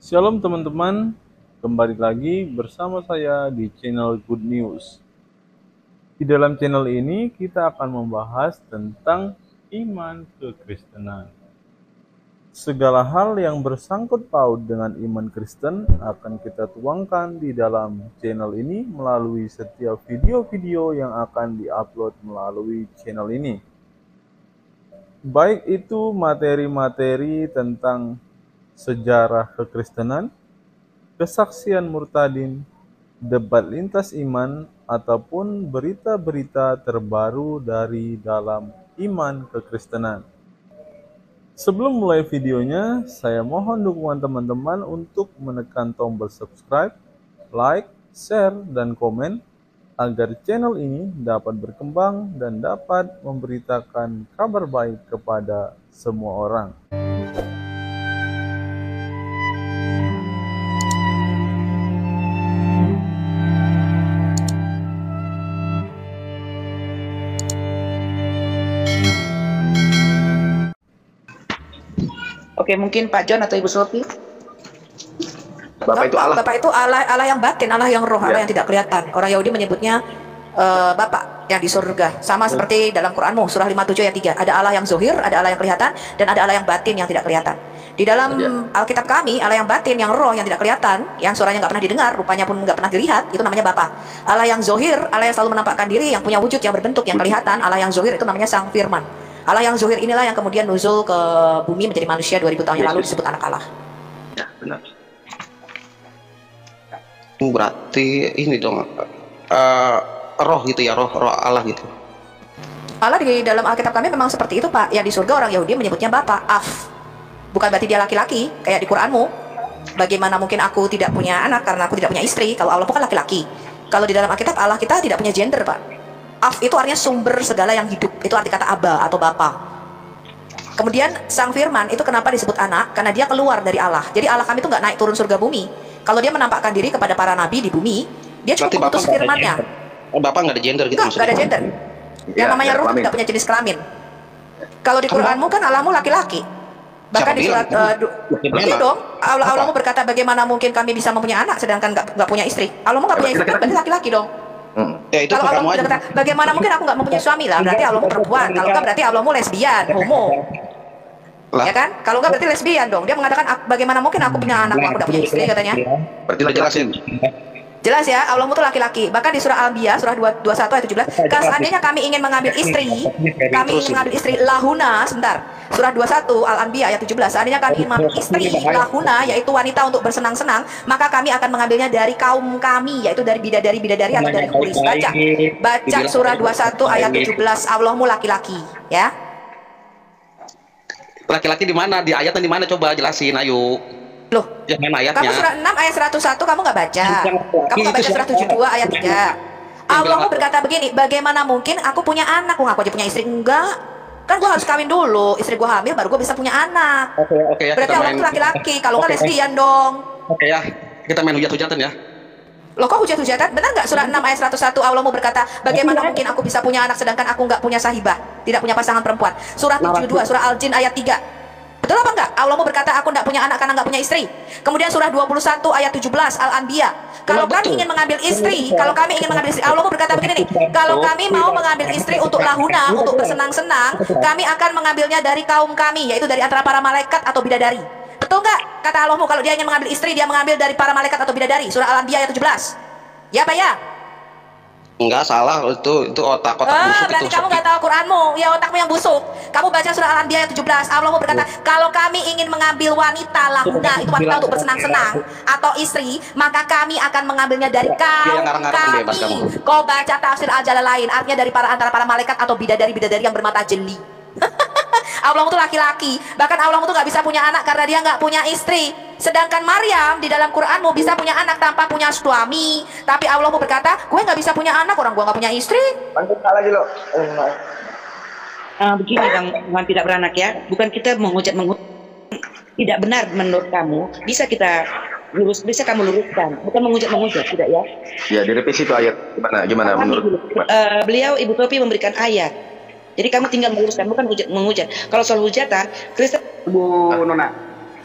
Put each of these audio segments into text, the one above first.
Shalom teman-teman, kembali lagi bersama saya di channel Good News. Di dalam channel ini kita akan membahas tentang iman kekristenan. Segala hal yang bersangkut paut dengan iman Kristen akan kita tuangkan di dalam channel ini melalui setiap video-video yang akan diupload melalui channel ini. Baik itu materi-materi tentang sejarah kekristenan, kesaksian murtadin, debat lintas iman, ataupun berita-berita terbaru dari dalam iman kekristenan. Sebelum mulai videonya, saya mohon dukungan teman-teman untuk menekan tombol subscribe, like, share, dan komen agar channel ini dapat berkembang dan dapat memberitakan kabar baik kepada semua orang. Oke, mungkin Pak John atau Ibu Sophie. Bapak itu Allah. Bapak itu Allah yang batin, Allah yang roh, Allah Ya. yang tidak kelihatan. Orang Yahudi menyebutnya Bapak yang di surga. Sama seperti dalam Quranmu, surah 57 ayat 3. Ada Allah yang zohir, ada Allah yang kelihatan, dan ada Allah yang batin yang tidak kelihatan. Di dalam Alkitab kami, Allah yang batin, yang roh, yang tidak kelihatan, yang suaranya nggak pernah didengar, rupanya pun nggak pernah dilihat, itu namanya Bapa. Allah yang zohir, Allah yang selalu menampakkan diri, yang punya wujud, yang berbentuk, yang kelihatan, Allah yang zohir itu namanya Sang Firman. Allah yang zuhir inilah yang kemudian nuzul ke bumi menjadi manusia 2000 tahun yang lalu, disebut anak Allah. Ya, benar. Berarti ini dong roh gitu ya, roh Allah gitu. Allah di dalam Alkitab kami memang seperti itu, Pak. Yang di surga orang Yahudi menyebutnya Bapa, Af. Bukan berarti dia laki-laki kayak di Quranmu. Bagaimana mungkin aku tidak punya anak karena aku tidak punya istri, kalau Allah bukan laki-laki. Kalau di dalam Alkitab Allah kita tidak punya gender, Pak. Af itu artinya sumber segala yang hidup. Itu arti kata Aba atau Bapa. Kemudian Sang Firman itu kenapa disebut anak? Karena dia keluar dari Allah. Jadi Allah kami itu nggak naik turun surga bumi. Kalau dia menampakkan diri kepada para nabi di bumi, dia cukup mengutus firman-Nya. Bapak nggak ada gender gitu? Nggak ada gender. Yang namanya ruh tidak punya jenis kelamin. Kalau di Quranmu kan Allahmu laki-laki. Bahkan di surat berarti dong, Allahmu berkata, bagaimana mungkin kami bisa mempunyai anak sedangkan nggak punya istri? Allahmu nggak punya istri, berarti laki-laki dong. Ya, itu Kalau Allah berkata, bagaimana mungkin aku nggak mempunyai suami lah, berarti Allahmu perempuan. Kalau nggak berarti Allahmu lesbian, homo. Ya kan? Kalau nggak berarti lesbian dong. Dia mengatakan, bagaimana mungkin aku punya anak, aku nggak punya istri katanya. Berarti udah jelasin. Jelas ya, Allahmu itu laki-laki. Bahkan di surah Al-Anbiya, surah 21 ayat 17, seandainya kami ingin mengambil istri, lahuna, sebentar. Surah 21 Al-Anbiya ayat 17, seandainya kami ingin mengambil istri lahuna, yaitu wanita untuk bersenang-senang, maka kami akan mengambilnya dari kaum kami, yaitu dari bidadari-bidadari atau dari huris. Baca surah 21 ayat 17, Allahmu laki-laki, ya. Laki-laki di mana? Di ayatnya di mana? Coba jelasin, ayo. Loh, jangan ayatnya. Kamu surah 6 ayat 101 kamu nggak baca. Kamu nggak baca surah 72 ayat 3. Allahmu berkata begini, bagaimana mungkin aku punya anak? Aku aja punya istri? Enggak. Kan gue harus kawin dulu, istri gue hamil baru gue bisa punya anak. Oke ya. Berarti Allah itu laki-laki, kalau nggak lesbian dong. Oke ya, kita main hujat-hujatan ya. Loh, kok hujat-hujatan? Benar nggak surah 6 ayat 101 Allahmu berkata, bagaimana mungkin aku bisa punya anak sedangkan aku nggak punya sahibah, tidak punya pasangan perempuan. Surah 72, surah Al-Jin ayat 3. Betul apa enggak? Allahmu berkata, aku tidak punya anak karena nggak punya istri. Kemudian surah 21 ayat 17 Al-Anbiya, kalau kami ingin mengambil istri, Allahmu berkata begini nih, kalau kami mau mengambil istri untuk lahuna, untuk bersenang-senang, kami akan mengambilnya dari kaum kami, yaitu dari antara para malaikat atau bidadari. Betul nggak? Kata Allahmu, kalau dia ingin mengambil istri, dia mengambil dari para malaikat atau bidadari. Surah Al-Anbiya ayat 17. Ya Pak ya? Enggak salah, itu otak busuk. Berarti kamu nggak tahu Quranmu, ya otakmu yang busuk. Kamu baca surah Al-Anbiya ayat 17, Allahmu berkata, kalau kami ingin mengambil wanita lahuna, itu wanita untuk bersenang-senang, atau istri, maka kami akan mengambilnya dari kaum kami. Kau baca tafsir Al-Jalalain, artinya dari antara para malaikat atau bidadari-bidadari yang bermata jeli. Allahmu itu laki-laki. Bahkan Allahmu itu nggak bisa punya anak karena dia nggak punya istri. Sedangkan Maryam di dalam Quranmu bisa punya anak tanpa punya suami. Tapi Allahmu berkata, gue nggak bisa punya anak, orang gue nggak punya istri. Lagi lo. Begini dengan tidak beranak ya, bukan kita menghujat tidak benar menurut kamu. Bisa kamu luruskan, bukan menghujat tidak ya? Ya, direvisi itu ayat gimana menurut? Beliau Ibu Topi memberikan ayat. Jadi kamu tinggal meluruskan, bukan menghujat. Kalau soal hujatan, Kristen Bu Nona.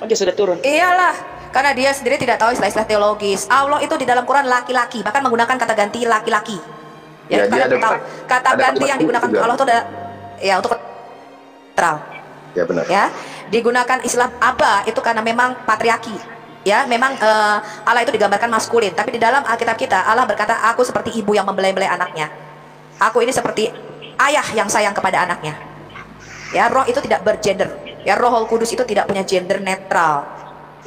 Oh, dia sudah turun. Iyalah, Karena dia sendiri tidak tahu istilah-istilah teologis. Allah itu di dalam Quran laki-laki, bahkan menggunakan kata ganti laki-laki. Ya, dia kalian tahu kata ganti yang digunakan untuk Allah itu ada ya untuk netral. Ya benar. Ya, digunakan istilah aba itu karena memang patriarki. Ya, memang Allah itu digambarkan maskulin, tapi di dalam Alkitab kita Allah berkata, aku seperti ibu yang membelai-belai anaknya. Aku ini seperti ayah yang sayang kepada anaknya. Ya, roh itu tidak bergender. Ya, Roh Kudus itu tidak punya gender netral.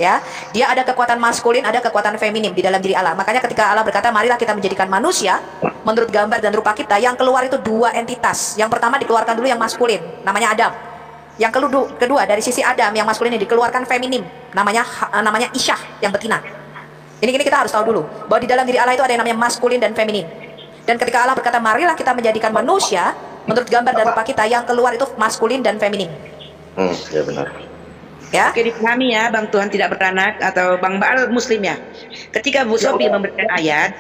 Ya, dia ada kekuatan maskulin, ada kekuatan feminim di dalam diri Allah. Makanya ketika Allah berkata, marilah kita menjadikan manusia menurut gambar dan rupa kita, yang keluar itu dua entitas. Yang pertama dikeluarkan dulu yang maskulin, namanya Adam. Yang kedua dari sisi Adam yang maskulin ini dikeluarkan feminim, namanya Isyah, yang betina. Ini kita harus tahu dulu bahwa di dalam diri Allah itu ada yang namanya maskulin dan feminin. Dan ketika Allah berkata, marilah kita menjadikan manusia menurut gambar dan rupa kita, yang keluar itu maskulin dan feminin. Ya benar. Ya. Oke, dipahami ya, Bang Tuhan tidak beranak atau Bang Baal Muslim ya. Ketika Bu Sophie memberikan ayat,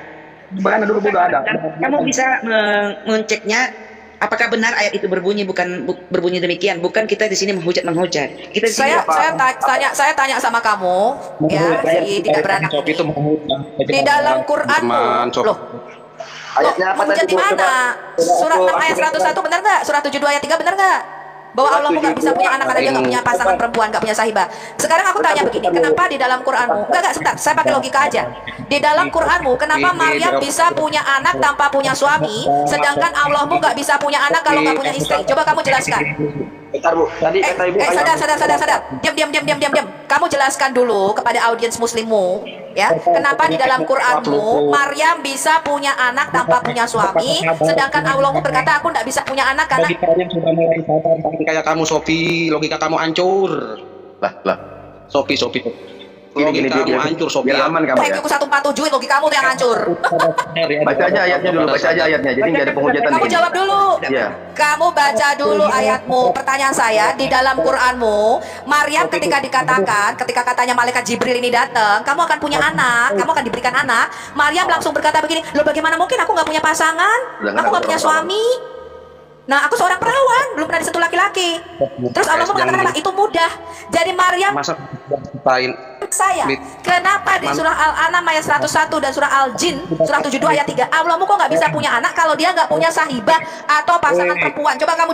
Bagaimana dulu udah ada. kamu bisa mengeceknya apakah benar ayat itu berbunyi, bukan berbunyi demikian. Bukan kita di sini menghujat. Kita di sini Saya tanya sama kamu, ya, si tidak beranak ini. Di dalam Quranmu, loh, Ayatnya apa menghujat tadi, di Bu? mana? Surat 6 ayat 101 benar nggak? Surat 72 ayat 3 benar nggak? Bahwa Allah nggak bisa punya anak karena dia nggak punya pasangan perempuan, nggak punya sahibah. Sekarang aku tanya begini, kenapa di dalam Quranmu, enggak sebentar, saya pakai logika aja. Di dalam Quranmu, kenapa Maryam bisa punya anak tanpa punya suami, sedangkan Allahmu nggak bisa punya anak kalau nggak punya istri? Coba kamu jelaskan. Bentar Bu, tadi kata Ibu Sadar. Diam. Kamu jelaskan dulu kepada audiens muslimmu, ya, kenapa di dalam Quranmu Maryam bisa punya anak tanpa punya suami, sedangkan Allahmu berkata aku nggak bisa punya anak karena Kayak kamu Sophie, logika kamu hancur. lah. Sophie. Gini, Logika kamu hancur, Sophie. biar aman kamu ya. IQ 147 logika kamu tuh yang hancur. Baca aja ayatnya dulu, jadi nggak ada penghujatan. Kamu di sini. jawab dulu. Iya. Kamu baca dulu ayatmu. Pertanyaan saya, di dalam Quranmu, Maryam ketika katanya malaikat Jibril ini datang, kamu akan punya anak, kamu akan diberikan anak. Maryam langsung berkata begini, loh bagaimana mungkin aku nggak punya pasangan, aku nggak punya suami. Nah, aku seorang perawan, belum pernah disentuh laki-laki. Terus Allah mengatakan apa? Itu mudah. Jadi Maryam Masa lain saya, kenapa di surah Al-An'am ayat 101 dan surah Al-Jin surah 72 ayat 3 Allahmu kok nggak bisa punya anak kalau dia nggak punya sahibah atau pasangan perempuan? Coba kamu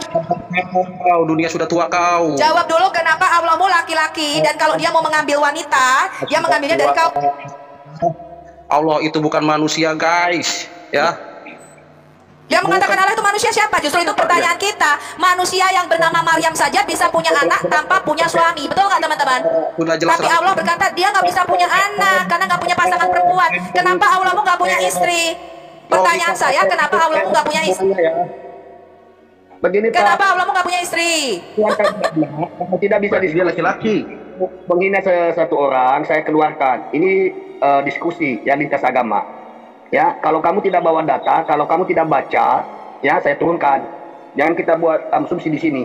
dunia sudah tua kau. jawab dulu, kenapa Allahmu laki-laki dan kalau dia mau mengambil wanita dia mengambilnya dari kau? Allah itu bukan manusia, guys, ya. Dia mengatakan Allah itu manusia siapa? Justru itu pertanyaan kita. Manusia yang bernama Maryam saja bisa punya anak tanpa punya suami, betul nggak teman-teman? Tapi Allah berkata dia nggak bisa punya anak karena nggak punya pasangan perempuan. Kenapa Allahmu nggak punya istri? Pertanyaan saya, kenapa Allahmu nggak punya istri? Begini Pak, Kenapa Allahmu nggak punya istri? tidak bisa Dia laki-laki. menghina satu orang, saya keluarkan. Ini diskusi yang lintas agama. Ya, kalau kamu tidak bawa data, kalau kamu tidak baca, ya saya turunkan. Jangan kita buat asumsi di sini.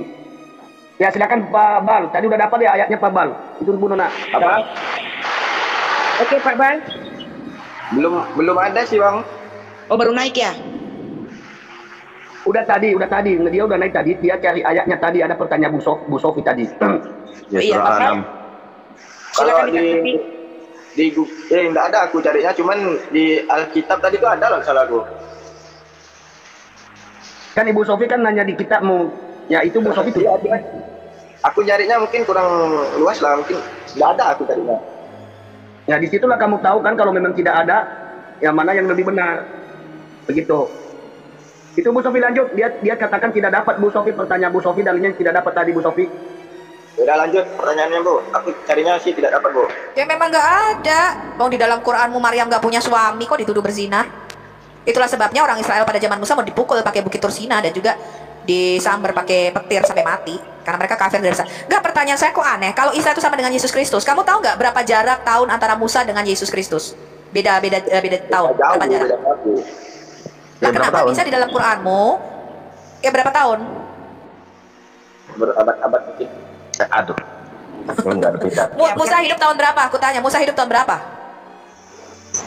Ya silakan Pak Bal. Tadi udah dapat ya ayatnya Pak Bal. Itu Bu Nona. Apa? Oke, Pak Bal. Belum ada sih Bang. Oh, baru naik ya? Udah tadi. Dia udah naik tadi. Dia cari ayatnya tadi. Ada pertanyaan Bu Sofi tadi. Ya, Iya, surah Pak. 6. Kalau Silakan di enggak ada, aku carinya cuman di Alkitab tadi tuh ada loh, salah aku. Kan Ibu Sofi kan nanya di kitabmu. Ya itu Bu Sofi tuh. Aku carinya mungkin kurang luas lah, mungkin enggak ada aku carinya. Ya disitulah kamu tahu kan kalau memang tidak ada, yang mana yang lebih benar. Begitu. Itu Bu Sofi lanjut. Dia katakan tidak dapat Bu Sofi, pertanyaan Bu Sofi dalilnya tidak dapat tadi Bu Sofi. Udah lanjut pertanyaannya Bu. Aku carinya sih tidak dapat Bu. Ya memang nggak ada. Bang, di dalam Quranmu Maryam nggak punya suami kok dituduh berzina. Itulah sebabnya orang Israel pada zaman Musa mau dipukul pakai bukit Tursina dan juga disambar pakai petir sampai mati karena mereka kafir dari sana. Nggak, pertanyaan saya kok aneh. Kalau Isa itu sama dengan Yesus Kristus, kamu tahu nggak berapa jarak tahun antara Musa dengan Yesus Kristus? Beda tahun. Berapa jarak? Nah, kenapa bisa di dalam Quranmu? Ya berapa tahun? Berabad-abad mungkin. Aduh. Enggak ada beda. Musa hidup tahun berapa? Aku tanya, Musa hidup tahun berapa?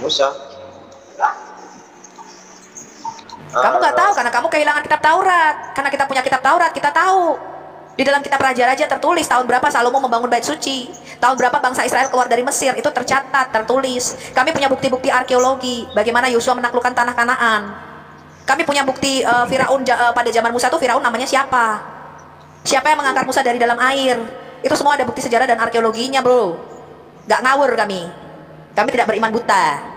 Musa. Kamu nggak tahu karena kamu kehilangan kitab Taurat. Karena kita punya kitab Taurat, kita tahu. Di dalam kitab Raja-Raja tertulis tahun berapa Salomo membangun bait suci, tahun berapa bangsa Israel keluar dari Mesir, itu tercatat, tertulis. Kami punya bukti-bukti arkeologi bagaimana Yosua menaklukkan tanah Kanaan. Kami punya bukti Firaun pada zaman Musa itu Firaun namanya siapa? Siapa yang mengangkat Musa dari dalam air? Itu semua ada bukti sejarah dan arkeologinya, bro. Gak ngawur kami. Kami tidak beriman buta.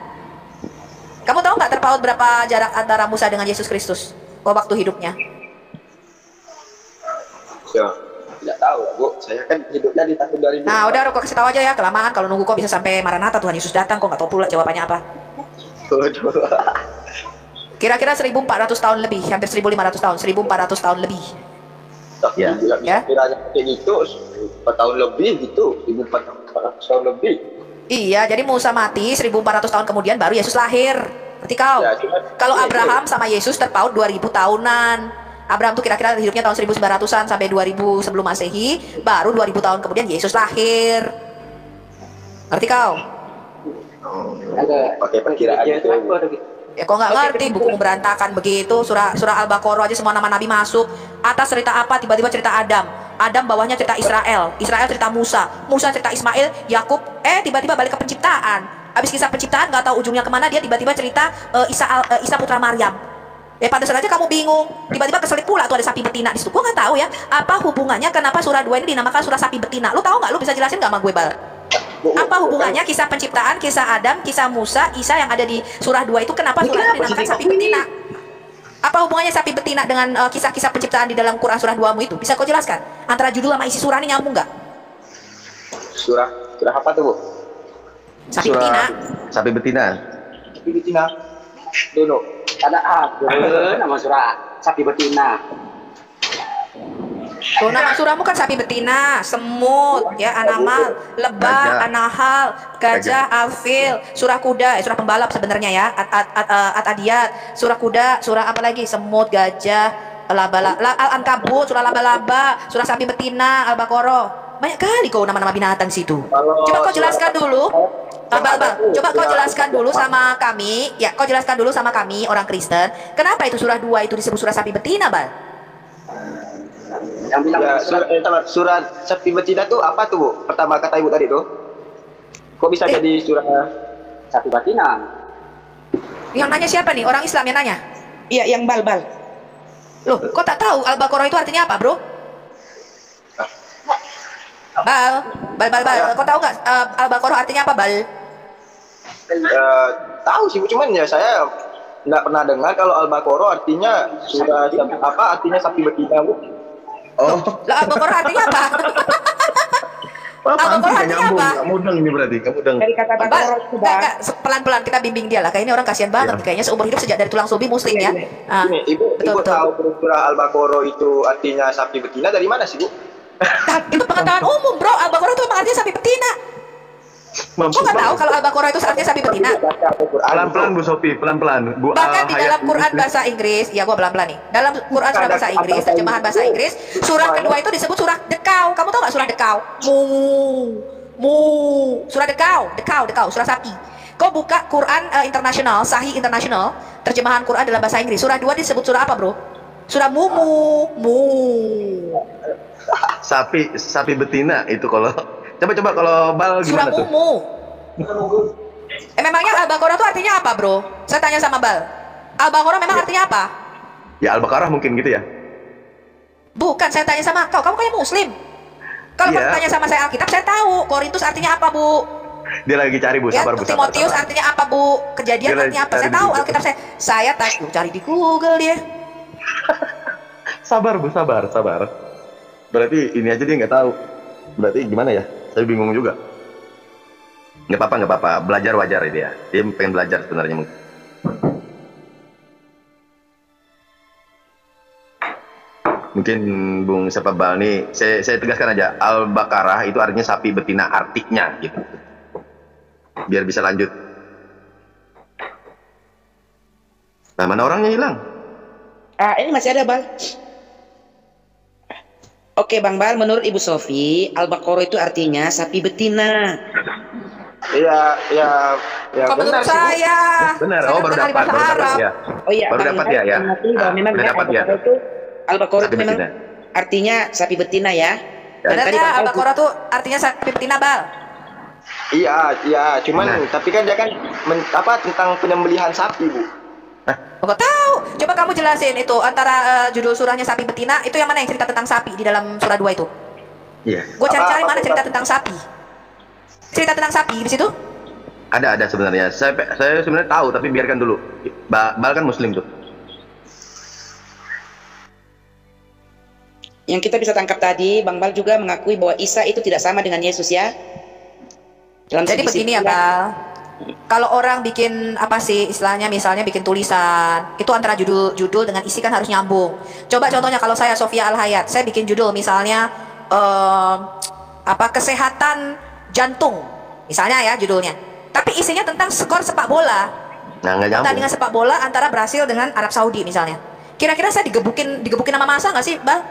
Kamu tahu nggak terpaut berapa jarak antara Musa dengan Yesus Kristus waktu hidupnya? Ya, tidak tahu, Bu. Saya kan hidupnya di tahun 2000. Nah, udah kok kasih tahu aja ya, kelamaan kalau nunggu kok bisa sampai Maranatha Tuhan Yesus datang kok nggak tahu pula jawabannya apa. Kira-kira 1400 tahun lebih, hampir 1500 tahun, 1400 tahun lebih. Ya. Ya. Kiranya kayak gitu, 4 tahun lebih gitu, 1400 tahun lebih. Iya, jadi Musa mati 1400 tahun kemudian baru Yesus lahir. Berarti kau. Ya, Kalau Abraham sama Yesus terpaut 2000 tahunan. Abraham tuh kira-kira hidupnya tahun 1900-an sampai 2000 sebelum Masehi, baru 2000 tahun kemudian Yesus lahir. Ngerti kau? Pakai perkiraan gitu. Ya kok nggak ngerti, buku berantakan begitu, surah Al-Baqarah aja semua nama nabi masuk. Atas cerita apa, tiba-tiba cerita Adam. Adam bawahnya cerita Israel, Israel cerita Musa, Musa cerita Ismail, Yakub, tiba-tiba balik ke penciptaan. Habis kisah penciptaan nggak tahu ujungnya kemana, dia tiba-tiba cerita Isa putra Maryam. Pantesan aja kamu bingung, tiba-tiba keselip pula tuh ada sapi betina di situ. Gua nggak tahu ya, apa hubungannya kenapa surah 2 ini dinamakan surah sapi betina. Lu tahu nggak? Lu bisa jelasin nggak sama gue, Bal? Apa hubungannya kisah penciptaan, kisah Adam, kisah Musa, Isa yang ada di surah 2 itu kenapa surah ini dinamakan sapi betina? Apa hubungannya sapi betina dengan kisah-kisah penciptaan di dalam Quran surah 2-mu itu? Bisa kau jelaskan? Antara judul sama isi surah ini nyambung nggak? Surah apa tuh, Bu? Sapi betina. Sapi betina. Sapi betina. Dono. Ada nama surah sapi betina. Tuh nama surahmu kan sapi betina, semut, ya, anamal, lebah, anahal, gajah, alfil, surah kuda, surah pembalap sebenarnya ya, At-Adiyat, surah kuda, surah apa lagi, semut, gajah, Al-Ankabut, surah laba-laba, surah sapi betina, Al-Baqarah. Banyak kali kau nama-nama binatang situ. Coba kau jelaskan dulu. Bal, coba kau jelaskan dulu sama kami, ya, kau jelaskan dulu sama kami orang Kristen, kenapa itu surah 2 itu disebut surah sapi betina, Bal? Yang bilang ya, surah sapi betina tuh apa tuh, Bu? Pertama kata Ibu tadi tuh. Kok bisa jadi surah Sapi betina. Yang nanya siapa nih? Orang Islam yang nanya? Iya, yang Bal. Loh, kok tak tahu Al-Baqarah itu artinya apa, bro? Bal. Kau tahu nggak Al-Baqarah artinya apa, Bal? Tahu sih, Bu, cuman ya saya nggak pernah dengar kalau Al-Baqarah artinya surah apa, artinya sapi betina, Bu. Oh. Lah Al-Baqarah artinya apa? Al-Baqarah artinya apa? Kamu deng ini berarti, kamu deng. Dari kata Baqarah itu, Bang. Pelan-pelan kita bimbing dia lah. Kayaknya orang kasihan banget. Kayaknya seumur hidup sejak dari tulang subi muslim ya. Ini, Ibu tahu surah Al-Baqarah itu artinya sapi betina dari mana sih, Bu? Itu pengetahuan umum, bro. Al-Baqarah itu emang artinya sapi betina. Kok nggak tahu kalau Al-Baqarah itu artinya sapi betina? Pelan-pelan Bu Sofi, pelan-pelan. Bu, bahkan di dalam Quran bahasa Inggris, ya gua pelan-pelan nih. Dalam Quran surah bahasa Inggris, terjemahan bahasa Inggris, surah kedua itu disebut surah dekau. Kamu tahu nggak surah dekau? Mu. Surah dekau, surah sapi. Kau buka Quran internasional, Sahih internasional, terjemahan Quran dalam bahasa Inggris. Surah 2 disebut surah apa, bro? Surah mu. Sapi betina itu kalau coba kalau Bal gimana tuh? Surah Mumu. Memangnya Al-Baqarah itu artinya apa, bro? Saya tanya sama Bal. Al-Baqarah memang artinya apa? Ya Al-Baqarah mungkin gitu ya. Bukan, saya tanya sama kau. Kamu kayak Muslim. Kalau kamu tanya sama saya Alkitab, saya tahu. Korintus artinya apa, Bu? Dia lagi cari, Bu. Sabar, Bu. Timotius artinya apa, Bu? Kejadian artinya apa? Saya tahu Alkitab saya cari di Google dia. Sabar, Bu, sabar. Berarti ini aja dia nggak tahu. Berarti gimana ya? Saya bingung juga. Nggak apa-apa. Belajar wajar dia. Dia pengen belajar sebenarnya mungkin. Mungkin Bung Sepabal nih, saya tegaskan aja, Al-Baqarah itu artinya sapi betina, artinya gitu. Biar bisa lanjut. Nah, mana orangnya hilang? Ini masih ada, Bal. Oke, Bang Bal, menurut Ibu Sofi, Al-Baqarah itu artinya sapi betina. Iya, Kok benar menurut sih, Bu. saya? Benar, Saya baru dengar dapat bahasa Arab. ya. Oh iya, Baru Bang dapat Bal ya. mengerti bahwa memang Udah ya, dapat ya. Al-Baqarah itu Sapi memang betina. artinya sapi betina ya. Dan Benar tadi nggak Bang Bal Al-Baqarah tuh artinya sapi betina, Bal? Iya, cuman tapi kan dia kan tentang penyembelihan sapi, Bu. Kok tahu? Coba kamu jelasin itu antara judul surahnya sapi betina itu yang mana yang cerita tentang sapi di dalam surah 2 itu? Iya. Gue cari-cari Apa- mana cerita tentang sapi. Cerita tentang sapi di situ? Ada sebenarnya. Saya sebenarnya tahu tapi biarkan dulu. Bal kan Muslim tuh. yang kita bisa tangkap tadi, Bang Bal juga mengakui bahwa Isa itu tidak sama dengan Yesus ya. Dalam Jadi segi begini ya, Bal. Kalau orang bikin apa sih istilahnya, misalnya bikin tulisan, itu antara judul dengan isi kan harus nyambung. Coba contohnya kalau saya Sofia Al-Hayat, saya bikin judul misalnya kesehatan jantung, misalnya ya judulnya. Tapi isinya tentang skor sepak bola. Nah, nggak nyambung. Pertandingan sepak bola antara Brasil dengan Arab Saudi misalnya. Kira-kira saya digebukin nama masa nggak sih, Bal?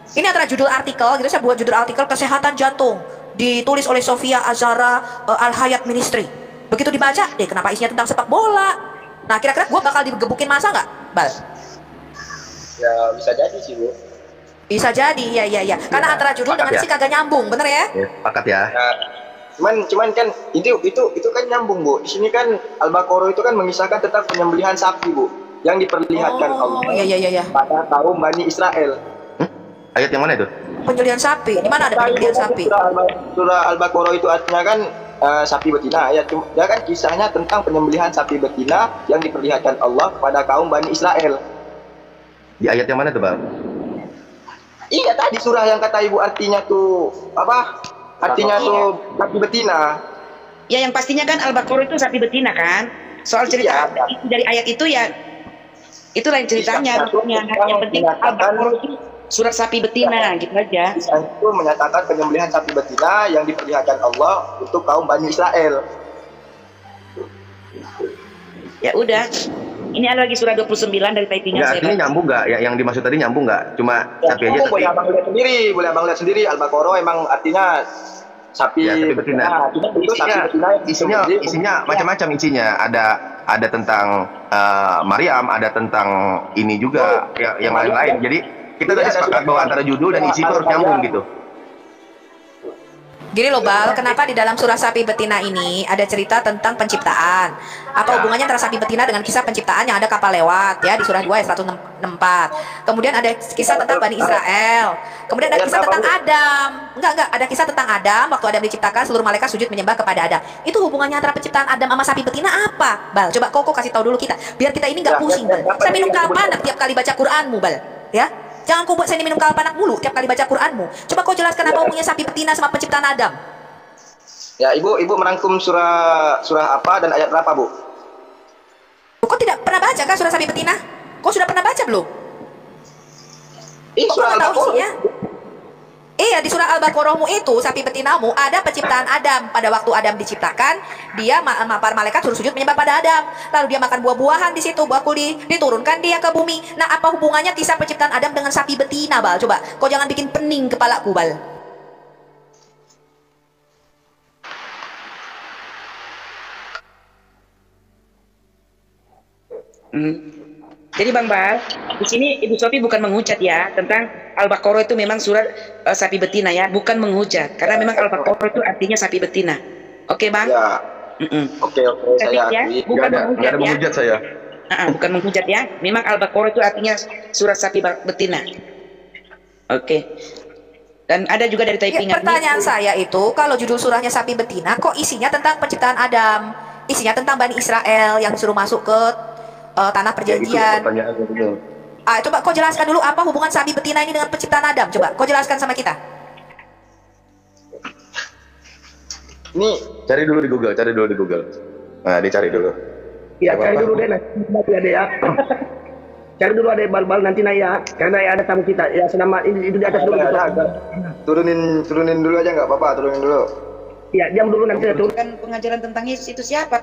Ini antara judul artikel, gitu saya buat judul artikel kesehatan jantung, ditulis oleh Sofia Azara Al-Hayat Ministry. Begitu dibaca, kenapa isinya tentang sepak bola? Nah, kira-kira gue bakal digebukin masa nggak, Bal? Ya bisa jadi sih, Bu. Bisa jadi, iya. Karena antara judul dengan isi kagak nyambung, bener ya? Ya, sepakat ya. Nah, cuman kan itu kan nyambung, Bu. Di sini kan Al-Baqarah itu kan mengisahkan tentang penyembelihan sapi, Bu, yang diperlihatkan Allah Iya. pada kaum Bani Israel. Ayat yang mana itu? Penyembelihan sapi, di mana ada penyembelihan sapi? Surah Al-Baqarah itu artinya kan sapi betina. Ya kan kisahnya tentang penyembelihan sapi betina yang diperlihatkan Allah kepada kaum Bani Israel. Di ayat yang mana tuh, Bang? Iya, tadi surah yang kata Ibu artinya tuh apa? Artinya tuh sapi betina. Ya, yang pastinya kan Al-Baqarah itu sapi betina kan. Soal cerita Iya. dari ayat itu ya, itu lain ceritanya. Yang penting Al-Baqarah itu surat sapi betina, gitu aja. Kisah itu menyatakan penyembelihan sapi betina yang diperlihatkan Allah untuk kaum Bani Israel. Ya udah. Ini ada lagi surah 29 dari Taipingan. Nggak, artinya nyambung nggak? Yang dimaksud tadi nyambung nggak? Cuma sapi aja tapi. Boleh abang lihat sendiri. Al-Baqarah emang artinya sapi Ya, sapi betina. Itu sapi betina yang Isinya macam-macam isinya. Ada tentang Maryam, ada tentang ini juga, yang lain-lain. Jadi kita tadi sepakat bahwa antara judul dan isi itu harus nyambung gitu. Gini loh, Bal, kenapa di dalam surah sapi betina ini ada cerita tentang penciptaan? Apa hubungannya antara sapi betina dengan kisah penciptaan yang ada kapal lewat ya di surah 2 ayat 164. Kemudian ada kisah tentang Bani Israel. Kemudian ada kisah tentang Adam. Enggak, ada kisah tentang Adam waktu Adam diciptakan seluruh malaikat sujud menyembah kepada Adam. Itu hubungannya antara penciptaan Adam sama sapi betina apa, Bal? Coba kok kasih tahu dulu kita, biar kita ini nggak pusing, Bal. Saya minum kalpanak tiap kali baca Qur'anmu, Bal. Ya? Jangan kau buat saya minum kalpanak mulu tiap kali baca Qur'anmu. Coba kau jelaskan apa hubungannya sapi betina sama penciptaan Adam. Ya, Ibu merangkum surah apa dan ayat berapa, Bu? Kau tidak pernah baca kan surah sapi betina? Kau sudah pernah baca belum? Kok kau nggak tahu isinya? Iya, di surah Al-Baqarahmu itu, sapi betinamu, ada penciptaan Adam. Pada waktu Adam diciptakan, dia para malaikat suruh sujud menyembah pada Adam. Lalu dia makan buah-buahan di situ, buah kuli, diturunkan dia ke bumi. Nah, apa hubungannya kisah penciptaan Adam dengan sapi betina, Bal? Coba, kau jangan bikin pening kepalaku, Bal. Jadi Bang Bal, di sini Ibu Sofi bukan menghujat ya tentang Al-Baqarah itu memang surat sapi betina ya, bukan menghujat karena memang Al-Baqarah itu artinya sapi betina. Oke, Bang? Ya. Oke, saya ya, akui. bukan Nggak menghujat ada ya. menghujat saya. Bukan menghujat ya. Memang Al-Baqarah itu artinya surat sapi betina. Oke. Dan ada juga dari Ya, Taipingan. pertanyaan saya itu, kalau judul surahnya sapi betina, kok isinya tentang penciptaan Adam? Isinya tentang Bani Israel yang disuruh masuk ke tanah perjanjian. Coba kau jelaskan dulu apa hubungan sapi betina ini dengan penciptaan Adam. Coba kau jelaskan sama kita. Ini Cari dulu di Google. Nah, dicari dulu. Ya, cari dulu deh nanti ada ya. Cari dulu ada bal-bal nanti ya. Karena ya ada tamu kita. Ya senama ini itu di atas dulu. turunin dulu aja nggak apa-apa, turunin dulu. Ya, diam dulu nanti saya turun. Kan pengajaran tentang Yesus itu siapa?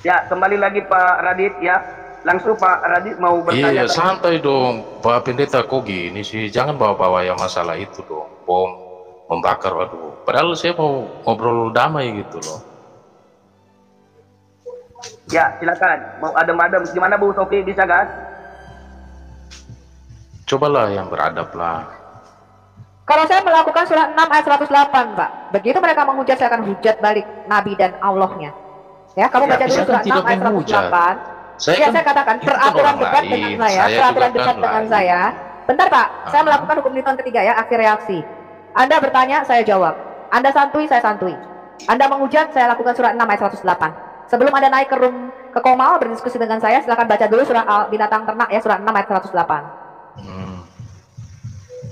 Ya, kembali lagi Pak Radit ya. Langsung Pak Radit mau bertanya. Iya, santai dong, Pak Pendeta. Kok gini sih? Jangan bawa-bawa yang masalah itu dong. Bom, membakar, waduh. Padahal saya mau ngobrol damai gitu loh. Ya, silakan. Mau adem-adem. Gimana Bu Sofi, bisa kan? Cobalah yang beradab lah. Kalau saya melakukan surah 6 ayat 108, Pak. Begitu mereka menghujat, saya akan hujat balik Nabi dan Allahnya. Ya, kamu baca dulu surah 6 ayat 108. Saya katakan peraturan debat dengan saya, peraturan debat dengan saya. Bentar Pak, saya melakukan hukum Newton ketiga ya, aksi reaksi. Anda bertanya, saya jawab. Anda santuy, saya santuy. Anda menghujat, saya lakukan surah 6 ayat 108. Sebelum Anda naik ke Komal berdiskusi dengan saya, silakan baca dulu surah binatang ternak ya, surah 6 ayat 108.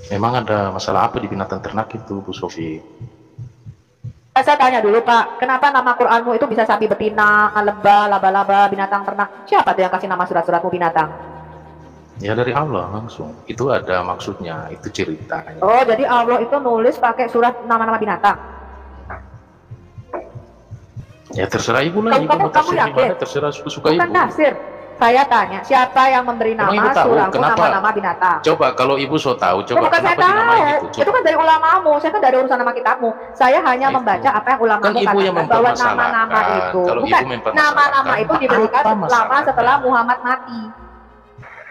Memang ada masalah apa di binatang ternak itu, Bu Sofi? Saya tanya dulu Pak, kenapa nama Quranmu itu bisa sapi betina, lebah, laba-laba, binatang ternak? Siapa tuh yang kasih nama surat-suratmu binatang? Ya dari Allah langsung. Itu ada maksudnya, itu ceritanya. Oh, jadi Allah itu nulis pakai surat nama-nama binatang? Ya terserah ibu lah, ibu mau tafsir gimana, terserah suka-suka ibu. Bukan tafsir. Saya tanya, siapa yang memberi nama surahmu nama-nama binatang? Coba kalau ibu so tahu, coba bukan kenapa saya dinamai tahu. gitu? Itu kan dari ulamamu, saya kan dari urusan nama kitabmu. Saya hanya membaca apa yang ulamamu kan ibu yang katakan bahwa nama-nama itu, bukan nama-nama itu diberikan lama setelah Muhammad mati.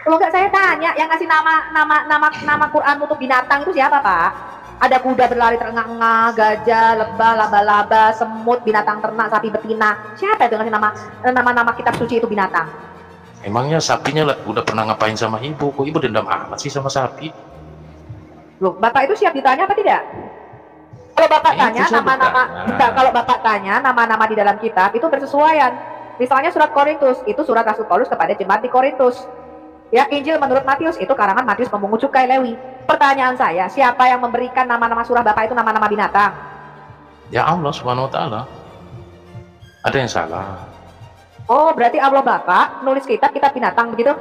Kalau enggak saya tanya, yang ngasih nama Quranmu untuk binatang itu siapa Pak? Ada kuda berlari terengah-engah, gajah, lebah, laba-laba, semut, binatang ternak, sapi betina. Siapa itu yang ngasih nama kitab suci itu binatang? Emangnya sapinya lah, udah pernah ngapain sama ibu? Kok ibu dendam amat sih sama sapi? Loh, Bapak itu siap ditanya apa tidak? Kalau Bapak tanya kalau Bapak tanya nama-nama di dalam kitab itu bersesuaian. Misalnya surat Korintus, itu surat Rasul Paulus kepada jemaat di Korintus. Ya, Injil menurut Matius, itu karangan Matius pemungut cukai Lewi. Pertanyaan saya, siapa yang memberikan nama-nama surah Bapak itu nama-nama binatang? Ya Allah Subhanahu wa taala. Ada yang salah. Oh, berarti Allah Bapak nulis kitab binatang begitu?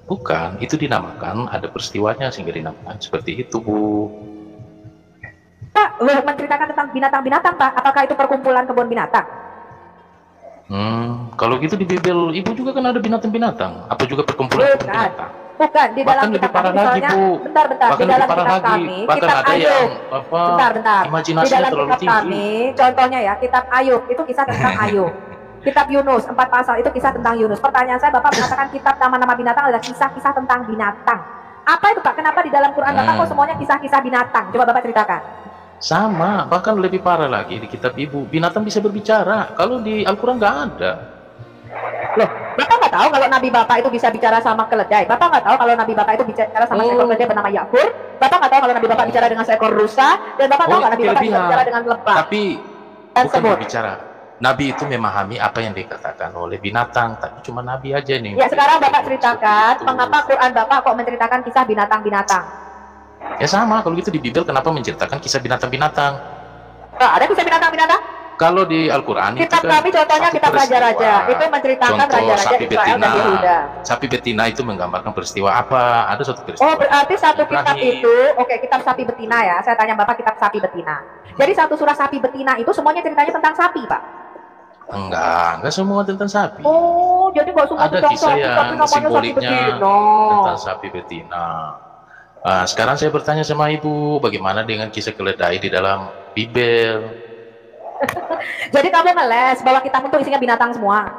Bukan, itu dinamakan, ada peristiwanya sehingga dinamakan seperti itu, Bu. Pak, menceritakan tentang binatang-binatang, Pak. Apakah itu perkumpulan kebun binatang? Kalau gitu di Bible Ibu juga kan ada binatang-binatang. Apa juga perkumpulan kebun binatang? Bukan, di dalam kitab kami misalnya, bentar, di dalam kitab kami, kitab Ayub, bentar, di dalam kitab kami, contohnya ya, kitab Ayub, itu kisah tentang Ayub. Kitab Yunus, 4 pasal itu kisah tentang Yunus. Pertanyaan saya, Bapak mengatakan kitab nama-nama binatang adalah kisah-kisah tentang binatang. Apa itu Pak? Kenapa di dalam Quran Bapak kok semuanya kisah-kisah binatang? Coba Bapak ceritakan. Sama, bahkan lebih parah lagi di kitab Ibu. Binatang bisa berbicara, kalau di Al-Quran nggak ada. Loh, Bapak nggak tahu kalau Nabi Bapak itu bisa bicara sama keledai? Bapak nggak tahu kalau Nabi Bapak itu bicara sama seekor keledai bernama Yakur? Bapak nggak tahu kalau Nabi Bapak bicara dengan seekor rusa? Dan Bapak tahu nggak Nabi Bapak bisa bicara dengan lebah? Tapi bukan berbicara. Nabi itu memahami apa yang dikatakan oleh binatang, tapi cuma Nabi aja nih. Ya sekarang Bapak ceritakan, mengapa Quran Bapak kok menceritakan kisah binatang-binatang? Ya sama, kalau gitu di Bible kenapa menceritakan kisah binatang-binatang? Ada kisah binatang-binatang? Kalau di Al-Quran kitab itu kami contohnya kitab raja-raja, itu menceritakan raja-raja Israel dan Yehuda. Sapi betina itu menggambarkan peristiwa apa? Ada suatu peristiwa. Oh, berarti satu kitab itu, oke, kitab sapi betina ya. Saya tanya Bapak kitab sapi betina. Jadi satu surah sapi betina itu semuanya ceritanya tentang sapi, Pak? Enggak semua tentang sapi. Oh, jadi nggak semua ada kisah yang simboliknya tentang sapi betina. Sekarang saya bertanya sama Ibu, bagaimana dengan kisah keledai di dalam Bible? Jadi kamu ngeles bahwa kitab itu isinya binatang semua?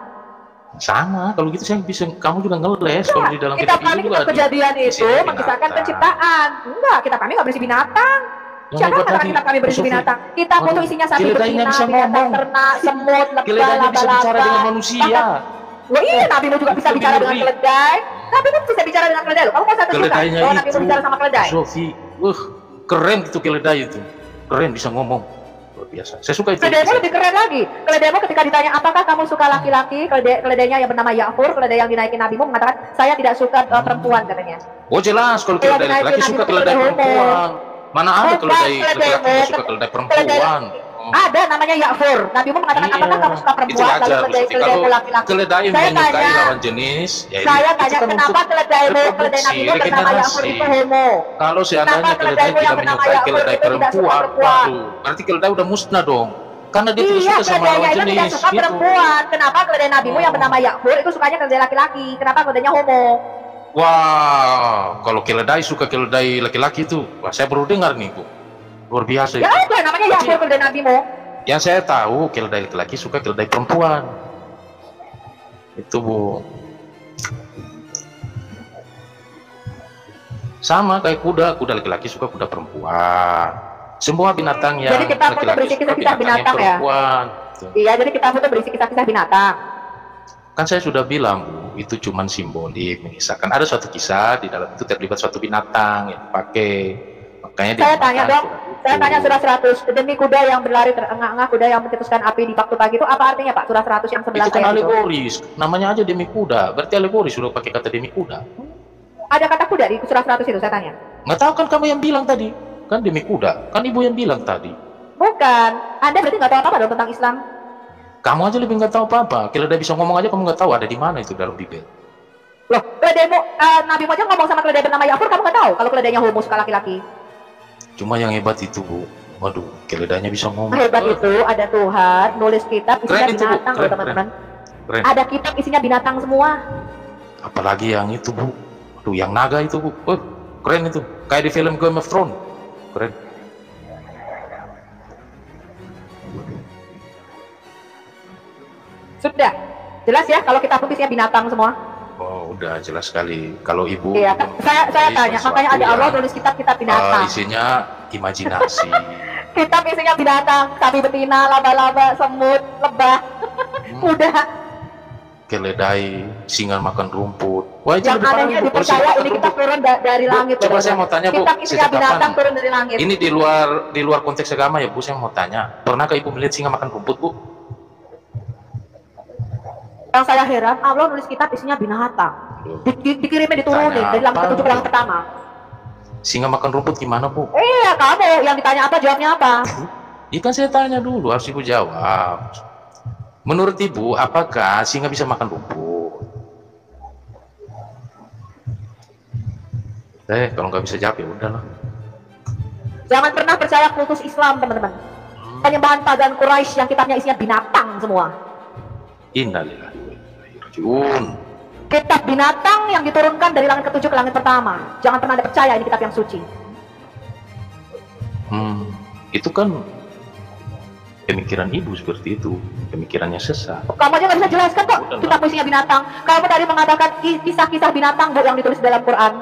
Sama, kalau gitu saya bisa, kamu juga ngeles kalau di dalam kitab kami kitab kejadian itu mengisahkan penciptaan. Enggak, kitab kami nggak berisi binatang. Siapa katakan kitab kami berisi binatang? Kitab itu isinya sapi betina, binatang ternak, semut, lebah, laba-laba. Dengan manusia. Loh iya, Nabi juga bisa bicara dengan keledai. Nabi pun bisa bicara dengan keledai loh. Kamu mau satu suka bahwa Nabi mau bicara sama keledai? Sofi, keren itu keledai itu. Keren bisa ngomong. Luar biasa. Saya suka itu. Keledaimu lebih keren lagi. Keledaimu ketika ditanya apakah kamu suka laki-laki, keledainya yang bernama Ya'fur, keledai yang dinaikin Nabimu mengatakan saya tidak suka perempuan katanya. Oh jelas, kalau keledai laki suka keledai perempuan. Mana ada keledai laki-laki suka keledai perempuan? Ada namanya Ya'fur. Nabimu mengatakan apakah kamu suka perempuan lalu keledai laki-laki. Keledai menyukai lawan jenis. Saya tanya kenapa keledai Nabimu bernama Ya'fur itu homo? Kalau seandainya keledai tidak menyukai keledai perempuan, berarti keledai udah musnah dong. Karena dia tidak suka sama lawan jenis. Tidak suka perempuan. Kenapa keledai Nabimu yang bernama Ya'fur itu sukanya keledai laki-laki? Kenapa keledainya homo? Wah, kalau keledai suka keledai laki-laki itu, wah saya baru dengar nih Bu. Luar biasa. Ya ada namanya Ya'fur keledai Nabimu. Yang saya tahu keledai laki-laki suka keledai perempuan. Itu Bu. Sama kayak kuda, kuda laki-laki suka kuda perempuan. Semua binatang yang Jadi kita foto laki-laki berisi suka kisah-kisah binatang yang binatang ya? perempuan. Iya, jadi kita foto berisi kisah-kisah binatang. Kan saya sudah bilang, Bu, itu cuman simbolik, mengisahkan ada suatu kisah di dalam itu terlibat suatu binatang yang dipakai. Makanya Saya tanya dinamakan dong, surat saya itu. tanya surah 100, demi kuda yang berlari terengah-engah, kuda yang mencetuskan api di waktu pagi itu apa artinya Pak? Surah 100 yang sebelah Itu kan saya itu. alegoris, namanya aja demi kuda, berarti alegoris sudah pakai kata demi kuda. Ada kata kuda di surah 100 itu, saya tanya. Nggak tahu kan kamu yang bilang tadi, kan demi kuda, kan ibu yang bilang tadi. Bukan, Anda berarti nggak tahu apa-apa dong tentang Islam. Kamu aja lebih nggak tahu apa-apa, kalau udah bisa ngomong aja kamu nggak tahu ada di mana itu dalam Bibel. Loh, keledaimu, Nabi Muhammad ngomong sama keledai bernama Ya'fur, kamu nggak tahu kalau keledainya homo suka laki-laki. Cuma yang hebat itu, Bu, waduh, keledainya bisa ngomong. Hebat itu, ada Tuhan, nulis kitab isinya Keren itu, Bu. binatang loh Keren, teman-teman. Keren. Ada kitab isinya binatang semua. Apalagi yang itu, Bu, aduh, yang naga itu, Bu, keren itu, kayak di film Game of Thrones, keren. Sudah, jelas ya kalau kitab isinya binatang semua. Oh, udah jelas sekali. Kalau ibu, Iya, saya jadi tanya, sesuatu makanya ada yang, Allah tulis kitab-kitab binatang. isinya imajinasi. Kitab isinya binatang, sapi betina, laba-laba, semut, lebah, kuda. Keledai, singa makan rumput. Wah, itu Yang lebih parah, anehnya Bu. dipercaya Kalau ini singa kitab makan turun dari Bu, langit. coba benar-benar. saya mau tanya, Bu, Kitab isinya sejak binatang kapan? turun dari langit. Ini di luar konteks agama ya, Bu, saya mau tanya. Pernahkah ibu melihat singa makan rumput, Bu? Yang saya heran, Allah nulis kitab isinya binatang. Dikirimnya diturunin Tanya dari langit apa, ketujuh ke langit Bu? pertama. Singa makan rumput gimana, Bu? Iya, kamu yang ditanya apa jawabnya apa? Ikan saya tanya dulu, harus ibu jawab. Menurut ibu, apakah singa bisa makan rumput? Kalau nggak bisa jawab ya udahlah. Jangan pernah percaya kultus Islam, teman-teman. Penyembahan pagan Quraisy yang kitabnya isinya binatang semua. Innalillahi wa inna ilaihi raji'un. Kitab binatang yang diturunkan dari langit ketujuh ke langit pertama. Jangan pernah Anda percaya ini kitab yang suci. Itu kan pemikiran ibu seperti itu, pemikirannya sesat. Kamu aja nggak bisa jelaskan kok Udah, kitab isinya binatang. Kamu tadi mengatakan kisah-kisah binatang Bu yang ditulis dalam Quran.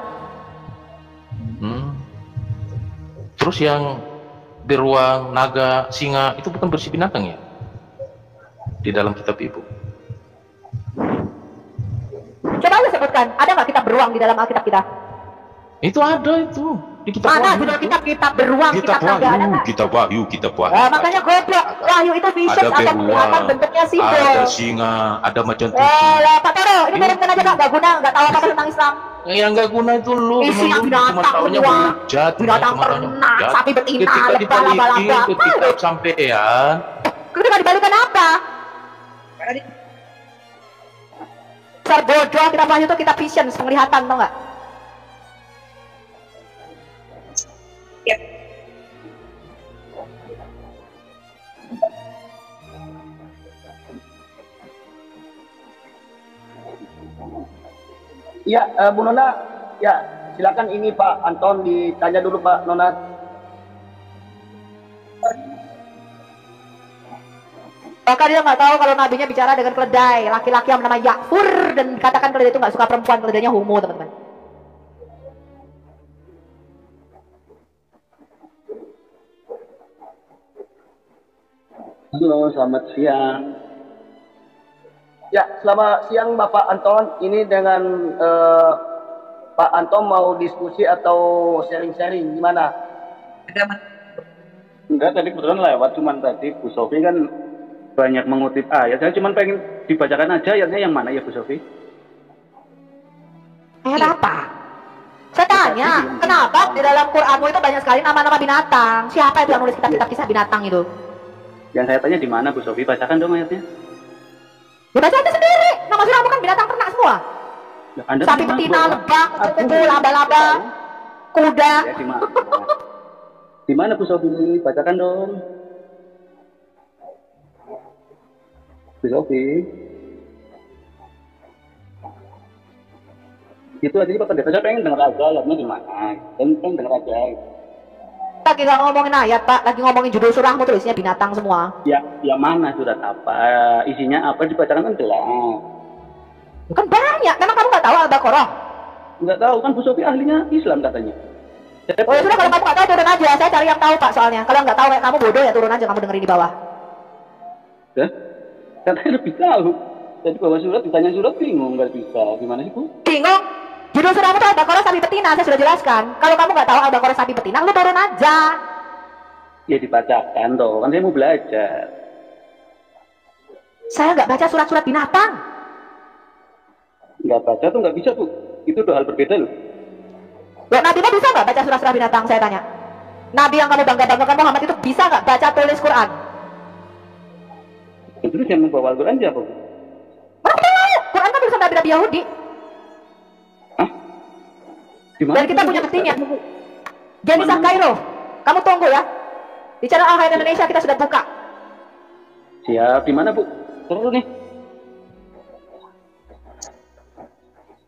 Terus yang beruang, naga, singa itu bukan bersih binatang ya? Di dalam kitab ibu. Coba Anda sebutkan, ada nggak kitab beruang di dalam Alkitab kita? Itu ada itu di kitab Mana Wahyu. judul kitab beruang, kitab naga, ada nggak? Kitab Wahyu, kitab Wahyu. Nah, makanya goblok. Wahyu itu vision Ada atau penglihatan beruang, bentuknya simbol. ada singa, ada macan tutul. Lah, Pak Toro, ini turunkan aja Kak, nggak guna, nggak tahu apa-apa tentang Islam. Yang nggak guna itu lu. Isinya cuma binatang taunya semua. hujat, Binatang cuma taunya ternak, hujat. sapi betina, Ketika lebah, dibalikin laba-laba. ke kitab sampean, Ketika dibalikan apa? Terbodoh, kitab Wahyu itu kitab vision, penglihatan, tau nggak? Iya, Bu Nona, ya silakan ini Pak Anton ditanya dulu Pak Nona. Bahkan dia nggak tahu kalau nabinya bicara dengan keledai, laki-laki yang bernama Ya'fur, dan katakan keledai itu nggak suka perempuan, keledainya homo, teman-teman. Halo, selamat siang. Ya, selamat siang Bapak Anton. Ini dengan Pak Anton mau diskusi atau sharing-sharing gimana? Enggak, tadi kebetulan lewat, cuman tadi Bu Sofi kan banyak mengutip ayat. Saya cuma pengen dibacakan aja ayatnya yang mana ya Bu Sofi? Ayat apa? Saya tanya, kenapa di dalam Quranmu itu banyak sekali nama-nama binatang? Siapa itu yang nulis kitab-kitab kisah binatang itu? Yang saya tanya di mana Bu Sofi? Bacakan dong ayatnya. Ya baca aja sendiri. Nama surahmu kan binatang ternak semua. Ya, Anda Sapi di mana, betina, Bu? lebah, Aku kuku, laba-laba, kuda. Ya, di mana? Di mana Bu Sofi? Bacakan dong. Bu Sofi. Itu aja Pak Pendeta, saya pengen dengar aja ayatnya di mana. Pengen dengar aja. Lagi nggak ngomongin ayat Pak, lagi ngomongin judul surahmu tulisnya binatang semua. Ya, yang mana surat apa? Isinya apa dibacakan kan jelas. Kan banyak, memang kamu nggak tahu Al-Baqarah? Nggak tahu kan Bu Sofi ahlinya Islam katanya. Oh ya sudah, kalau kamu nggak tahu turun aja. Saya cari yang tahu Pak soalnya. Kalau nggak tahu kayak kamu bodoh ya turun aja, kamu dengerin di bawah. Ya? Katanya lebih tahu. Jadi bawa surat, ditanya surat bingung, nggak bisa. Gimana sih Bu? Bingung? Judul surahmu tuh Al-Baqarah sapi betina, saya sudah jelaskan. Kalau kamu nggak tahu Al-Baqarah sapi betina, lu turun aja. Ya dibacakan toh, kan saya mau belajar. Saya nggak baca surat-surat binatang. Nggak baca tuh nggak bisa Bu. Itu udah hal berbeda loh. Loh, Nabi mah bisa nggak baca surah-surah binatang, saya tanya. Nabi yang kamu bangga-banggakan Muhammad itu bisa nggak baca tulis Quran? Terus yang membawa Al-Quran siapa Bu? Mana tahu? Quran kan tulisan Nabi-Nabi Yahudi. Gimana? Dan kita punya buktinya. Genisah Kairo, kamu tunggu ya. Di channel Al Hayat Indonesia kita sudah buka. Siap, di mana Bu? Terus nih.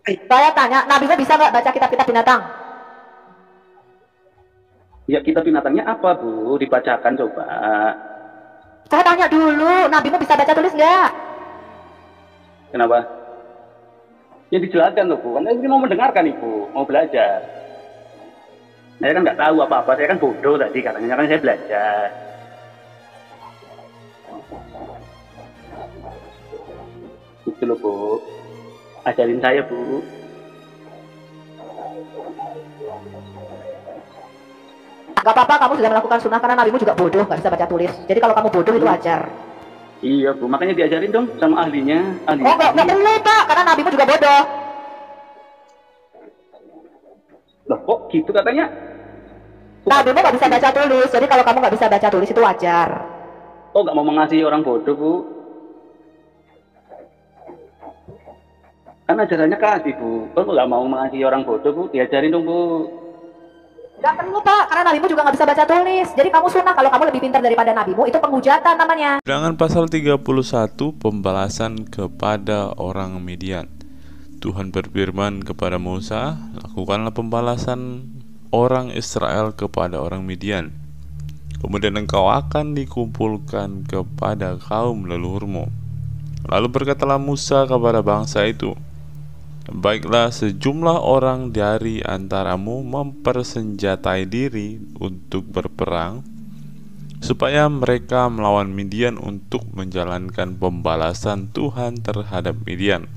Saya tanya, Nabi bisa nggak baca kitab-kitab binatang? Ya kitab binatangnya apa Bu? Dibacakan coba. Saya tanya dulu, Nabi bisa baca tulis nggak? Kenapa? Ya dijelaskan loh Bu, kan saya mau mendengarkan Ibu, mau belajar. Saya kan nggak tahu apa-apa, saya kan bodoh tadi katanya, kan saya belajar. Itu loh Bu, ajarin saya Bu. Gak apa-apa, kamu sudah melakukan sunnah karena nabimu juga bodoh, gak bisa baca tulis. Jadi kalau kamu bodoh itu wajar. Iya Bu, makanya diajarin dong sama ahlinya. Oh gak perlu Pak, karena nabimu juga bodoh. Loh kok gitu katanya? Nabimu gak bisa baca tulis, jadi kalau kamu gak bisa baca tulis itu wajar. Oh gak mau mengasihi orang bodoh Bu? Kan ajarannya kasih Bu, kalau gak mau mengasihi orang bodoh Bu, diajarin dong Bu. Gak perlu Pak, karena nabimu juga gak bisa baca tulis. Jadi kamu sunnah, kalau kamu lebih pintar daripada nabimu, itu penghujatan namanya. Bilangan pasal 31, pembalasan kepada orang Midian. Tuhan berfirman kepada Musa, lakukanlah pembalasan orang Israel kepada orang Midian. Kemudian engkau akan dikumpulkan kepada kaum leluhurmu. Lalu berkatalah Musa kepada bangsa itu, baiklah, sejumlah orang dari antaramu mempersenjatai diri untuk berperang, supaya mereka melawan Midian untuk menjalankan pembalasan Tuhan terhadap Midian.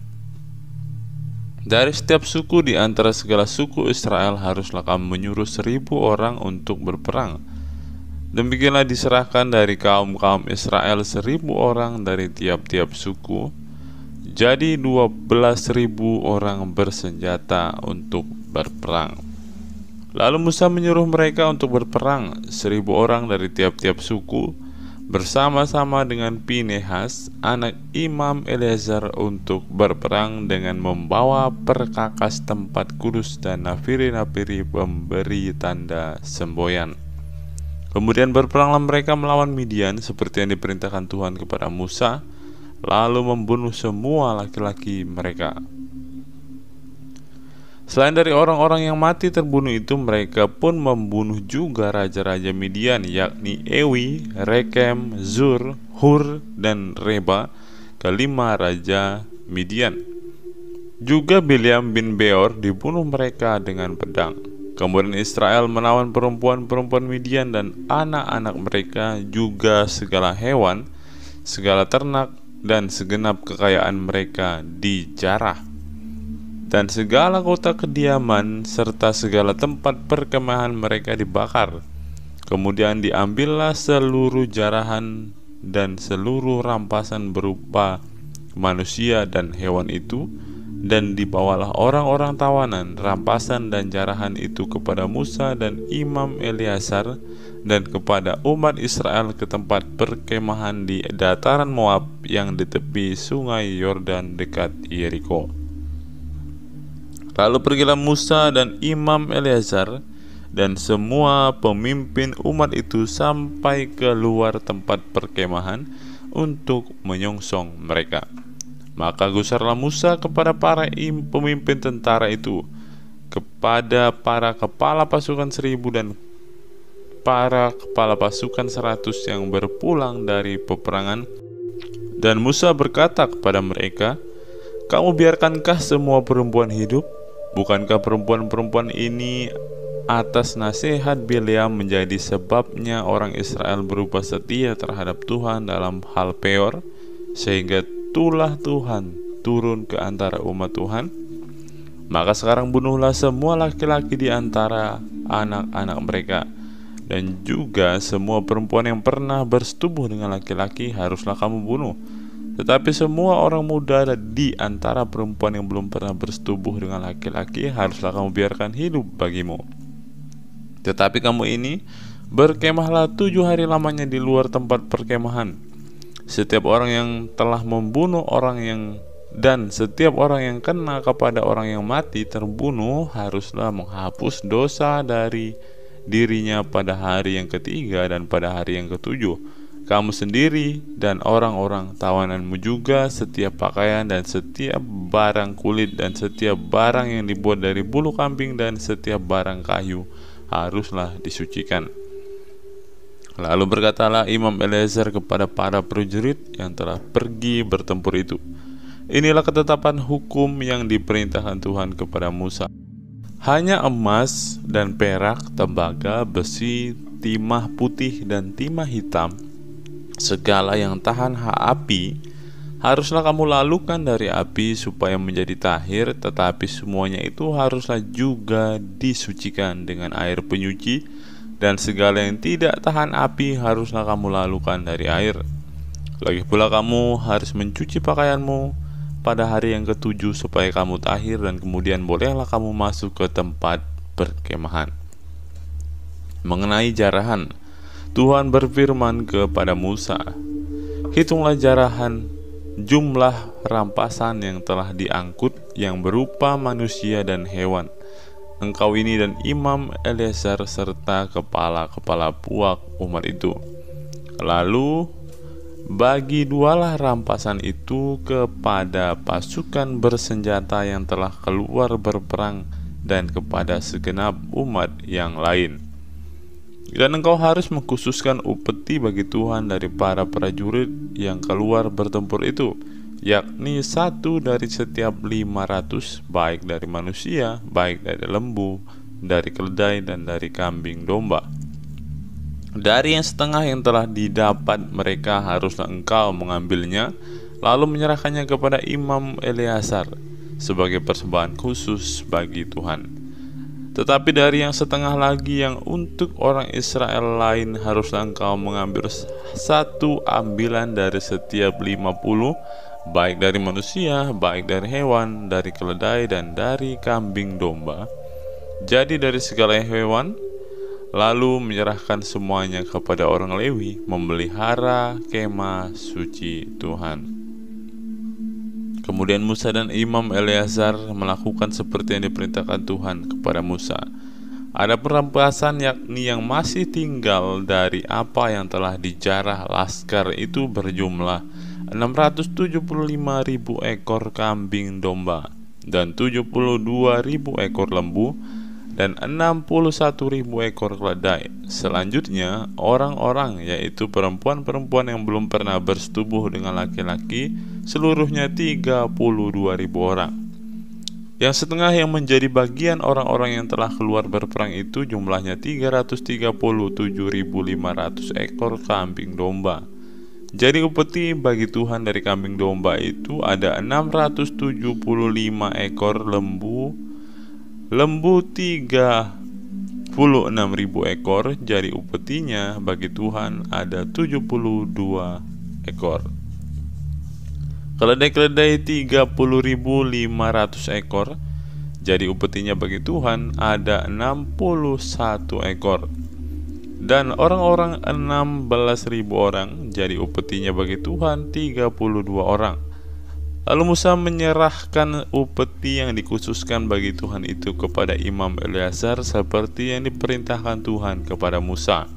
Dari setiap suku di antara segala suku Israel haruslah kamu menyuruh 1.000 orang untuk berperang. Demikianlah diserahkan dari kaum-kaum Israel 1.000 orang dari tiap-tiap suku. Jadi 12.000 orang bersenjata untuk berperang. Lalu Musa menyuruh mereka untuk berperang, 1.000 orang dari tiap-tiap suku, bersama-sama dengan Pinehas, anak Imam Eleazar, untuk berperang dengan membawa perkakas tempat kudus dan nafiri-nafiri pemberi tanda semboyan. Kemudian berperanglah mereka melawan Midian seperti yang diperintahkan Tuhan kepada Musa, lalu membunuh semua laki-laki mereka. Selain dari orang-orang yang mati terbunuh itu, mereka pun membunuh juga raja-raja Midian, yakni Ewi, Rekem, Zur, Hur, dan Reba, kelima raja Midian. Juga Bileam bin Beor dibunuh mereka dengan pedang. Kemudian Israel melawan perempuan-perempuan Midian dan anak-anak mereka, juga segala hewan, segala ternak, dan segenap kekayaan mereka dijarah, dan segala kota kediaman serta segala tempat perkemahan mereka dibakar. Kemudian diambillah seluruh jarahan dan seluruh rampasan berupa manusia dan hewan itu, dan dibawalah orang-orang tawanan, rampasan dan jarahan itu kepada Musa dan Imam Eleazar dan kepada umat Israel ke tempat perkemahan di dataran Moab yang di tepi sungai Yordan dekat Yeriko. Lalu pergilah Musa dan Imam Eleazar dan semua pemimpin umat itu sampai ke luar tempat perkemahan untuk menyongsong mereka. Maka gusarlah Musa kepada para pemimpin tentara itu, kepada para kepala pasukan 1.000 dan para kepala pasukan 100 yang berpulang dari peperangan. Dan Musa berkata kepada mereka, kamu biarkankah semua perempuan hidup? Bukankah perempuan-perempuan ini atas nasihat Bileam menjadi sebabnya orang Israel berubah setia terhadap Tuhan dalam hal peor, sehingga tulah Tuhan turun ke antara umat Tuhan? Maka sekarang bunuhlah semua laki-laki di antara anak-anak mereka, dan juga semua perempuan yang pernah bersetubuh dengan laki-laki haruslah kamu bunuh. Tetapi semua orang muda di antara perempuan yang belum pernah bersetubuh dengan laki-laki haruslah kamu biarkan hidup bagimu. Tetapi kamu ini berkemahlah 7 hari lamanya di luar tempat perkemahan. Setiap orang yang telah membunuh orang dan setiap orang yang kena kepada orang yang mati terbunuh haruslah menghapus dosa dari dirinya pada hari yang ketiga dan pada hari yang ketujuh. Kamu sendiri dan orang-orang tawananmu juga, setiap pakaian dan setiap barang kulit dan setiap barang yang dibuat dari bulu kambing dan setiap barang kayu haruslah disucikan. Lalu berkatalah Imam Eleazar kepada para prajurit yang telah pergi bertempur itu, inilah ketetapan hukum yang diperintahkan Tuhan kepada Musa. Hanya emas dan perak, tembaga, besi, timah putih dan timah hitam, segala yang tahan api, haruslah kamu lalukan dari api supaya menjadi tahir, tetapi semuanya itu haruslah juga disucikan dengan air penyuci, dan segala yang tidak tahan api haruslah kamu lalukan dari air. Lagi pula kamu harus mencuci pakaianmu pada hari yang ketujuh supaya kamu tahir, dan kemudian bolehlah kamu masuk ke tempat perkemahan. Mengenai jarahan, Tuhan berfirman kepada Musa, hitunglah jarahan jumlah rampasan yang telah diangkut yang berupa manusia dan hewan. Engkau ini dan Imam Eleazar serta kepala-kepala puak umat itu. Lalu bagi dualah rampasan itu kepada pasukan bersenjata yang telah keluar berperang dan kepada segenap umat yang lain. Dan engkau harus mengkhususkan upeti bagi Tuhan dari para prajurit yang keluar bertempur itu, yakni 1 dari setiap 500, baik dari manusia, baik dari lembu, dari keledai, dan dari kambing domba. Dari yang setengah yang telah didapat mereka haruslah engkau mengambilnya, lalu menyerahkannya kepada Imam Eleazar sebagai persembahan khusus bagi Tuhan. Tetapi dari yang setengah lagi yang untuk orang Israel lain haruslah engkau mengambil 1 ambilan dari setiap 50, baik dari manusia, baik dari hewan, dari keledai, dan dari kambing domba. Jadi dari segala hewan, lalu menyerahkan semuanya kepada orang Lewi memelihara kemah suci Tuhan. Kemudian Musa dan Imam Eleazar melakukan seperti yang diperintahkan Tuhan kepada Musa. Ada perampasan yakni yang masih tinggal dari apa yang telah dijarah laskar itu berjumlah 675.000 ekor kambing domba dan 72.000 ekor lembu dan 61.000 ekor keledai. Selanjutnya orang-orang, yaitu perempuan-perempuan yang belum pernah bersetubuh dengan laki-laki, seluruhnya 32.000 orang. Yang setengah yang menjadi bagian orang-orang yang telah keluar berperang itu jumlahnya 337.500 ekor kambing domba. Jadi upeti bagi Tuhan dari kambing domba itu ada 675 ekor lembu 36.000 ekor. Jadi upetinya bagi Tuhan ada 72 ekor. Keledai-keledai 30.500 ekor. Jadi upetinya bagi Tuhan ada 61 ekor. Dan orang-orang 16.000 orang. Jadi upetinya bagi Tuhan 32 orang. Lalu Musa menyerahkan upeti yang dikhususkan bagi Tuhan itu kepada Imam Eleazar seperti yang diperintahkan Tuhan kepada Musa.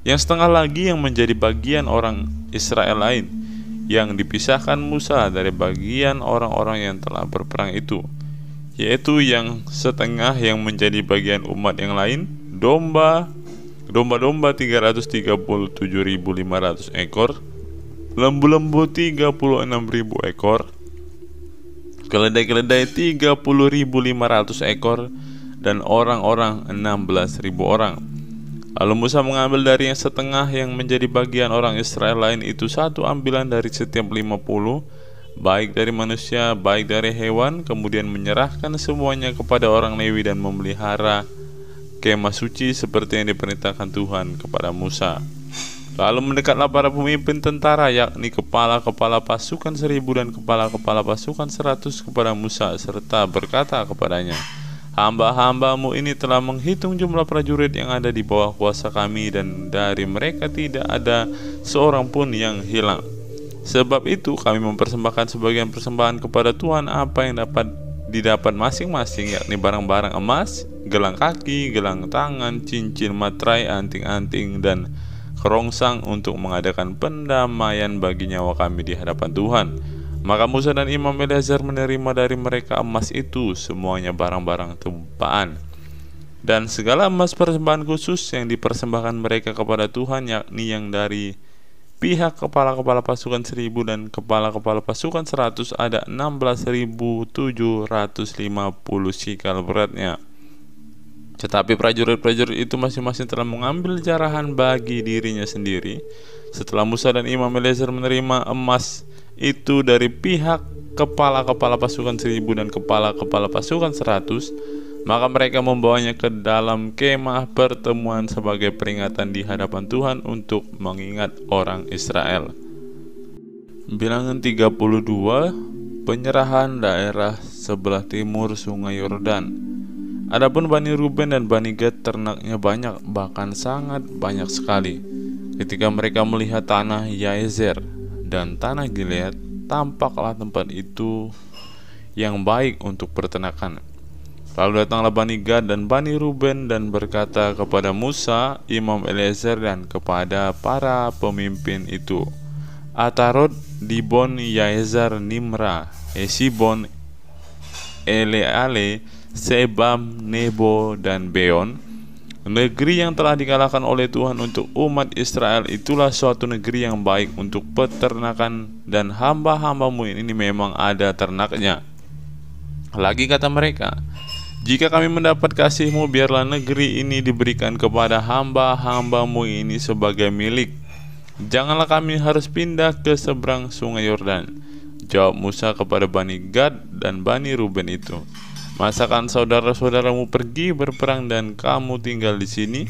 Yang setengah lagi yang menjadi bagian orang Israel lain, yang dipisahkan Musa dari bagian orang-orang yang telah berperang itu, yaitu yang setengah yang menjadi bagian umat yang lain, domba-domba 337.500 ekor, lembu-lembu 36.000 ekor, keledai-keledai 30.500 ekor, dan orang-orang 16.000 orang. Lalu Musa mengambil dari yang setengah yang menjadi bagian orang Israel lain itu satu ambilan dari setiap 50, baik dari manusia, baik dari hewan, kemudian menyerahkan semuanya kepada orang Lewi dan memelihara kemah suci seperti yang diperintahkan Tuhan kepada Musa. Lalu mendekatlah para pemimpin tentara, yakni kepala-kepala pasukan 1.000 dan kepala-kepala pasukan 100 kepada Musa, serta berkata kepadanya, hamba-hambamu ini telah menghitung jumlah prajurit yang ada di bawah kuasa kami, dan dari mereka tidak ada seorang pun yang hilang. Sebab itu kami mempersembahkan sebagian persembahan kepada Tuhan apa yang didapat masing-masing, yakni barang-barang emas, gelang kaki, gelang tangan, cincin, materai, anting-anting, dan kerongsang untuk mengadakan pendamaian bagi nyawa kami di hadapan Tuhan. Maka Musa dan Imam Eleazar menerima dari mereka emas itu, semuanya barang-barang tumpaan, dan segala emas persembahan khusus yang dipersembahkan mereka kepada Tuhan, yakni yang dari pihak kepala-kepala pasukan 1.000 dan kepala-kepala pasukan 100 ada 16.750 sikal beratnya. Tetapi prajurit-prajurit itu masing-masing telah mengambil jarahan bagi dirinya sendiri. Setelah Musa dan Imam Eleazar menerima emas itu dari pihak kepala-kepala pasukan 1.000 dan kepala-kepala pasukan 100, maka mereka membawanya ke dalam kemah pertemuan sebagai peringatan di hadapan Tuhan untuk mengingat orang Israel. Bilangan 32, penyerahan daerah sebelah timur Sungai Yordan. Adapun Bani Ruben dan Bani Gad ternaknya banyak, bahkan sangat banyak sekali. Ketika mereka melihat tanah Yaezer dan tanah Gilead, tampaklah tempat itu yang baik untuk peternakan. Lalu datanglah Bani Gad dan Bani Ruben dan berkata kepada Musa, Imam Eleazar, dan kepada para pemimpin itu, Atarot, Dibon, Yaezer, Nimra, Esibon, Eleale, Sebam, Nebo, dan Beon, negeri yang telah dikalahkan oleh Tuhan untuk umat Israel, itulah suatu negeri yang baik untuk peternakan, dan hamba-hambamu ini memang ada ternaknya. Lagi kata mereka, jika kami mendapat kasih-Mu, biarlah negeri ini diberikan kepada hamba-hambamu ini sebagai milik. Janganlah kami harus pindah ke seberang sungai Yordan. Jawab Musa kepada Bani Gad dan Bani Ruben itu, masakan saudara-saudaramu pergi berperang dan kamu tinggal di sini?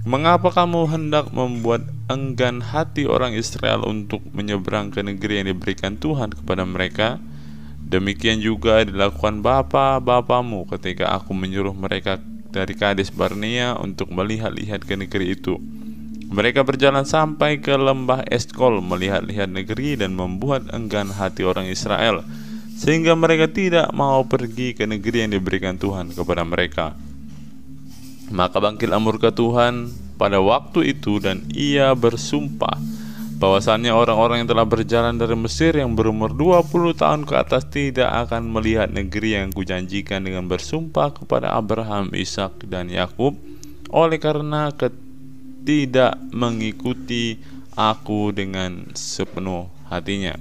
Mengapa kamu hendak membuat enggan hati orang Israel untuk menyeberang ke negeri yang diberikan Tuhan kepada mereka? Demikian juga dilakukan bapa-bapamu ketika aku menyuruh mereka dari Kades Barnea untuk melihat-lihat ke negeri itu. Mereka berjalan sampai ke lembah Eskol melihat-lihat negeri dan membuat enggan hati orang Israel, sehingga mereka tidak mau pergi ke negeri yang diberikan Tuhan kepada mereka. Maka bangkitlah murka Tuhan pada waktu itu, dan ia bersumpah bahwasannya orang-orang yang telah berjalan dari Mesir yang berumur 20 tahun ke atas tidak akan melihat negeri yang kujanjikan dengan bersumpah kepada Abraham, Ishak, dan Yakub, oleh karena tidak mengikuti aku dengan sepenuh hatinya,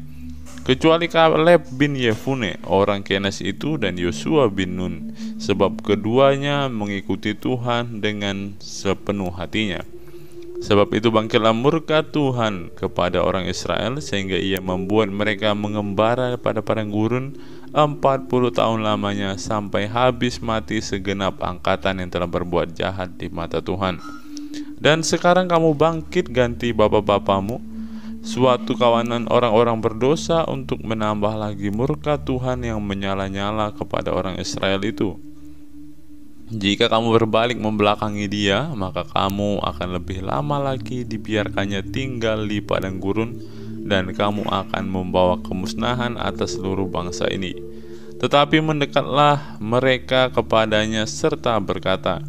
kecuali Kaleb bin Yefune orang Kenas itu dan Yosua bin Nun, sebab keduanya mengikuti Tuhan dengan sepenuh hatinya. Sebab itu bangkitlah murka Tuhan kepada orang Israel, sehingga ia membuat mereka mengembara pada padang gurun 40 tahun lamanya, sampai habis mati segenap angkatan yang telah berbuat jahat di mata Tuhan. Dan sekarang kamu bangkit ganti bapa-bapamu, suatu kawanan orang-orang berdosa, untuk menambah lagi murka Tuhan yang menyala-nyala kepada orang Israel itu. Jika kamu berbalik membelakangi dia, maka kamu akan lebih lama lagi dibiarkannya tinggal di padang gurun, dan kamu akan membawa kemusnahan atas seluruh bangsa ini. Tetapi mendekatlah mereka kepadanya serta berkata,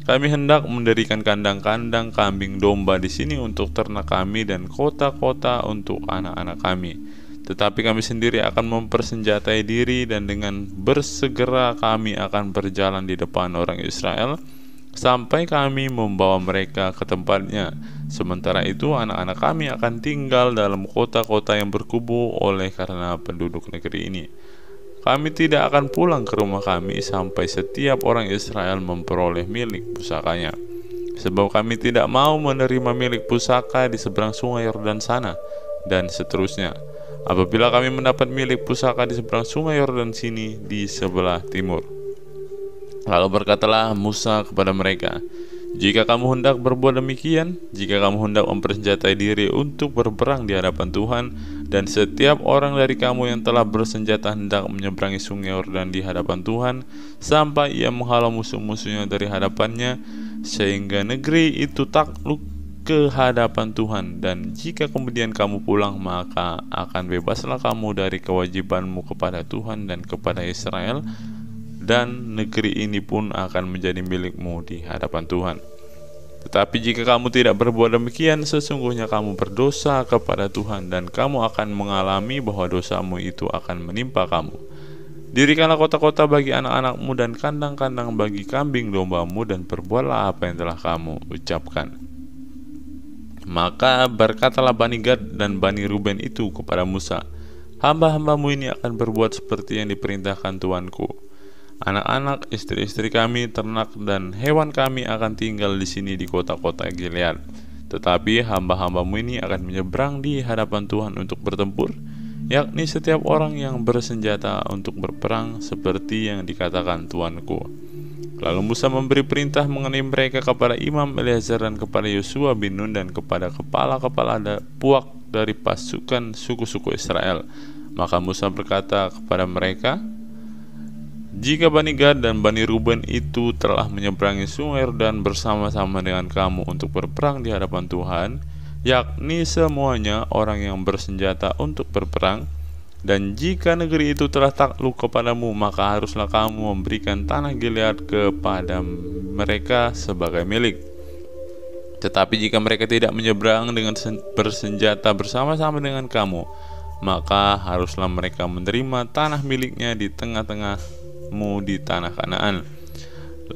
kami hendak mendirikan kandang-kandang kambing domba di sini untuk ternak kami dan kota-kota untuk anak-anak kami. Tetapi kami sendiri akan mempersenjatai diri, dan dengan bersegera kami akan berjalan di depan orang Israel sampai kami membawa mereka ke tempatnya. Sementara itu anak-anak kami akan tinggal dalam kota-kota yang berkubu oleh karena penduduk negeri ini. kami tidak akan pulang ke rumah kami sampai setiap orang Israel memperoleh milik pusakanya. Sebab kami tidak mau menerima milik pusaka di seberang sungai Yordan sana, dan seterusnya. Apabila kami mendapat milik pusaka di seberang sungai Yordan sini di sebelah timur. Lalu berkatalah Musa kepada mereka, jika kamu hendak berbuat demikian, jika kamu hendak mempersenjatai diri untuk berperang di hadapan Tuhan, dan setiap orang dari kamu yang telah bersenjata hendak menyeberangi sungai Yordan di hadapan Tuhan, sampai ia menghalau musuh-musuhnya dari hadapannya, sehingga negeri itu takluk ke hadapan Tuhan, dan jika kemudian kamu pulang, maka akan bebaslah kamu dari kewajibanmu kepada Tuhan dan kepada Israel, dan negeri ini pun akan menjadi milikmu di hadapan Tuhan. Tetapi jika kamu tidak berbuat demikian, sesungguhnya kamu berdosa kepada Tuhan, dan kamu akan mengalami bahwa dosamu itu akan menimpa kamu. Dirikanlah kota-kota bagi anak-anakmu dan kandang-kandang bagi kambing dombamu, dan perbuatlah apa yang telah kamu ucapkan. Maka berkatalah Bani Gad dan Bani Ruben itu kepada Musa, hamba-hambamu ini akan berbuat seperti yang diperintahkan Tuanku. Anak-anak, istri-istri kami, ternak, dan hewan kami akan tinggal di sini di kota-kota Gilead. Tetapi hamba-hambamu ini akan menyeberang di hadapan Tuhan untuk bertempur, yakni setiap orang yang bersenjata untuk berperang seperti yang dikatakan Tuanku. Lalu Musa memberi perintah mengenai mereka kepada Imam Eleazar dan kepada Yosua bin Nun dan kepada kepala-kepala puak dari pasukan suku-suku Israel. Maka Musa berkata kepada mereka, jika Bani Gad dan Bani Ruben itu telah menyeberangi sungai Yordan bersama-sama dengan kamu untuk berperang di hadapan Tuhan, yakni semuanya orang yang bersenjata untuk berperang, dan jika negeri itu telah takluk kepadamu, maka haruslah kamu memberikan tanah Gilead kepada mereka sebagai milik. Tetapi jika mereka tidak menyeberang dengan bersenjata bersama-sama dengan kamu, maka haruslah mereka menerima tanah miliknya di tengah-tengahmu di tanah Kanaan.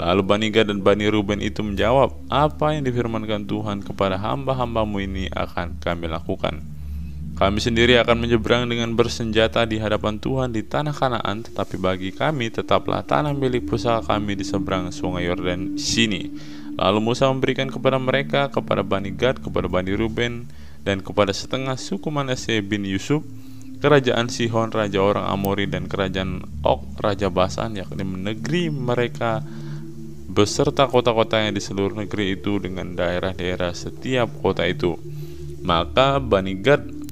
Lalu Bani Gad dan Bani Ruben itu menjawab, apa yang difirmankan Tuhan kepada hamba-hambamu ini akan kami lakukan. Kami sendiri akan menyeberang dengan bersenjata di hadapan Tuhan di tanah Kanaan, tetapi bagi kami tetaplah tanah milik pusaka kami di seberang sungai Yordan sini. Lalu Musa memberikan kepada mereka, kepada Bani Gad, kepada Bani Ruben, dan kepada setengah suku Manasye bin Yusuf, kerajaan Sihon raja orang Amori dan kerajaan Og raja Basan, yakni negeri mereka beserta kota-kotanya di seluruh negeri itu dengan daerah-daerah setiap kota itu. Maka Bani Gad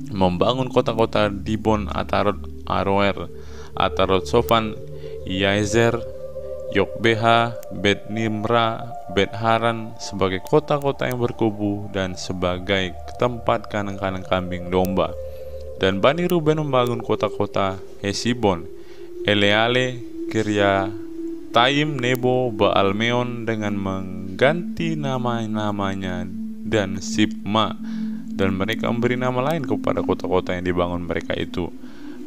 membangun kota-kota Dibon, Atarot, Aroer, Atarot Sofan, Yaezer, Yokbeha, Bet Nimra, Bet Haran sebagai kota-kota yang berkubu dan sebagai tempat kandang-kandang kambing domba. Dan Bani Ruben membangun kota-kota Hesibon, Eleale, Kiryataim, Nebo, Baalmeon dengan mengganti nama-namanya, dan Sibma, dan mereka memberi nama lain kepada kota-kota yang dibangun mereka itu.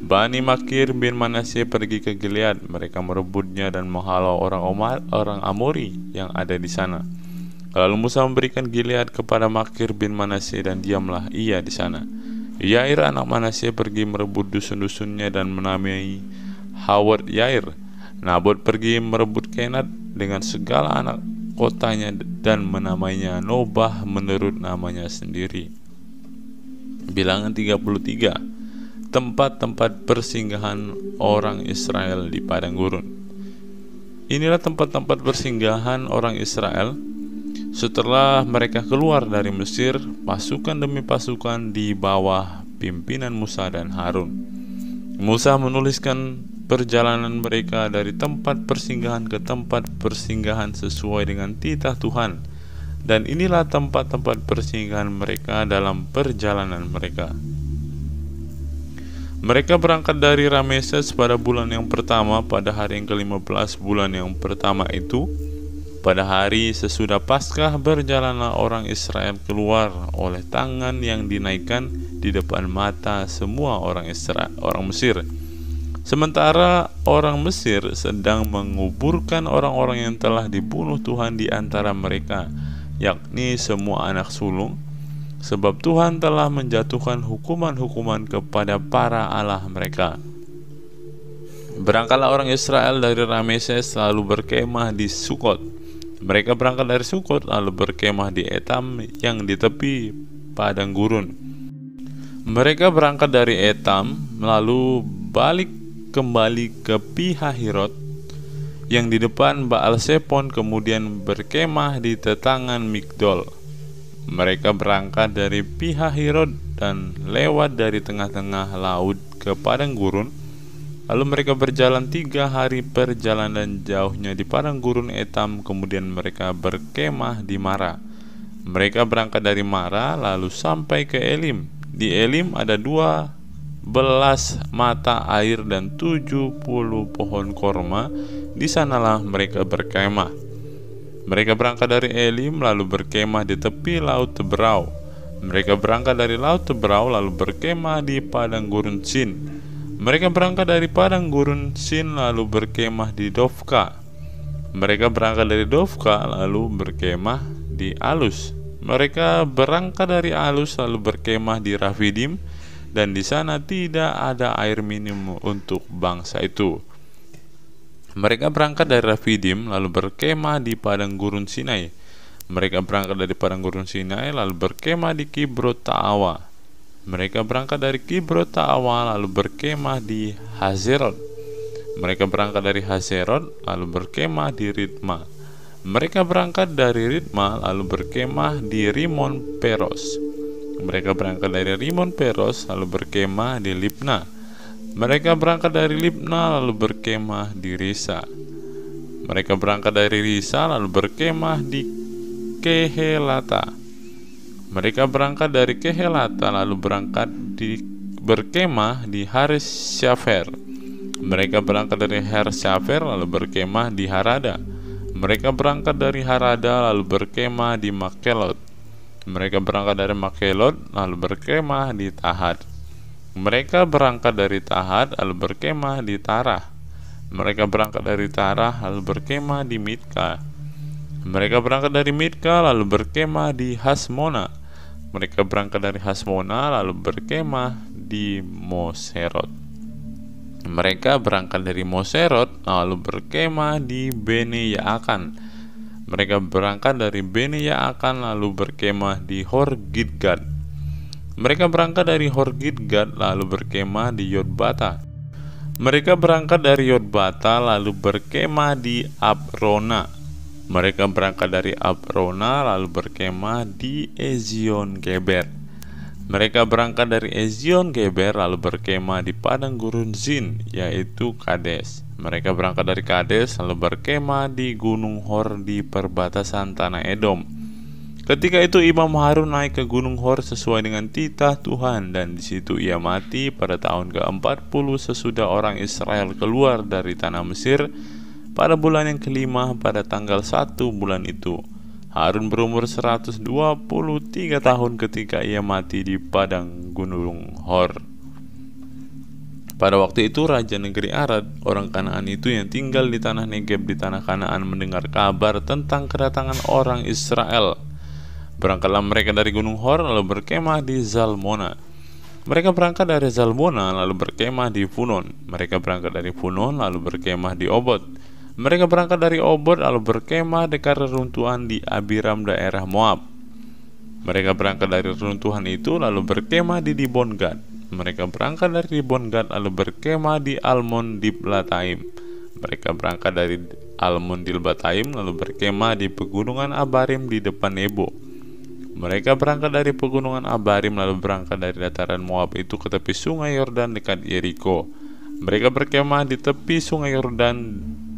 Bani Makir bin Manasye pergi ke Gilead, mereka merebutnya dan menghalau orang Amori yang ada di sana. Lalu Musa memberikan Gilead kepada Makir bin Manasye dan diamlah ia di sana. Yair anak Manasye pergi merebut dusun-dusunnya dan menamai Hawat Yair. Nabot pergi merebut Kenat dengan segala anak kotanya dan menamainya Nobah menurut namanya sendiri. Bilangan 33. Tempat-tempat persinggahan orang Israel di padang gurun. Inilah tempat-tempat persinggahan orang Israel setelah mereka keluar dari Mesir, pasukan demi pasukan di bawah pimpinan Musa dan Harun. Musa menuliskan perjalanan mereka dari tempat persinggahan ke tempat persinggahan sesuai dengan titah Tuhan. Dan inilah tempat-tempat persinggahan mereka dalam perjalanan mereka. Mereka berangkat dari Rameses pada bulan yang pertama, pada hari yang ke-15 bulan yang pertama itu. Pada hari sesudah Paskah berjalanlah orang Israel keluar oleh tangan yang dinaikkan di depan mata semua orang Mesir. Sementara orang Mesir sedang menguburkan orang-orang yang telah dibunuh Tuhan di antara mereka, yakni semua anak sulung, sebab Tuhan telah menjatuhkan hukuman-hukuman kepada para allah mereka. Berangkatlah orang Israel dari Rameses lalu berkemah di Sukot. Mereka berangkat dari Sukot lalu berkemah di Etam yang di tepi padang gurun. Mereka berangkat dari Etam lalu balik kembali ke Pihahirot yang di depan Baal Sepon, kemudian berkemah di tetangan Migdol. Mereka berangkat dari Pihahirot dan lewat dari tengah-tengah laut ke padang gurun. Lalu mereka berjalan 3 hari perjalanan jauhnya di padang gurun Etam, kemudian mereka berkemah di Mara. Mereka berangkat dari Mara lalu sampai ke Elim. Di Elim ada 12 mata air dan 70 pohon korma. Di sanalah mereka berkemah. Mereka berangkat dari Elim lalu berkemah di tepi laut Teberau. Mereka berangkat dari laut Teberau lalu berkemah di padang gurun Sin. Mereka berangkat dari padang gurun Sin lalu berkemah di Dofka. Mereka berangkat dari Dofka lalu berkemah di Alus. Mereka berangkat dari Alus lalu berkemah di Rafidim, dan di sana tidak ada air minum untuk bangsa itu. Mereka berangkat dari Rafidim lalu berkemah di padang gurun Sinai. Mereka berangkat dari padang gurun Sinai lalu berkemah di Kibrot Ta'awa. Mereka berangkat dari Kibrot Ta'awa lalu berkemah di Hazerot. Mereka berangkat dari Hazerot lalu berkemah di Ritma. Mereka berangkat dari Ritma lalu berkemah di Rimon Peros. Mereka berangkat dari Rimon Peros lalu berkemah di Libna. Mereka berangkat dari Libna lalu berkemah di Risa. Mereka berangkat dari Risa lalu berkemah di Kehelata. Mereka berangkat dari Kehelata lalu berkemah di Hares Syafer. Mereka berangkat dari Hares Syafer lalu berkemah di Harada. Mereka berangkat dari Harada lalu berkemah di Makelot. Mereka berangkat dari Makelot lalu berkemah di Tahat. Mereka berangkat dari Tahat lalu berkemah di Tarah. Mereka berangkat dari Tarah lalu berkemah di Mitka. Mereka berangkat dari Mitka lalu berkemah di Hasmona. Mereka berangkat dari Hasmona lalu berkemah di Moserot. Mereka berangkat dari Moserot lalu berkemah di Bene Yaakan. Mereka berangkat dari Bene Yaakan lalu berkemah di Horgidgad. Mereka berangkat dari Horgidgad lalu berkemah di Yotbata. Mereka berangkat dari Yotbata lalu berkemah di Abrona. Mereka berangkat dari Abrona lalu berkemah di Ezion Geber. Mereka berangkat dari Ezion Geber lalu berkemah di padang gurun Zin, yaitu Kades. Mereka berangkat dari Kades lalu berkemah di Gunung Hor di perbatasan tanah Edom. Ketika itu Imam Harun naik ke Gunung Hor sesuai dengan titah Tuhan, dan di situ ia mati pada tahun ke-40 sesudah orang Israel keluar dari tanah Mesir. Pada bulan yang kelima pada tanggal 1 bulan itu, Harun berumur 123 tahun ketika ia mati di padang gunung Hor. Pada waktu itu Raja negeri Arad, orang Kanaan itu yang tinggal di tanah Negeb di tanah Kanaan, mendengar kabar tentang kedatangan orang Israel. Berangkatlah mereka dari gunung Hor lalu berkemah di Zalmona. Mereka berangkat dari Zalmona lalu berkemah di Punon. Mereka berangkat dari Punon lalu berkemah di Obot. Mereka berangkat dari Obot lalu berkemah dekat reruntuhan di Abiram daerah Moab. Mereka berangkat dari reruntuhan itu lalu berkemah di Dibon-Gad. Mereka berangkat dari Dibon-Gad lalu berkemah di Almon Diblatayim. Mereka berangkat dari Almon Diblatayim lalu berkemah di pegunungan Abarim di depan Nebo. Mereka berangkat dari pegunungan Abarim lalu berangkat dari dataran Moab itu ke tepi sungai Yordan dekat Yeriko. Mereka berkemah di tepi sungai Yordan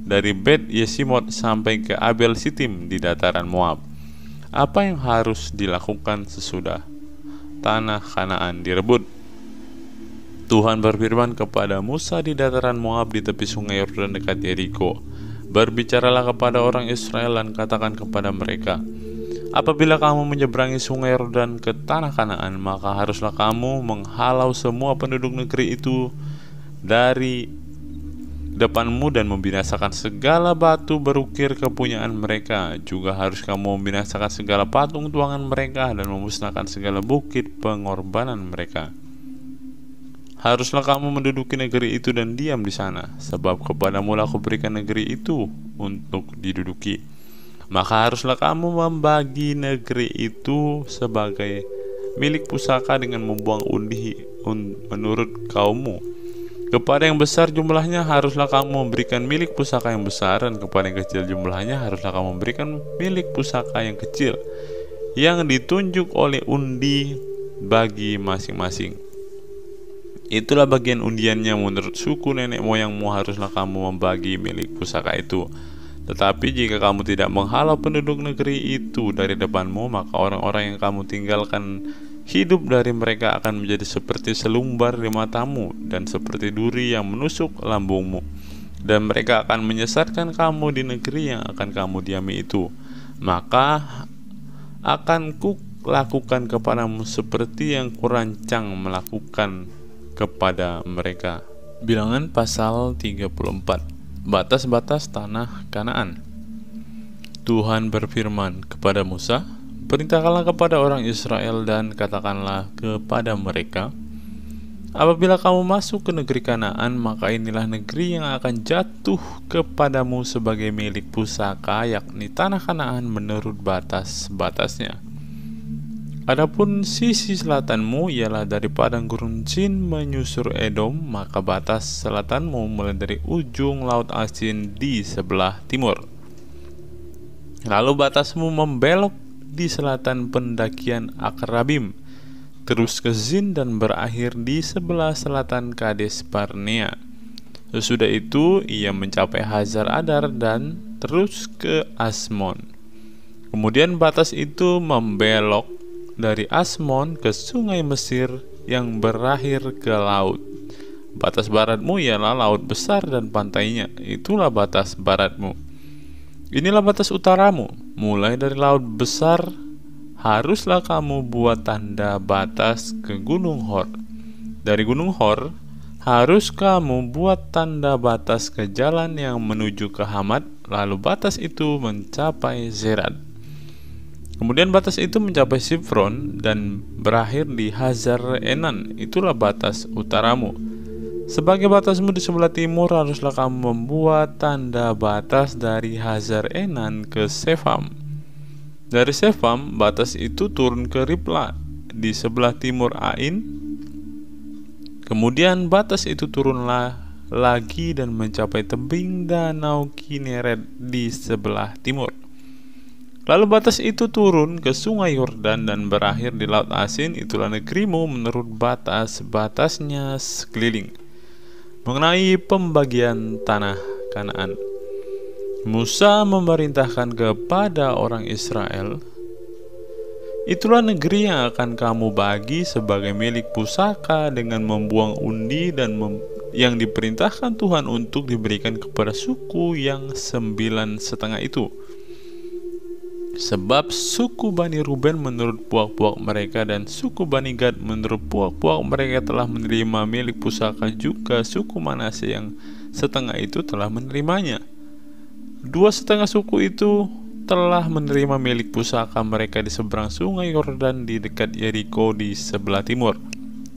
dari Bet Yesimot sampai ke Abel Sitim di dataran Moab. Apa yang harus dilakukan sesudah tanah Kanaan direbut? Tuhan berfirman kepada Musa di dataran Moab di tepi sungai Yordan dekat Yeriko. Berbicaralah kepada orang Israel dan katakan kepada mereka, apabila kamu menyeberangi sungai Yordan ke tanah Kanaan, maka haruslah kamu menghalau semua penduduk negeri itu dari depanmu dan membinasakan segala batu berukir kepunyaan mereka. Juga harus kamu membinasakan segala patung tuangan mereka dan memusnahkan segala bukit pengorbanan mereka. haruslah kamu menduduki negeri itu dan diam di sana, sebab kepadamu lah aku berikan negeri itu untuk diduduki. Maka haruslah kamu membagi negeri itu sebagai milik pusaka dengan membuang undi menurut kaummu. Kepada yang besar jumlahnya haruslah kamu memberikan milik pusaka yang besar, dan kepada yang kecil jumlahnya haruslah kamu memberikan milik pusaka yang kecil, yang ditunjuk oleh undi bagi masing-masing. Itulah bagian undiannya menurut suku nenek moyangmu, haruslah kamu membagi milik pusaka itu. Tetapi jika kamu tidak menghalau penduduk negeri itu dari depanmu, maka orang-orang yang kamu tinggalkan hidup dari mereka akan menjadi seperti selumbar di matamu dan seperti duri yang menusuk lambungmu. Dan mereka akan menyesatkan kamu di negeri yang akan kamu diami itu. Maka akan kulakukan kepadamu seperti yang kurancang melakukan kepada mereka. Bilangan pasal 34. Batas-batas tanah Kanaan. Tuhan berfirman kepada Musa, perintahkanlah kepada orang Israel dan katakanlah kepada mereka, apabila kamu masuk ke negeri Kanaan, maka inilah negeri yang akan jatuh kepadamu sebagai milik pusaka, yakni tanah Kanaan menurut batas-batasnya. Adapun sisi selatanmu ialah dari padang gurun Zin menyusur Edom, maka batas selatanmu mulai dari ujung laut asin di sebelah timur. Lalu batasmu membelok di selatan pendakian Akrabim, terus ke Zin dan berakhir di sebelah selatan Kades Barnea. Sesudah itu ia mencapai Hazar Adar dan terus ke Asmon. Kemudian batas itu membelok dari Asmon ke sungai Mesir yang berakhir ke laut. Batas baratmu ialah laut besar dan pantainya, itulah batas baratmu. Inilah batas utaramu, mulai dari laut besar haruslah kamu buat tanda batas ke Gunung Hor. Dari Gunung Hor harus kamu buat tanda batas ke jalan yang menuju ke Hamat, lalu batas itu mencapai Zerat. Kemudian batas itu mencapai Sifron dan berakhir di Hazar Enan, itulah batas utaramu. Sebagai batasmu di sebelah timur haruslah kamu membuat tanda batas dari Hazar Enan ke Sefam. Dari Sefam batas itu turun ke Ripla di sebelah timur Ain. Kemudian batas itu turunlah lagi dan mencapai tebing danau Kineret di sebelah timur. Lalu batas itu turun ke sungai Yordan dan berakhir di laut asin, itulah negerimu menurut batas-batasnya sekeliling. Mengenai pembagian tanah Kanaan, Musa memerintahkan kepada orang Israel, itulah negeri yang akan kamu bagi sebagai milik pusaka dengan membuang undi dan yang diperintahkan Tuhan untuk diberikan kepada suku yang 9,5 itu. Sebab suku Bani Ruben menurut puak-puak mereka dan suku Bani Gad menurut puak-puak mereka telah menerima milik pusaka, juga suku Manase yang setengah itu telah menerimanya. 2,5 suku itu telah menerima milik pusaka mereka di seberang sungai Yordan di dekat Yeriko di sebelah timur.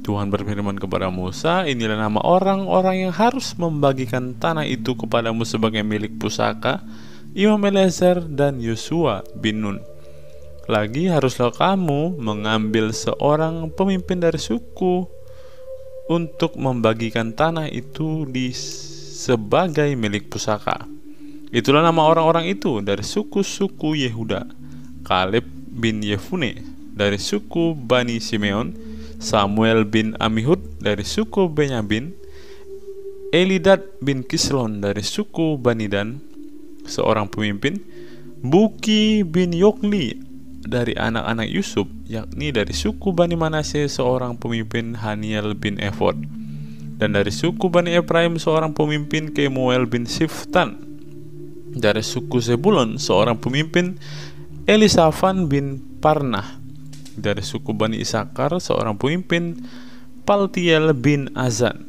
Tuhan berfirman kepada Musa, inilah nama orang-orang yang harus membagikan tanah itu kepadamu sebagai milik pusaka, Imam Eleazar dan Yosua bin Nun. Lagi haruslah kamu mengambil seorang pemimpin dari suku untuk membagikan tanah itu sebagai milik pusaka. Itulah nama orang-orang itu dari suku-suku Yehuda: Kaleb bin Yefune dari suku Bani Simeon, Samuel bin Amihud dari suku Benyamin, Elidad bin Kislon dari suku Bani Dan, seorang pemimpin, Buki bin Yokli dari anak-anak Yusuf, yakni dari suku Bani Manase, seorang pemimpin, Haniel bin Efod, dan dari suku Bani Efraim seorang pemimpin, Kemuel bin Siftan. Dari suku Zebulon seorang pemimpin, Elisafan bin Parnah. Dari suku Bani Isakar seorang pemimpin, Paltiel bin Azan.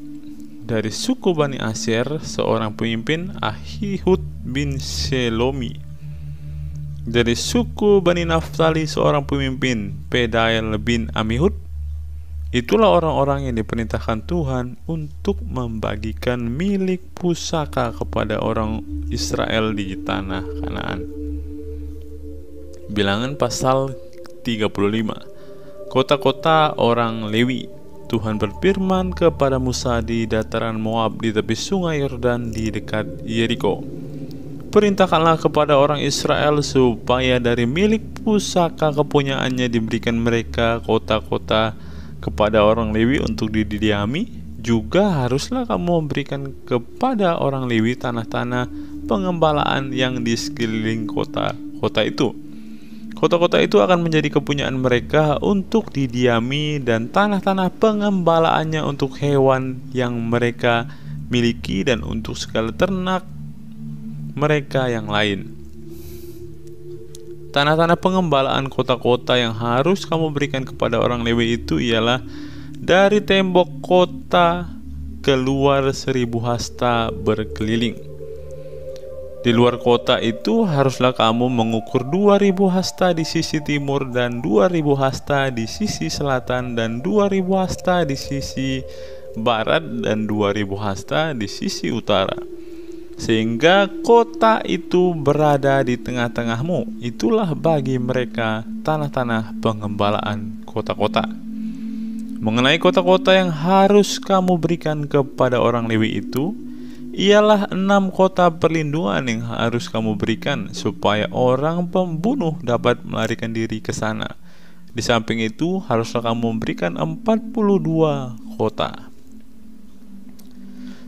Dari suku Bani Aser seorang pemimpin, Ahihud bin Shelomi. Dari suku Bani Naftali seorang pemimpin, Pedael bin Amihud. Itulah orang-orang yang diperintahkan Tuhan untuk membagikan milik pusaka kepada orang Israel di tanah Kanaan. Bilangan pasal 35. Kota-kota orang Lewi. Tuhan berfirman kepada Musa di dataran Moab di tepi sungai Yordan di dekat Yeriko. Perintahkanlah kepada orang Israel supaya dari milik pusaka kepunyaannya diberikan mereka kota-kota kepada orang Lewi untuk didiami. Juga haruslah kamu memberikan kepada orang Lewi tanah-tanah pengembalaan yang di sekeliling kota-kota itu. Kota-kota itu akan menjadi kepunyaan mereka untuk didiami, dan tanah-tanah pengembalaannya untuk hewan yang mereka miliki dan untuk segala ternak mereka yang lain. Tanah-tanah pengembalaan kota-kota yang harus kamu berikan kepada orang Lewi itu ialah dari tembok kota keluar 1000 hasta berkeliling. Di luar kota itu haruslah kamu mengukur 2000 hasta di sisi timur dan 2000 hasta di sisi selatan dan 2000 hasta di sisi barat dan 2000 hasta di sisi utara, sehingga kota itu berada di tengah-tengahmu. Itulah bagi mereka tanah-tanah pengembalaan kota-kota. Mengenai kota-kota yang harus kamu berikan kepada orang Lewi itu, ialah 6 kota perlindungan yang harus kamu berikan supaya orang pembunuh dapat melarikan diri ke sana. Di samping itu haruslah kamu memberikan 42 kota.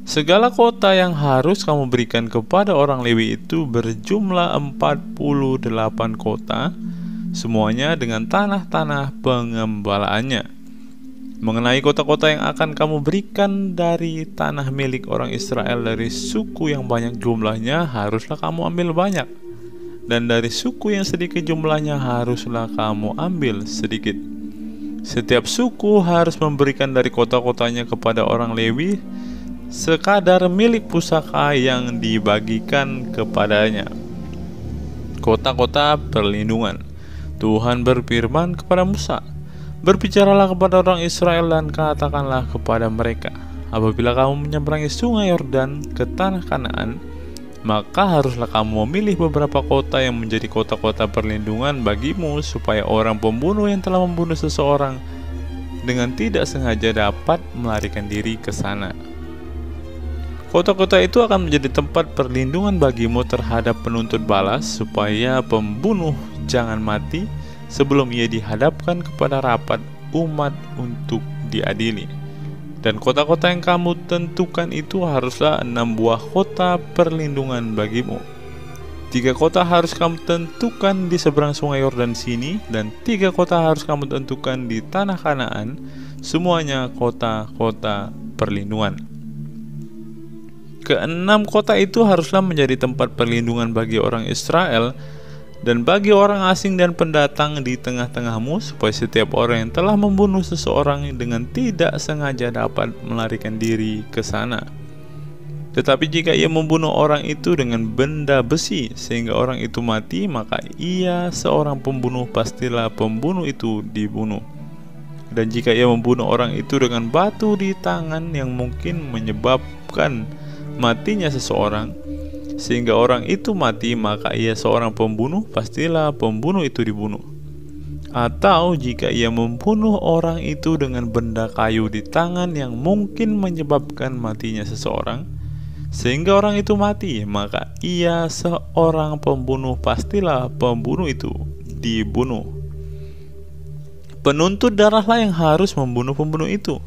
Segala kota yang harus kamu berikan kepada orang Lewi itu berjumlah 48 kota, semuanya dengan tanah-tanah pengembalaannya. Mengenai kota-kota yang akan kamu berikan dari tanah milik orang Israel dari suku yang banyak jumlahnya, haruslah kamu ambil banyak, dan dari suku yang sedikit jumlahnya haruslah kamu ambil sedikit. Setiap suku harus memberikan dari kota-kotanya kepada orang Lewi sekadar milik pusaka yang dibagikan kepadanya. Kota-kota perlindungan. Tuhan berfirman kepada Musa, "Berbicaralah kepada orang Israel dan katakanlah kepada mereka, apabila kamu menyeberangi sungai Yordan ke tanah Kanaan, maka haruslah kamu memilih beberapa kota yang menjadi kota-kota perlindungan bagimu, supaya orang pembunuh yang telah membunuh seseorang dengan tidak sengaja dapat melarikan diri ke sana. Kota-kota itu akan menjadi tempat perlindungan bagimu terhadap penuntut balas, supaya pembunuh jangan mati sebelum ia dihadapkan kepada rapat umat untuk diadili. Dan kota-kota yang kamu tentukan itu haruslah 6 buah kota perlindungan bagimu. 3 kota harus kamu tentukan di seberang sungai Yordan sini, dan 3 kota harus kamu tentukan di tanah Kanaan, semuanya kota-kota perlindungan. Ke-6 kota itu haruslah menjadi tempat perlindungan bagi orang Israel dan bagi orang asing dan pendatang di tengah-tengahmu, supaya setiap orang yang telah membunuh seseorang dengan tidak sengaja dapat melarikan diri ke sana. Tetapi jika ia membunuh orang itu dengan benda besi sehingga orang itu mati, maka ia seorang pembunuh, pastilah pembunuh itu dibunuh. Dan jika ia membunuh orang itu dengan batu di tangan yang mungkin menyebabkan matinya seseorang sehingga orang itu mati, maka ia seorang pembunuh, pastilah pembunuh itu dibunuh. Atau jika ia membunuh orang itu dengan benda kayu di tangan yang mungkin menyebabkan matinya seseorang sehingga orang itu mati, maka ia seorang pembunuh, pastilah pembunuh itu dibunuh. Penuntut darahlah yang harus membunuh pembunuh itu.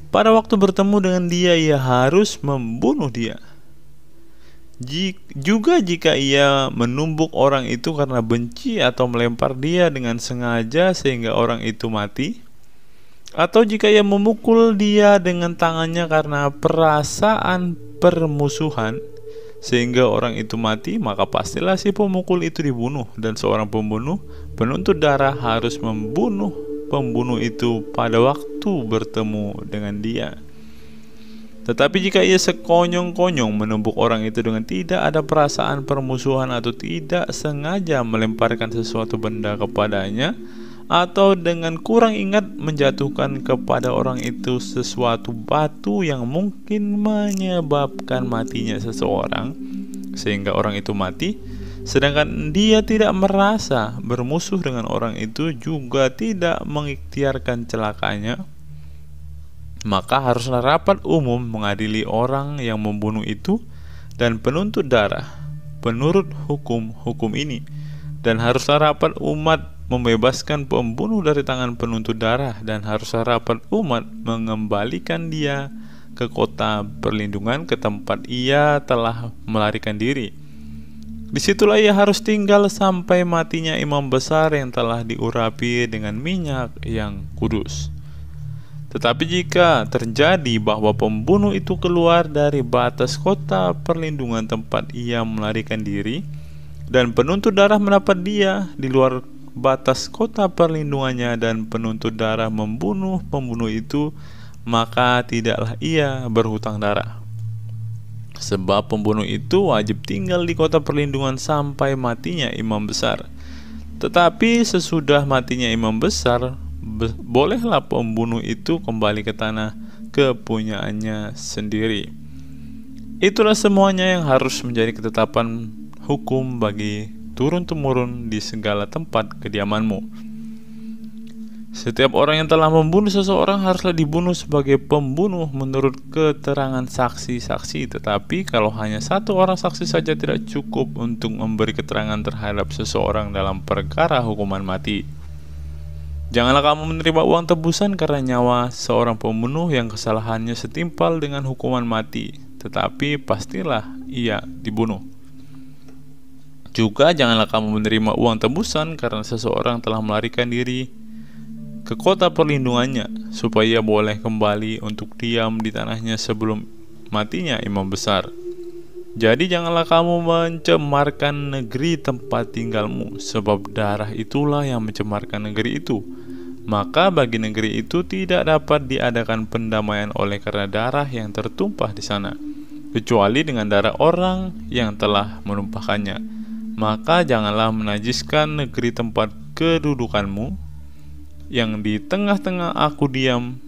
Pada waktu bertemu dengan dia, ia harus membunuh dia. Juga jika ia menumbuk orang itu karena benci atau melempar dia dengan sengaja sehingga orang itu mati, atau jika ia memukul dia dengan tangannya karena perasaan permusuhan sehingga orang itu mati, maka pastilah si pemukul itu dibunuh. Dan seorang pembunuh, penuntut darah, harus membunuh pembunuh itu pada waktu bertemu dengan dia. Tetapi jika ia sekonyong-konyong menumbuk orang itu dengan tidak ada perasaan permusuhan atau tidak sengaja melemparkan sesuatu benda kepadanya, atau dengan kurang ingat menjatuhkan kepada orang itu sesuatu batu yang mungkin menyebabkan matinya seseorang sehingga orang itu mati, sedangkan dia tidak merasa bermusuh dengan orang itu juga tidak mengikhtiarkan celakanya, maka haruslah rapat umum mengadili orang yang membunuh itu dan penuntut darah menurut hukum ini, dan haruslah rapat umat membebaskan pembunuh dari tangan penuntut darah, dan haruslah rapat umat mengembalikan dia ke kota perlindungan, ke tempat ia telah melarikan diri. Disitulah ia harus tinggal sampai matinya imam besar yang telah diurapi dengan minyak yang kudus. Tetapi jika terjadi bahwa pembunuh itu keluar dari batas kota perlindungan tempat ia melarikan diri, dan penuntut darah mendapat dia di luar batas kota perlindungannya, dan penuntut darah membunuh pembunuh itu, maka tidaklah ia berhutang darah. Sebab pembunuh itu wajib tinggal di kota perlindungan sampai matinya imam besar. Tetapi sesudah matinya imam besar, bolehlah pembunuh itu kembali ke tanah kepunyaannya sendiri. Itulah semuanya yang harus menjadi ketetapan hukum bagi turun-temurun di segala tempat kediamanmu. Setiap orang yang telah membunuh seseorang haruslah dibunuh sebagai pembunuh menurut keterangan saksi-saksi. Tetapi kalau hanya satu orang saksi saja tidak cukup untuk memberi keterangan terhadap seseorang dalam perkara hukuman mati. Janganlah kamu menerima uang tebusan karena nyawa seorang pembunuh yang kesalahannya setimpal dengan hukuman mati, tetapi pastilah ia dibunuh. Juga janganlah kamu menerima uang tebusan karena seseorang telah melarikan diri ke kota perlindungannya, supaya ia boleh kembali untuk diam di tanahnya sebelum matinya imam besar. Jadi janganlah kamu mencemarkan negeri tempat tinggalmu, sebab darah itulah yang mencemarkan negeri itu. Maka bagi negeri itu tidak dapat diadakan pendamaian oleh karena darah yang tertumpah di sana, kecuali dengan darah orang yang telah menumpahkannya. Maka janganlah menajiskan negeri tempat kedudukanmu, yang di tengah-tengah aku diam,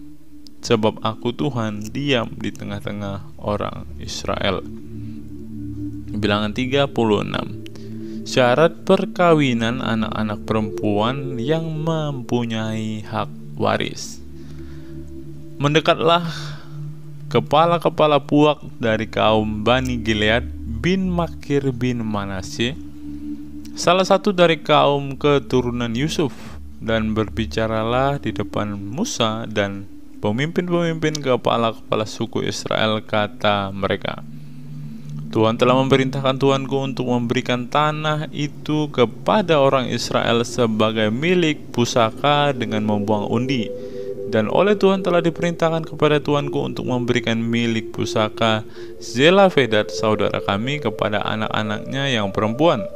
sebab aku Tuhan diam di tengah-tengah orang Israel. Bilangan 36. Syarat perkawinan anak-anak perempuan yang mempunyai hak waris. Mendekatlah kepala-kepala puak dari kaum Bani Gilead bin Makir bin Manasye, salah satu dari kaum keturunan Yusuf, dan berbicaralah di depan Musa dan pemimpin-pemimpin kepala-kepala suku Israel, kata mereka, Tuhan telah memerintahkan tuanku untuk memberikan tanah itu kepada orang Israel sebagai milik pusaka dengan membuang undi, dan oleh Tuhan telah diperintahkan kepada tuanku untuk memberikan milik pusaka Zelafedat saudara kami kepada anak-anaknya yang perempuan.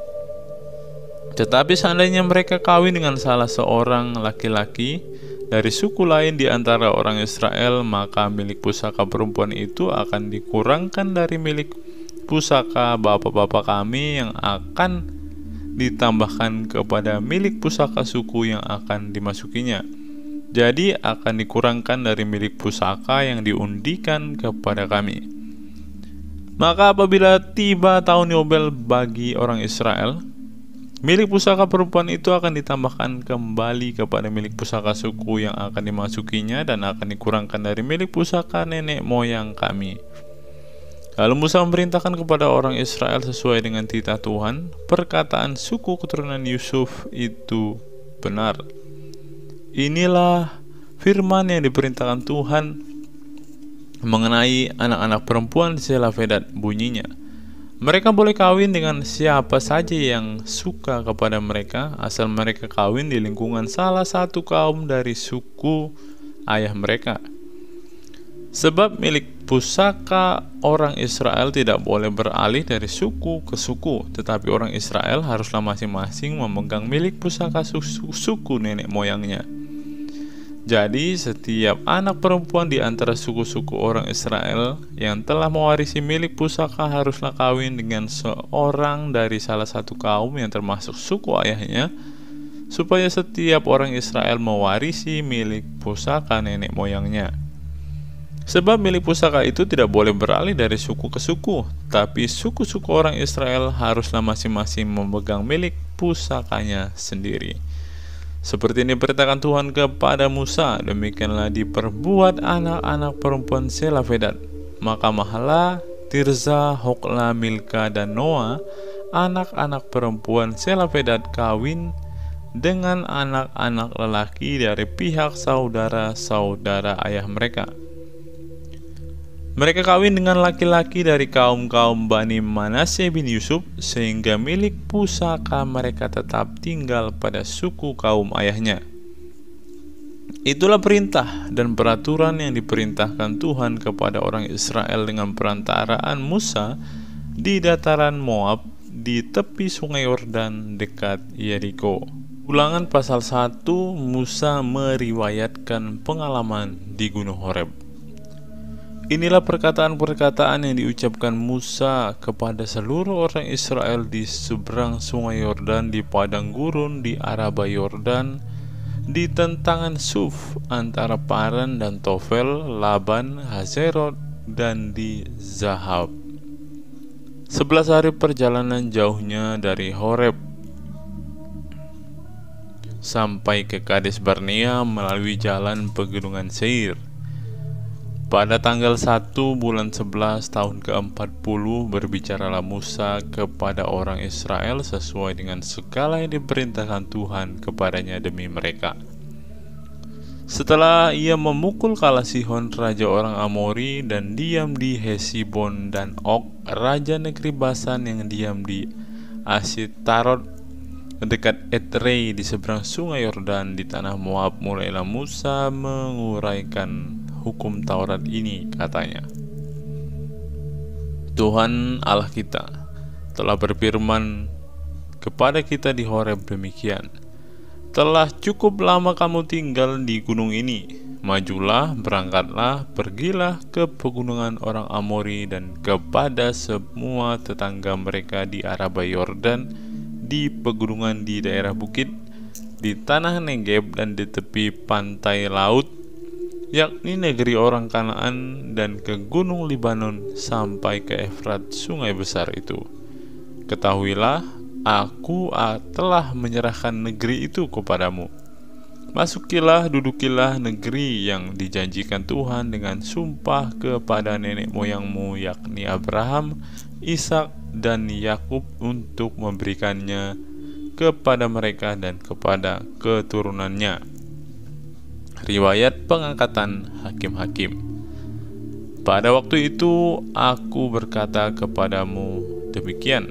Tetapi seandainya mereka kawin dengan salah seorang laki-laki dari suku lain di antara orang Israel, maka milik pusaka perempuan itu akan dikurangkan dari milik pusaka bapak-bapak kami yang akan ditambahkan kepada milik pusaka suku yang akan dimasukinya. Jadi akan dikurangkan dari milik pusaka yang diundikan kepada kami. Maka apabila tiba tahun Yobel bagi orang Israel, milik pusaka perempuan itu akan ditambahkan kembali kepada milik pusaka suku yang akan dimasukinya, dan akan dikurangkan dari milik pusaka nenek moyang kami. Lalu Musa memerintahkan kepada orang Israel sesuai dengan titah Tuhan, perkataan suku keturunan Yusuf itu benar. Inilah firman yang diperintahkan Tuhan mengenai anak-anak perempuan Zelafedat, bunyinya, mereka boleh kawin dengan siapa saja yang suka kepada mereka, asal mereka kawin di lingkungan salah satu kaum dari suku ayah mereka. Sebab milik pusaka orang Israel tidak boleh beralih dari suku ke suku, tetapi orang Israel haruslah masing-masing memegang milik pusaka suku nenek moyangnya. Jadi setiap anak perempuan di antara suku-suku orang Israel yang telah mewarisi milik pusaka haruslah kawin dengan seorang dari salah satu kaum yang termasuk suku ayahnya, supaya setiap orang Israel mewarisi milik pusaka nenek moyangnya. Sebab milik pusaka itu tidak boleh beralih dari suku ke suku, tapi suku-suku orang Israel haruslah masing-masing memegang milik pusakanya sendiri. Seperti ini perintahkan Tuhan kepada Musa, demikianlah diperbuat anak-anak perempuan Selafedat. Maka Mahla, Tirza, Hokla, Milka, dan Noa, anak-anak perempuan Selafedat kawin dengan anak-anak lelaki dari pihak saudara-saudara ayah mereka. Mereka kawin dengan laki-laki dari kaum-kaum Bani Manasye bin Yusuf, sehingga milik pusaka mereka tetap tinggal pada suku kaum ayahnya. Itulah perintah dan peraturan yang diperintahkan Tuhan kepada orang Israel dengan perantaraan Musa di dataran Moab di tepi sungai Yordan dekat Yeriko. Ulangan pasal 1, Musa meriwayatkan pengalaman di Gunung Horeb. Inilah perkataan-perkataan yang diucapkan Musa kepada seluruh orang Israel di seberang sungai Yordan, di padang gurun di Araba Yordan, di tentangan Suf antara Paran dan Tofel, Laban, Hazerot, dan di Zahab. 11 hari perjalanan jauhnya dari Horeb sampai ke Kades Barnea melalui jalan pegunungan Seir. Pada tanggal 1 bulan 11 tahun ke-40 berbicaralah Musa kepada orang Israel sesuai dengan segala yang diperintahkan Tuhan kepadanya demi mereka. Setelah ia memukul kalah Sihon raja orang Amori dan diam di Hesibon, dan Og raja negeri Basan yang diam di Asitarot dekat Edrei di seberang sungai Yordan di tanah Moab, mulailah Musa menguraikan hukum Taurat ini, katanya. Tuhan Allah kita telah berfirman kepada kita di Horeb demikian: telah cukup lama kamu tinggal di gunung ini, majulah, berangkatlah, pergilah ke pegunungan orang Amori dan kepada semua tetangga mereka di Araba Yordan, di pegunungan di daerah bukit, di tanah Negeb dan di tepi pantai laut, yakni negeri orang Kanaan, dan ke gunung Libanon sampai ke Efrat, sungai besar itu. Ketahuilah, aku telah menyerahkan negeri itu kepadamu. Masukilah, dudukilah negeri yang dijanjikan Tuhan dengan sumpah kepada nenek moyangmu, yakni Abraham, Ishak, dan Yakub, untuk memberikannya kepada mereka dan kepada keturunannya. Riwayat pengangkatan hakim-hakim. Pada waktu itu aku berkata kepadamu demikian: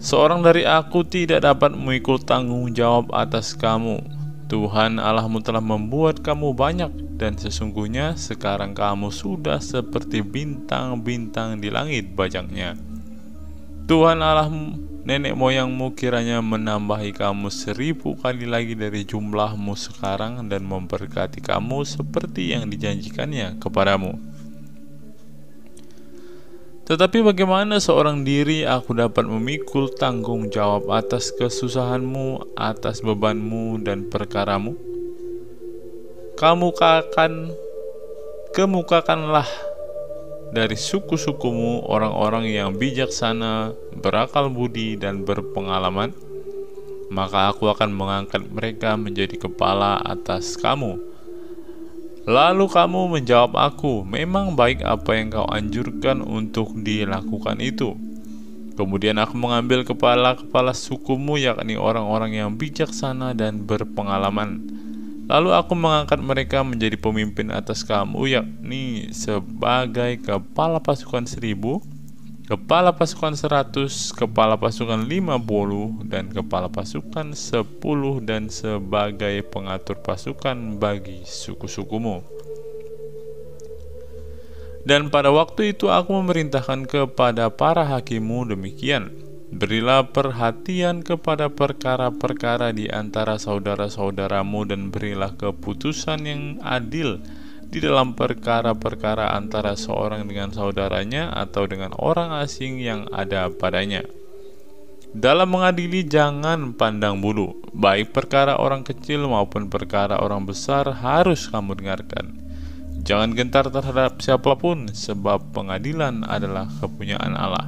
seorang dari aku tidak dapat memikul tanggung jawab atas kamu. Tuhan Allahmu telah membuat kamu banyak, dan sesungguhnya sekarang kamu sudah seperti bintang-bintang di langit banyaknya. Tuhan Allahmu, nenek moyangmu, kiranya menambahi kamu 1000 kali lagi dari jumlahmu sekarang, dan memberkati kamu seperti yang dijanjikannya kepadamu. Tetapi bagaimana seorang diri aku dapat memikul tanggung jawab atas kesusahanmu, atas bebanmu dan perkaramu? Kemukakanlah dari suku-sukumu orang-orang yang bijaksana, berakal budi, dan berpengalaman, maka aku akan mengangkat mereka menjadi kepala atas kamu. Lalu kamu menjawab aku, memang baik apa yang kau anjurkan untuk dilakukan itu. Kemudian aku mengambil kepala-kepala sukumu, yakni orang-orang yang bijaksana dan berpengalaman. Lalu aku mengangkat mereka menjadi pemimpin atas kamu, yakni sebagai kepala pasukan 1000, kepala pasukan 100, kepala pasukan 50, dan kepala pasukan 10, dan sebagai pengatur pasukan bagi suku-sukumu. Dan pada waktu itu aku memerintahkan kepada para hakimmu demikian: berilah perhatian kepada perkara-perkara di antara saudara-saudaramu, dan berilah keputusan yang adil di dalam perkara-perkara antara seorang dengan saudaranya atau dengan orang asing yang ada padanya. Dalam mengadili jangan pandang bulu, baik perkara orang kecil maupun perkara orang besar harus kamu dengarkan. Jangan gentar terhadap siapapun, sebab pengadilan adalah kepunyaan Allah.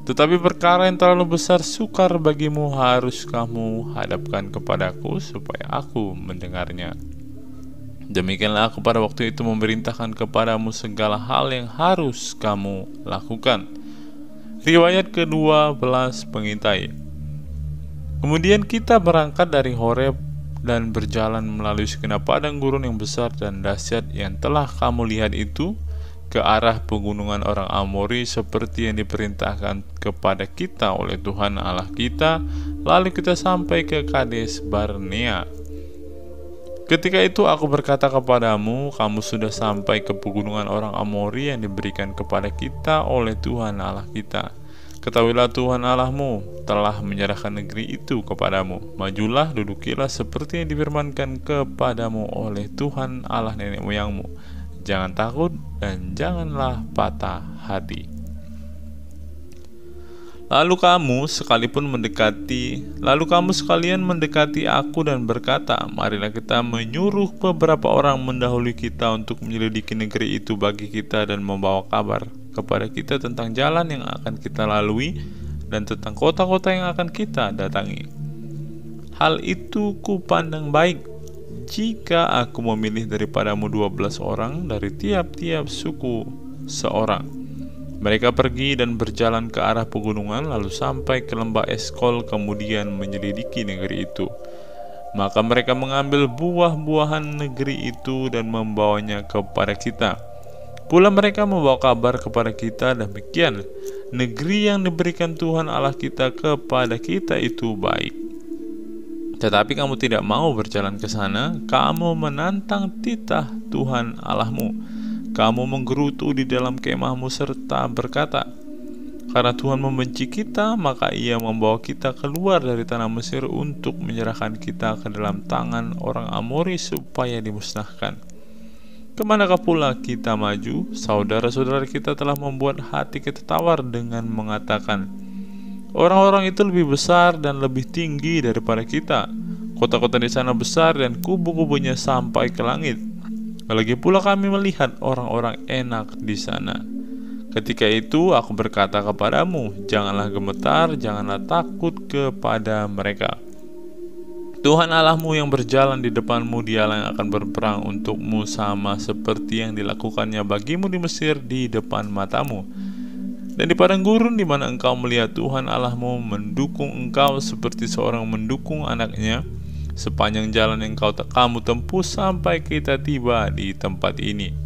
Tetapi perkara yang terlalu besar sukar bagimu harus kamu hadapkan kepadaku supaya aku mendengarnya. Demikianlah aku pada waktu itu memerintahkan kepadamu segala hal yang harus kamu lakukan. Riwayat ke-12 pengintai. Kemudian kita berangkat dari Horeb dan berjalan melalui segenap padang gurun yang besar dan dahsyat yang telah kamu lihat itu, ke arah pegunungan orang Amori seperti yang diperintahkan kepada kita oleh Tuhan Allah kita. Lalu kita sampai ke Kades Barnea. Ketika itu aku berkata kepadamu, kamu sudah sampai ke pegunungan orang Amori yang diberikan kepada kita oleh Tuhan Allah kita. Ketahuilah Tuhan Allahmu telah menyerahkan negeri itu kepadamu. Majulah, dudukilah seperti yang difirmankan kepadamu oleh Tuhan Allah nenek moyangmu. Jangan takut dan janganlah patah hati. Lalu kamu sekalian mendekati aku dan berkata, marilah kita menyuruh beberapa orang mendahului kita untuk menyelidiki negeri itu bagi kita dan membawa kabar kepada kita tentang jalan yang akan kita lalui dan tentang kota-kota yang akan kita datangi. Hal itu kupandang baik jika aku memilih daripadamu 12 orang dari tiap-tiap suku seorang. Mereka pergi dan berjalan ke arah pegunungan, lalu sampai ke lembah Eskol, kemudian menyelidiki negeri itu. Maka mereka mengambil buah-buahan negeri itu dan membawanya kepada kita. Pula mereka membawa kabar kepada kita, demikian negeri yang diberikan Tuhan Allah kita kepada kita itu baik. Tetapi kamu tidak mau berjalan ke sana, kamu menantang titah Tuhan Allahmu. Kamu menggerutu di dalam kemahmu serta berkata, karena Tuhan membenci kita, maka Ia membawa kita keluar dari tanah Mesir untuk menyerahkan kita ke dalam tangan orang Amori supaya dimusnahkan. Kemanakah pula kita maju? Saudara-saudara kita telah membuat hati kita tawar dengan mengatakan, orang-orang itu lebih besar dan lebih tinggi daripada kita. Kota-kota di sana besar dan kubu-kubunya sampai ke langit. Lagi pula kami melihat orang-orang enak di sana. Ketika itu aku berkata kepadamu, janganlah gemetar, janganlah takut kepada mereka. Tuhan Allahmu yang berjalan di depanmu, Dialah yang akan berperang untukmu sama seperti yang dilakukannya bagimu di Mesir di depan matamu. Dan di padang gurun di mana engkau melihat Tuhan Allahmu mendukung engkau seperti seorang mendukung anaknya, sepanjang jalan yang kamu tempuh sampai kita tiba di tempat ini.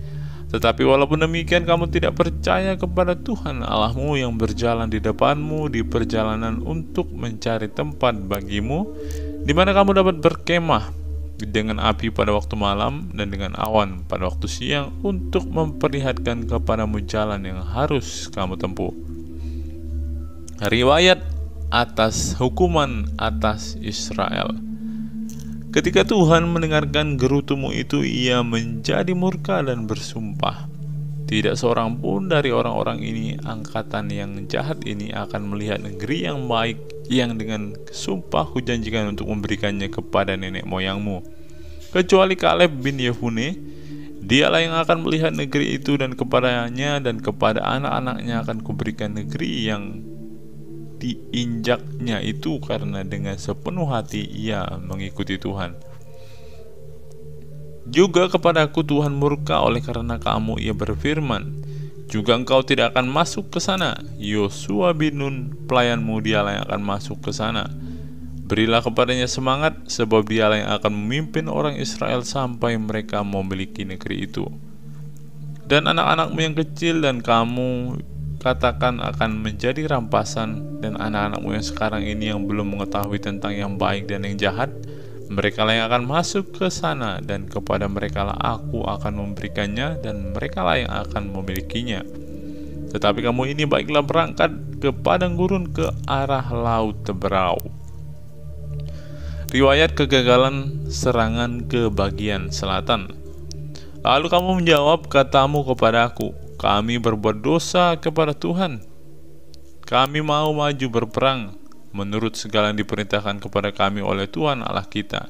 Tetapi walaupun demikian kamu tidak percaya kepada Tuhan Allahmu yang berjalan di depanmu di perjalanan untuk mencari tempat bagimu, di mana kamu dapat berkemah dengan api pada waktu malam dan dengan awan pada waktu siang untuk memperlihatkan kepadamu jalan yang harus kamu tempuh. Riwayat atas hukuman atas Israel. Ketika Tuhan mendengarkan gerutumu itu, Ia menjadi murka dan bersumpah, tidak seorang pun dari orang-orang ini, angkatan yang jahat ini, akan melihat negeri yang baik yang dengan sumpah kujanjikan untuk memberikannya kepada nenek moyangmu, kecuali Kaleb bin Yefune. Dialah yang akan melihat negeri itu, dan kepadanya dan kepada anak-anaknya akan kuberikan negeri yang diinjaknya itu, karena dengan sepenuh hati ia mengikuti Tuhan. Juga kepadaku Tuhan murka oleh karena kamu, Ia berfirman, juga engkau tidak akan masuk ke sana. Yosua bin Nun pelayanmu, dialah yang akan masuk ke sana. Berilah kepadanya semangat, sebab dialah yang akan memimpin orang Israel sampai mereka memiliki negeri itu. Dan anak-anakmu yang kecil dan kamu katakan akan menjadi rampasan, dan anak-anakmu yang sekarang ini yang belum mengetahui tentang yang baik dan yang jahat, mereka lah yang akan masuk ke sana, dan kepada mereka lah aku akan memberikannya, dan mereka lah yang akan memilikinya. Tetapi kamu ini baiklah berangkat ke padang gurun ke arah laut Teberau. Riwayat kegagalan serangan ke bagian selatan. Lalu kamu menjawab, katamu kepadaku, kami berbuat dosa kepada Tuhan. Kami mau maju berperang. menurut segala yang diperintahkan kepada kami oleh Tuhan Allah kita.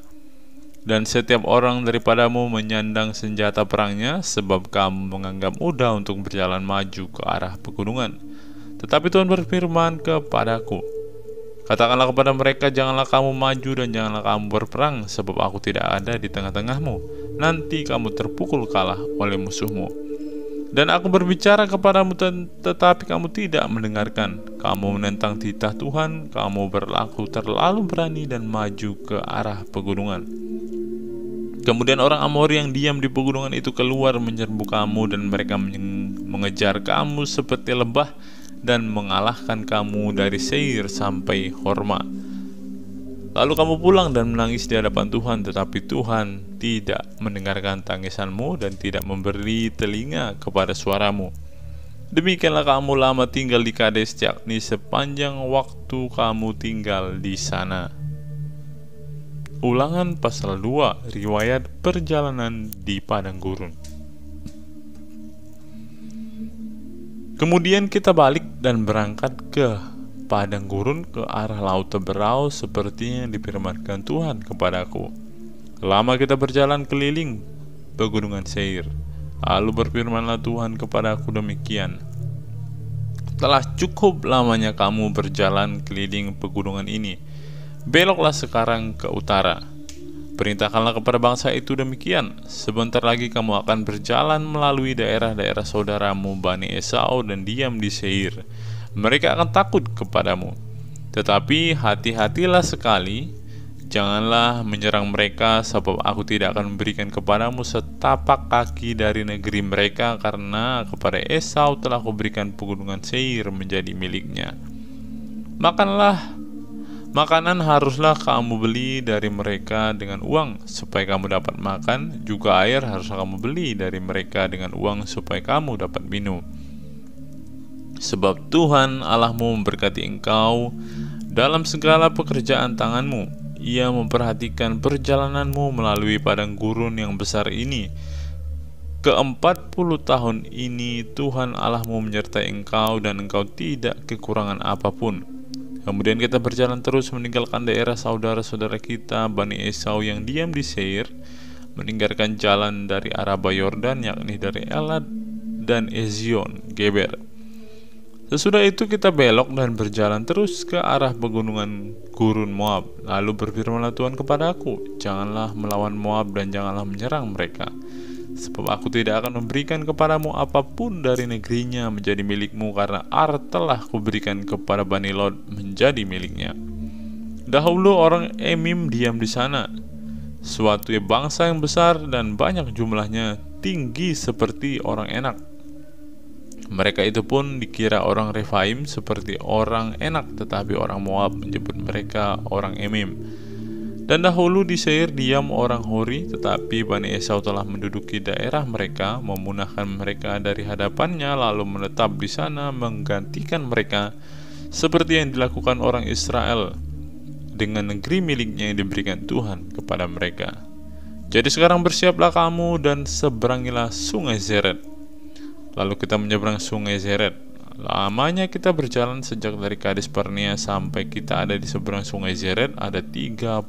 Dan setiap orang daripadamu menyandang senjata perangnya, sebab kamu menganggap mudah untuk berjalan maju ke arah pegunungan. Tetapi Tuhan berfirman kepadaku, katakanlah kepada mereka, janganlah kamu maju dan janganlah kamu berperang, sebab aku tidak ada di tengah-tengahmu. Nanti kamu terpukul kalah oleh musuhmu. Dan aku berbicara kepadamu, tetapi kamu tidak mendengarkan. Kamu menentang titah Tuhan, kamu berlaku terlalu berani dan maju ke arah pegunungan. Kemudian orang Amori yang diam di pegunungan itu keluar menyerbu kamu, dan mereka mengejar kamu seperti lebah dan mengalahkan kamu dari Seir sampai Horma. Lalu kamu pulang dan menangis di hadapan Tuhan, tetapi Tuhan tidak mendengarkan tangisanmu dan tidak memberi telinga kepada suaramu. Demikianlah kamu lama tinggal di Kades, yakni sepanjang waktu kamu tinggal di sana. Ulangan pasal 2, riwayat perjalanan di padang gurun. Kemudian kita balik dan berangkat ke padang gurun ke arah laut Teberau seperti yang difirmankan Tuhan kepadaku. Lama kita berjalan keliling pegunungan Seir. Lalu berfirmanlah Tuhan kepadaku demikian, telah cukup lamanya kamu berjalan keliling pegunungan ini. Beloklah sekarang ke utara. Perintahkanlah kepada bangsa itu demikian, sebentar lagi kamu akan berjalan melalui daerah-daerah saudaramu Bani Esau dan diam di Seir. Mereka akan takut kepadamu. Tetapi hati-hatilah sekali, janganlah menyerang mereka, sebab aku tidak akan memberikan kepadamu setapak kaki dari negeri mereka, karena kepada Esau telah kuberikan pegunungan Seir menjadi miliknya. Makanan haruslah kamu beli dari mereka dengan uang, supaya kamu dapat makan. Juga air haruslah kamu beli dari mereka dengan uang, supaya kamu dapat minum. Sebab Tuhan Allahmu memberkati engkau dalam segala pekerjaan tanganmu. Ia memperhatikan perjalananmu melalui padang gurun yang besar ini. Ke-40 tahun ini Tuhan Allahmu menyertai engkau, dan engkau tidak kekurangan apapun. Kemudian kita berjalan terus meninggalkan daerah saudara-saudara kita Bani Esau yang diam di Seir, meninggalkan jalan dari Araba Yordan, yakni dari Elad dan Ezion Geber. Sesudah itu kita belok dan berjalan terus ke arah pegunungan gurun Moab. Lalu berfirmanlah Tuhan kepadaku, janganlah melawan Moab dan janganlah menyerang mereka, sebab aku tidak akan memberikan kepadamu apapun dari negerinya menjadi milikmu, karena Ar telah kuberikan kepada Bani Lot menjadi miliknya. Dahulu orang Emim diam di sana, suatu bangsa yang besar dan banyak jumlahnya, tinggi seperti orang Enak. Mereka itu pun dikira orang Refaim seperti orang Enak, tetapi orang Moab menyebut mereka orang Emim. Dan dahulu di Seir diam orang Hori, tetapi Bani Esau telah menduduki daerah mereka, memunahkan mereka dari hadapannya, lalu menetap di sana menggantikan mereka, seperti yang dilakukan orang Israel dengan negeri miliknya yang diberikan Tuhan kepada mereka. Jadi sekarang bersiaplah kamu dan seberangilah sungai Zered. Lalu kita menyeberang sungai Zered. Lamanya kita berjalan sejak dari Kades Barnea sampai kita ada di seberang sungai Zered ada 38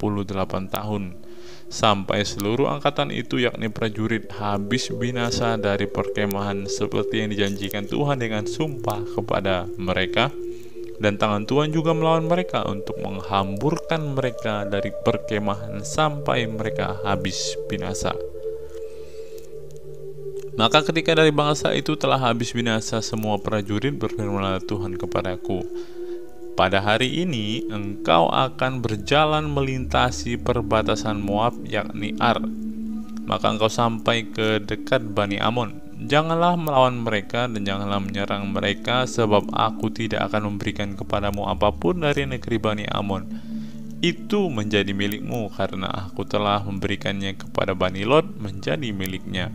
tahun, sampai seluruh angkatan itu, yakni prajurit, habis binasa dari perkemahan seperti yang dijanjikan Tuhan dengan sumpah kepada mereka. Dan tangan Tuhan juga melawan mereka untuk menghamburkan mereka dari perkemahan sampai mereka habis binasa. Maka ketika dari bangsa itu telah habis binasa semua prajurit, berfirmanlah Tuhan kepadaku, pada hari ini engkau akan berjalan melintasi perbatasan Moab, yakni Ar. Maka engkau sampai ke dekat Bani Amon. Janganlah melawan mereka dan janganlah menyerang mereka, sebab aku tidak akan memberikan kepadamu apapun dari negeri Bani Amon. Itu menjadi milikmu, karena aku telah memberikannya kepada Bani Lot menjadi miliknya.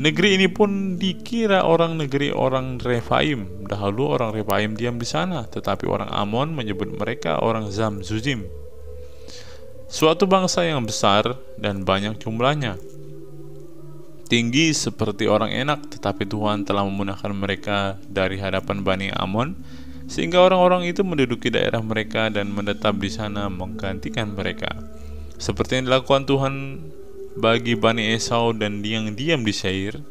Negeri ini pun dikira negeri orang Refaim. Dahulu orang Refaim diam di sana, tetapi orang Amon menyebut mereka orang Zamzuzim. Suatu bangsa yang besar dan banyak jumlahnya, tinggi seperti orang Enak, tetapi Tuhan telah memunahkan mereka dari hadapan Bani Amon, sehingga orang-orang itu menduduki daerah mereka dan menetap di sana menggantikan mereka. Seperti yang dilakukan Tuhan bagi Bani Esau dan yang diam di Seir,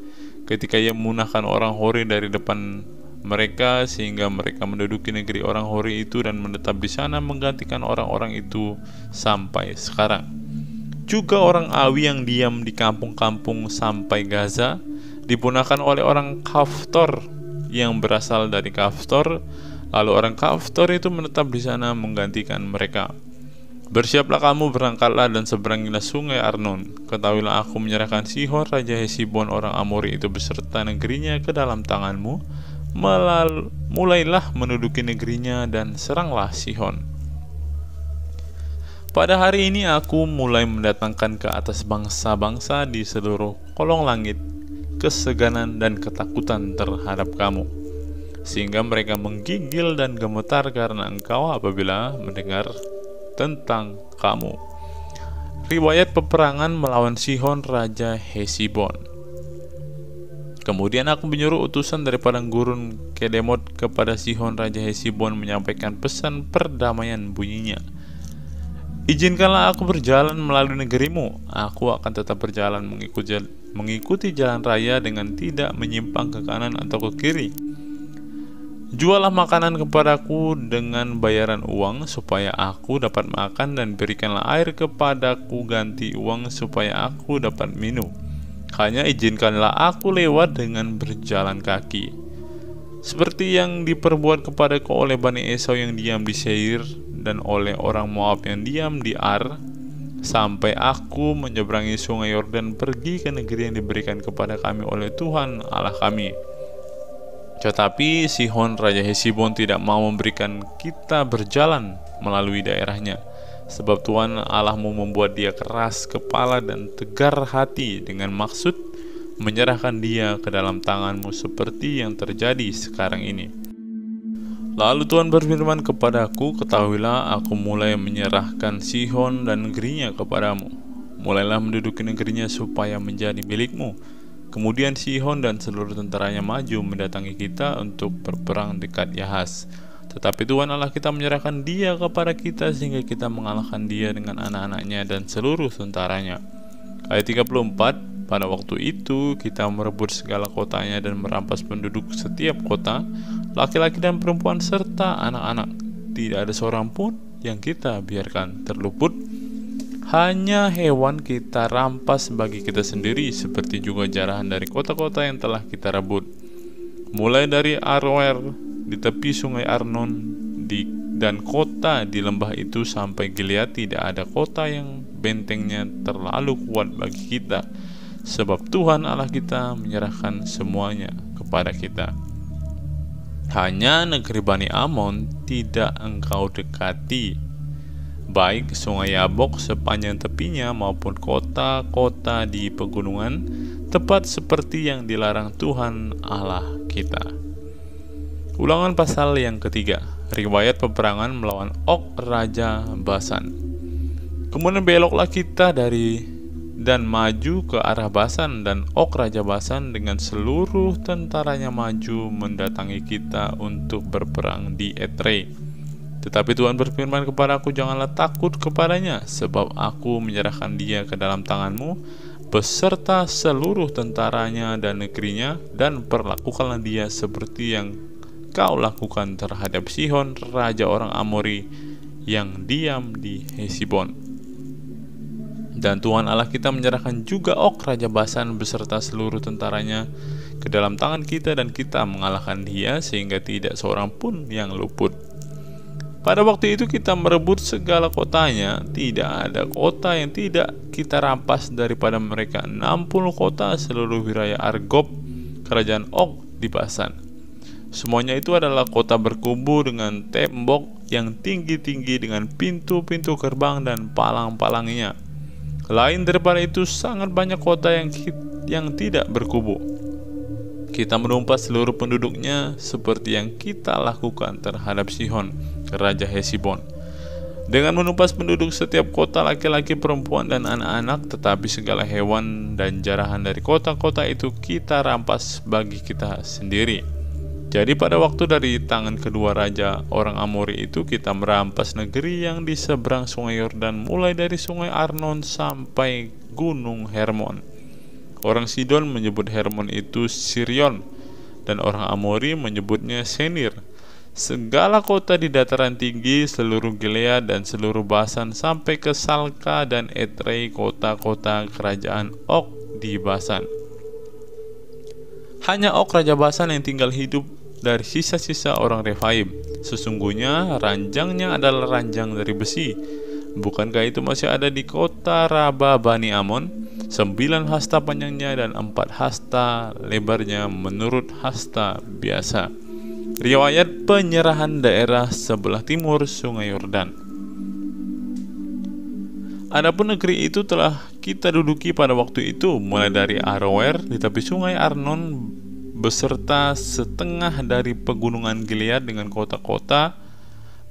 ketika ia memunahkan orang Hori dari depan mereka sehingga mereka menduduki negeri orang Hori itu dan menetap di sana menggantikan orang-orang itu sampai sekarang. Juga orang Awi yang diam di kampung-kampung sampai Gaza dipunahkan oleh orang Kaftor yang berasal dari Kaftor, lalu orang Kaftor itu menetap di sana menggantikan mereka. Bersiaplah kamu, berangkatlah dan seberangilah sungai Arnon. Ketahuilah aku menyerahkan Sihon raja Hesibon orang Amori itu beserta negerinya ke dalam tanganmu. Mulailah menduduki negerinya dan seranglah Sihon. Pada hari ini aku mulai mendatangkan ke atas bangsa-bangsa di seluruh kolong langit keseganan dan ketakutan terhadap kamu, sehingga mereka menggigil dan gemetar karena engkau apabila mendengar tentang kamu. Riwayat peperangan melawan Sihon raja Hesibon. Kemudian aku menyuruh utusan dari padang gurun Kedemot kepada Sihon raja Hesibon menyampaikan pesan perdamaian bunyinya. Izinkanlah aku berjalan melalui negerimu. Aku akan tetap berjalan mengikuti jalan raya dengan tidak menyimpang ke kanan atau ke kiri. Jualah makanan kepadaku dengan bayaran uang supaya aku dapat makan, dan berikanlah air kepadaku ganti uang supaya aku dapat minum. Hanya izinkanlah aku lewat dengan berjalan kaki, seperti yang diperbuat kepadaku oleh Bani Esau yang diam di Seir dan oleh orang Moab yang diam di Ar, sampai aku menyeberangi sungai Yordan pergi ke negeri yang diberikan kepada kami oleh Tuhan Allah kami. Tetapi Sihon raja Hesibon tidak mau memberikan kita berjalan melalui daerahnya, sebab Tuhan Allahmu membuat dia keras kepala dan tegar hati dengan maksud menyerahkan dia ke dalam tanganmu seperti yang terjadi sekarang ini. Lalu Tuhan berfirman kepadaku, ketahuilah aku mulai menyerahkan Sihon dan negerinya kepadamu. Mulailah menduduki negerinya supaya menjadi milikmu. Kemudian Sihon dan seluruh tentaranya maju mendatangi kita untuk berperang dekat Yahas. Tetapi Tuhan Allah kita menyerahkan dia kepada kita sehingga kita mengalahkan dia dengan anak-anaknya dan seluruh tentaranya. Ayat 34. Pada waktu itu kita merebut segala kotanya dan merampas penduduk setiap kota, laki-laki dan perempuan serta anak-anak. Tidak ada seorang pun yang kita biarkan terluput. Hanya hewan kita rampas bagi kita sendiri, seperti juga jarahan dari kota-kota yang telah kita rebut. Mulai dari Aroer di tepi sungai Arnon dan kota di lembah itu sampai Gilead, tidak ada kota yang bentengnya terlalu kuat bagi kita, sebab Tuhan Allah kita menyerahkan semuanya kepada kita. Hanya negeri Bani Amon tidak engkau dekati, baik sungai Yabok sepanjang tepinya maupun kota-kota di pegunungan, tepat seperti yang dilarang Tuhan Allah kita. Ulangan pasal yang ketiga. Riwayat peperangan melawan Og raja Basan. Kemudian beloklah kita dan maju ke arah Basan, dan Og raja Basan dengan seluruh tentaranya maju mendatangi kita untuk berperang di Edrei. Tetapi Tuhan berfirman kepadaku, janganlah takut kepadanya, sebab aku menyerahkan dia ke dalam tanganmu beserta seluruh tentaranya dan negerinya, dan perlakukanlah dia seperti yang kau lakukan terhadap Sihon raja orang Amori yang diam di Hesibon. Dan Tuhan Allah kita menyerahkan juga Og raja Basan beserta seluruh tentaranya ke dalam tangan kita, dan kita mengalahkan dia sehingga tidak seorang pun yang luput. Pada waktu itu kita merebut segala kotanya, tidak ada kota yang tidak kita rampas daripada mereka. 60 kota seluruh wilayah Argob, kerajaan Og di Basan. Semuanya itu adalah kota berkubu dengan tembok yang tinggi-tinggi dengan pintu-pintu gerbang dan palang-palangnya. Lain daripada itu sangat banyak kota yang tidak berkubu. Kita menumpas seluruh penduduknya seperti yang kita lakukan terhadap Sihon raja Hesibon, dengan menumpas penduduk setiap kota, laki-laki, perempuan, dan anak-anak. Tetapi segala hewan dan jarahan dari kota-kota itu kita rampas bagi kita sendiri. Jadi pada waktu dari tangan kedua raja orang Amori itu kita merampas negeri yang di seberang sungai Yordan, mulai dari sungai Arnon sampai gunung Hermon. Orang Sidon menyebut Hermon itu Sirion, dan orang Amori menyebutnya Senir. Segala kota di dataran tinggi, seluruh Gilead dan seluruh Basan sampai ke Salka dan Edrei, kota-kota kerajaan Og di Basan. Hanya Og raja Basan yang tinggal hidup dari sisa-sisa orang Refaim. Sesungguhnya ranjangnya adalah ranjang dari besi. Bukankah itu masih ada di kota Raba Bani Amon? 9 hasta panjangnya dan 4 hasta lebarnya menurut hasta biasa. Riwayat penyerahan daerah sebelah timur sungai Yordan. Adapun negeri itu telah kita duduki pada waktu itu, mulai dari Aroer di tepi sungai Arnon beserta setengah dari pegunungan Gilead dengan kota-kota,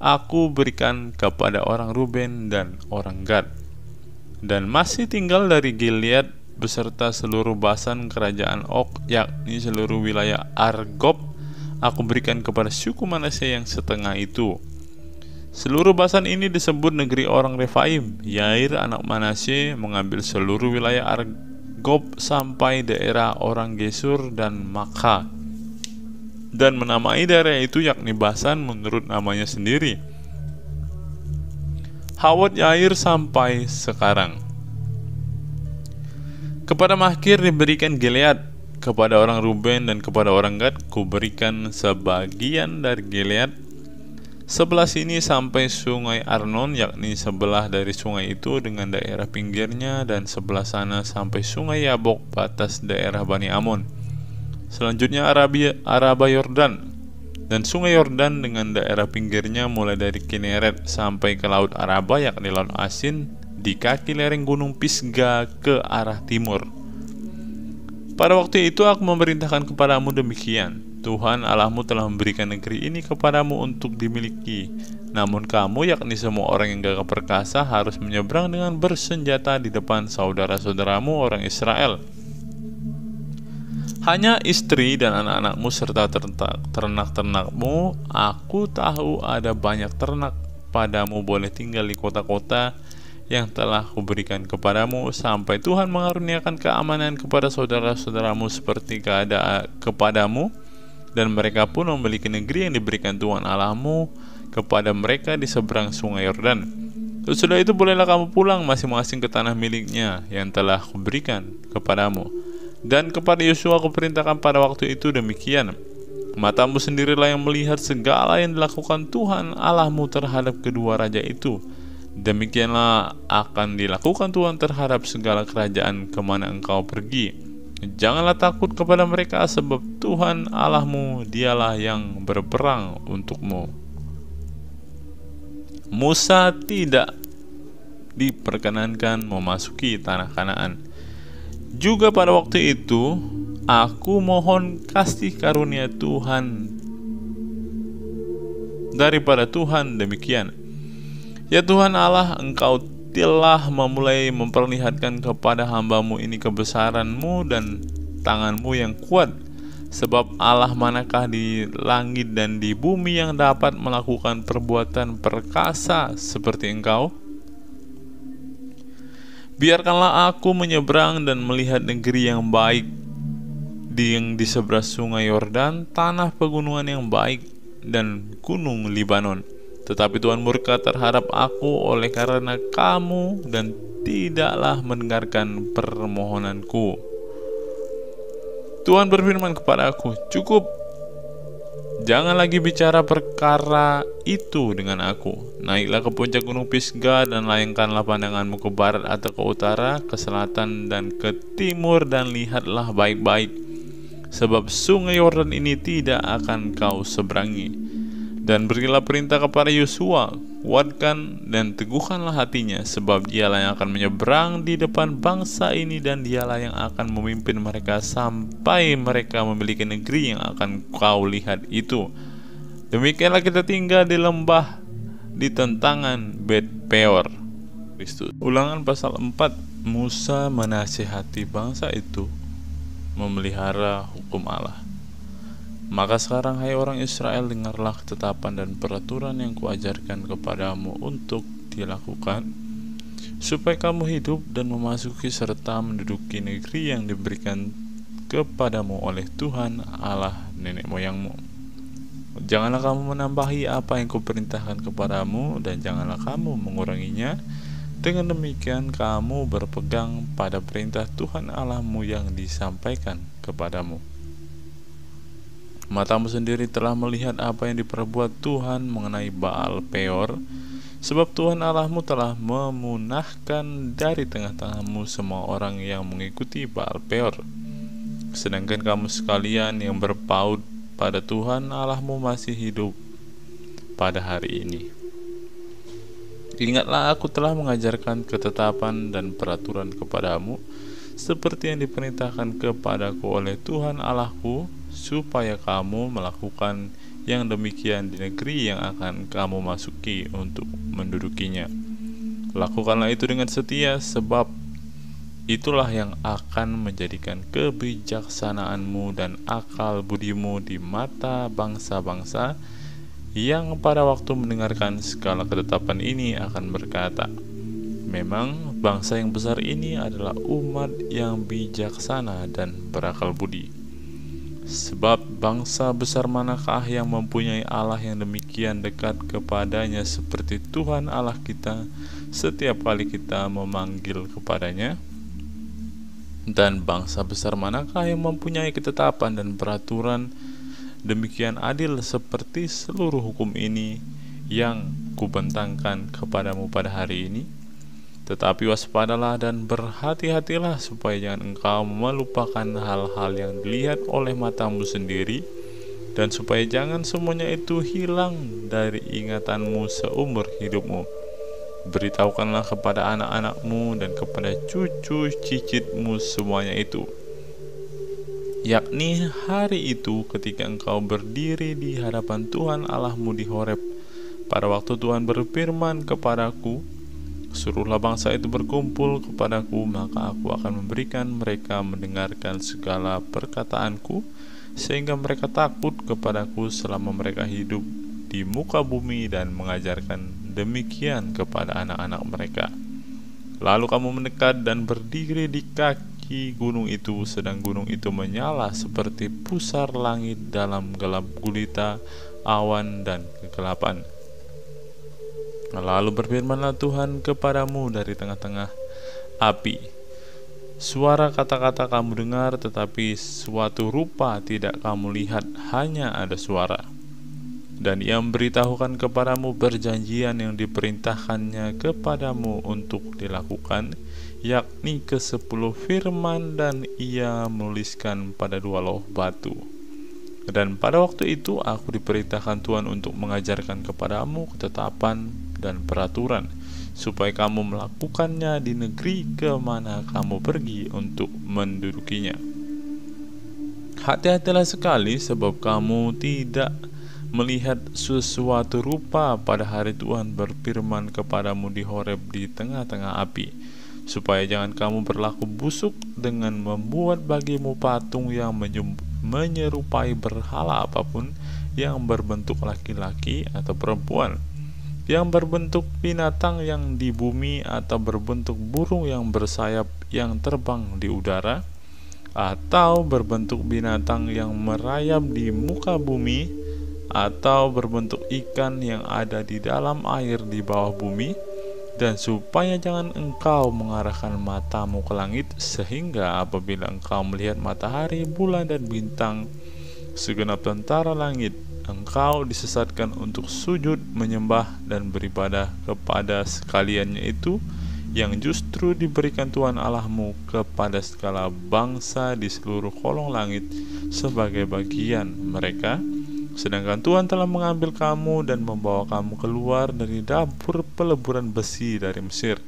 aku berikan kepada orang Ruben dan orang Gad. Dan masih tinggal dari Gilead beserta seluruh Basan kerajaan Og, yakni seluruh wilayah Argob, aku berikan kepada suku Manasye yang setengah itu. Seluruh Basan ini disebut negeri orang Refaim. Yair anak Manasye mengambil seluruh wilayah Argob sampai daerah orang Gesur dan Makha, dan menamai daerah itu yakni Basan menurut namanya sendiri. Hawat Yair sampai sekarang. Kepada Makir diberikan Gilead, kepada orang Ruben dan kepada orang Gad kuberikan sebagian dari Gilead. Sebelah sini sampai sungai Arnon, yakni sebelah dari sungai itu dengan daerah pinggirnya, dan sebelah sana sampai sungai Yabok, batas daerah Bani Amon. Selanjutnya Araba Yordan dan sungai Yordan dengan daerah pinggirnya mulai dari Kineret sampai ke laut Araba, yakni laut Asin, di kaki lereng gunung Pisga ke arah timur. Pada waktu itu aku memerintahkan kepadamu demikian: Tuhan Allahmu telah memberikan negeri ini kepadamu untuk dimiliki. Namun kamu, yakni semua orang yang gagah perkasa, harus menyeberang dengan bersenjata di depan saudara-saudaramu orang Israel. Hanya istri dan anak-anakmu serta ternak-ternakmu, aku tahu ada banyak ternak padamu, boleh tinggal di kota-kota yang telah kuberikan kepadamu, sampai Tuhan mengaruniakan keamanan kepada saudara-saudaramu seperti keadaan kepadamu, dan mereka pun memiliki negeri yang diberikan Tuhan Allahmu kepada mereka di seberang sungai Yordan. Sesudah itu bolehlah kamu pulang masing-masing ke tanah miliknya yang telah kuberikan kepadamu. Dan kepada Yosua kuperintahkan pada waktu itu demikian: matamu sendirilah yang melihat segala yang dilakukan Tuhan Allahmu terhadap kedua raja itu. Demikianlah akan dilakukan Tuhan terhadap segala kerajaan kemana engkau pergi. Janganlah takut kepada mereka, sebab Tuhan Allahmu dialah yang berperang untukmu. Musa tidak diperkenankan memasuki tanah Kanaan. Juga pada waktu itu aku mohon kasih karunia Tuhan daripada Tuhan demikian: ya Tuhan Allah, engkau telah memulai memperlihatkan kepada hambamu ini kebesaranmu dan tanganmu yang kuat. Sebab Allah manakah di langit dan di bumi yang dapat melakukan perbuatan perkasa seperti engkau? Biarkanlah aku menyeberang dan melihat negeri yang baik yang di seberang sungai Yordan, tanah pegunungan yang baik dan gunung Libanon. Tetapi Tuhan murka terhadap aku oleh karena kamu dan tidaklah mendengarkan permohonanku. Tuhan berfirman kepada aku, cukup, jangan lagi bicara perkara itu dengan aku. Naiklah ke puncak gunung Pisga dan layangkanlah pandanganmu ke barat atau ke utara, ke selatan dan ke timur, dan lihatlah baik-baik, sebab sungai Yordan ini tidak akan kau seberangi. Dan berilah perintah kepada Yosua, kuatkan dan teguhkanlah hatinya, sebab dialah yang akan menyeberang di depan bangsa ini, dan dialah yang akan memimpin mereka sampai mereka memiliki negeri yang akan kau lihat itu. Demikianlah kita tinggal di lembah di tentangan Bet Peor. Kristus. Ulangan pasal 4. Musa menasihati bangsa itu memelihara hukum Allah. Maka sekarang hai orang Israel, dengarlah ketetapan dan peraturan yang kuajarkan kepadamu untuk dilakukan, supaya kamu hidup dan memasuki serta menduduki negeri yang diberikan kepadamu oleh Tuhan Allah nenek moyangmu. Janganlah kamu menambahi apa yang kuperintahkan kepadamu, dan janganlah kamu menguranginya. Dengan demikian kamu berpegang pada perintah Tuhan Allahmu yang disampaikan kepadamu. Matamu sendiri telah melihat apa yang diperbuat Tuhan mengenai Baal Peor, sebab Tuhan Allahmu telah memunahkan dari tengah-tengahmu semua orang yang mengikuti Baal Peor. Sedangkan kamu sekalian yang berpaut pada Tuhan Allahmu masih hidup pada hari ini. Ingatlah, aku telah mengajarkan ketetapan dan peraturan kepadamu, seperti yang diperintahkan kepadaku oleh Tuhan Allahku, supaya kamu melakukan yang demikian di negeri yang akan kamu masuki untuk mendudukinya. Lakukanlah itu dengan setia, sebab itulah yang akan menjadikan kebijaksanaanmu dan akal budimu di mata bangsa-bangsa yang pada waktu mendengarkan segala ketetapan ini akan berkata, memang bangsa yang besar ini adalah umat yang bijaksana dan berakal budi. Sebab bangsa besar manakah yang mempunyai Allah yang demikian dekat kepadanya seperti Tuhan Allah kita setiap kali kita memanggil kepadanya? Dan bangsa besar manakah yang mempunyai ketetapan dan peraturan demikian adil seperti seluruh hukum ini yang kubentangkan kepadamu pada hari ini? Tetapi waspadalah dan berhati-hatilah, supaya jangan engkau melupakan hal-hal yang dilihat oleh matamu sendiri, dan supaya jangan semuanya itu hilang dari ingatanmu seumur hidupmu. Beritahukanlah kepada anak-anakmu dan kepada cucu cicitmu semuanya itu, yakni hari itu ketika engkau berdiri di hadapan Tuhan Allahmu di Horeb, pada waktu Tuhan berfirman kepadaku, suruhlah bangsa itu berkumpul kepadaku, maka aku akan memberikan mereka mendengarkan segala perkataanku, sehingga mereka takut kepadaku selama mereka hidup di muka bumi, dan mengajarkan demikian kepada anak-anak mereka. Lalu kamu mendekat dan berdiri di kaki gunung itu, sedang gunung itu menyala seperti pusar langit dalam gelap gulita awan dan kegelapan. Lalu berfirmanlah Tuhan kepadamu dari tengah-tengah api, suara kata-kata kamu dengar, tetapi suatu rupa tidak kamu lihat, hanya ada suara. Dan ia memberitahukan kepadamu perjanjian yang diperintahkannya kepadamu untuk dilakukan, yakni ke-10 firman, dan ia menuliskan pada 2 loh batu. Dan pada waktu itu aku diperintahkan Tuhan untuk mengajarkan kepadamu ketetapan dan peraturan, supaya kamu melakukannya di negeri kemana kamu pergi untuk mendudukinya. Hati-hatilah sekali, sebab kamu tidak melihat sesuatu rupa pada hari Tuhan berfirman kepadamu di Horeb di tengah-tengah api, supaya jangan kamu berlaku busuk dengan membuat bagimu patung yang menyerupai berhala apapun, yang berbentuk laki-laki atau perempuan, yang berbentuk binatang yang di bumi, atau berbentuk burung yang bersayap yang terbang di udara, atau berbentuk binatang yang merayap di muka bumi, atau berbentuk ikan yang ada di dalam air di bawah bumi. Dan supaya jangan engkau mengarahkan matamu ke langit, sehingga apabila engkau melihat matahari, bulan, dan bintang, segenap tentara langit, engkau disesatkan untuk sujud, menyembah, dan beribadah kepada sekaliannya itu, yang justru diberikan Tuhan Allahmu kepada segala bangsa di seluruh kolong langit sebagai bagian mereka. Sedangkan Tuhan telah mengambil kamu dan membawa kamu keluar dari dapur peleburan besi dari Mesir,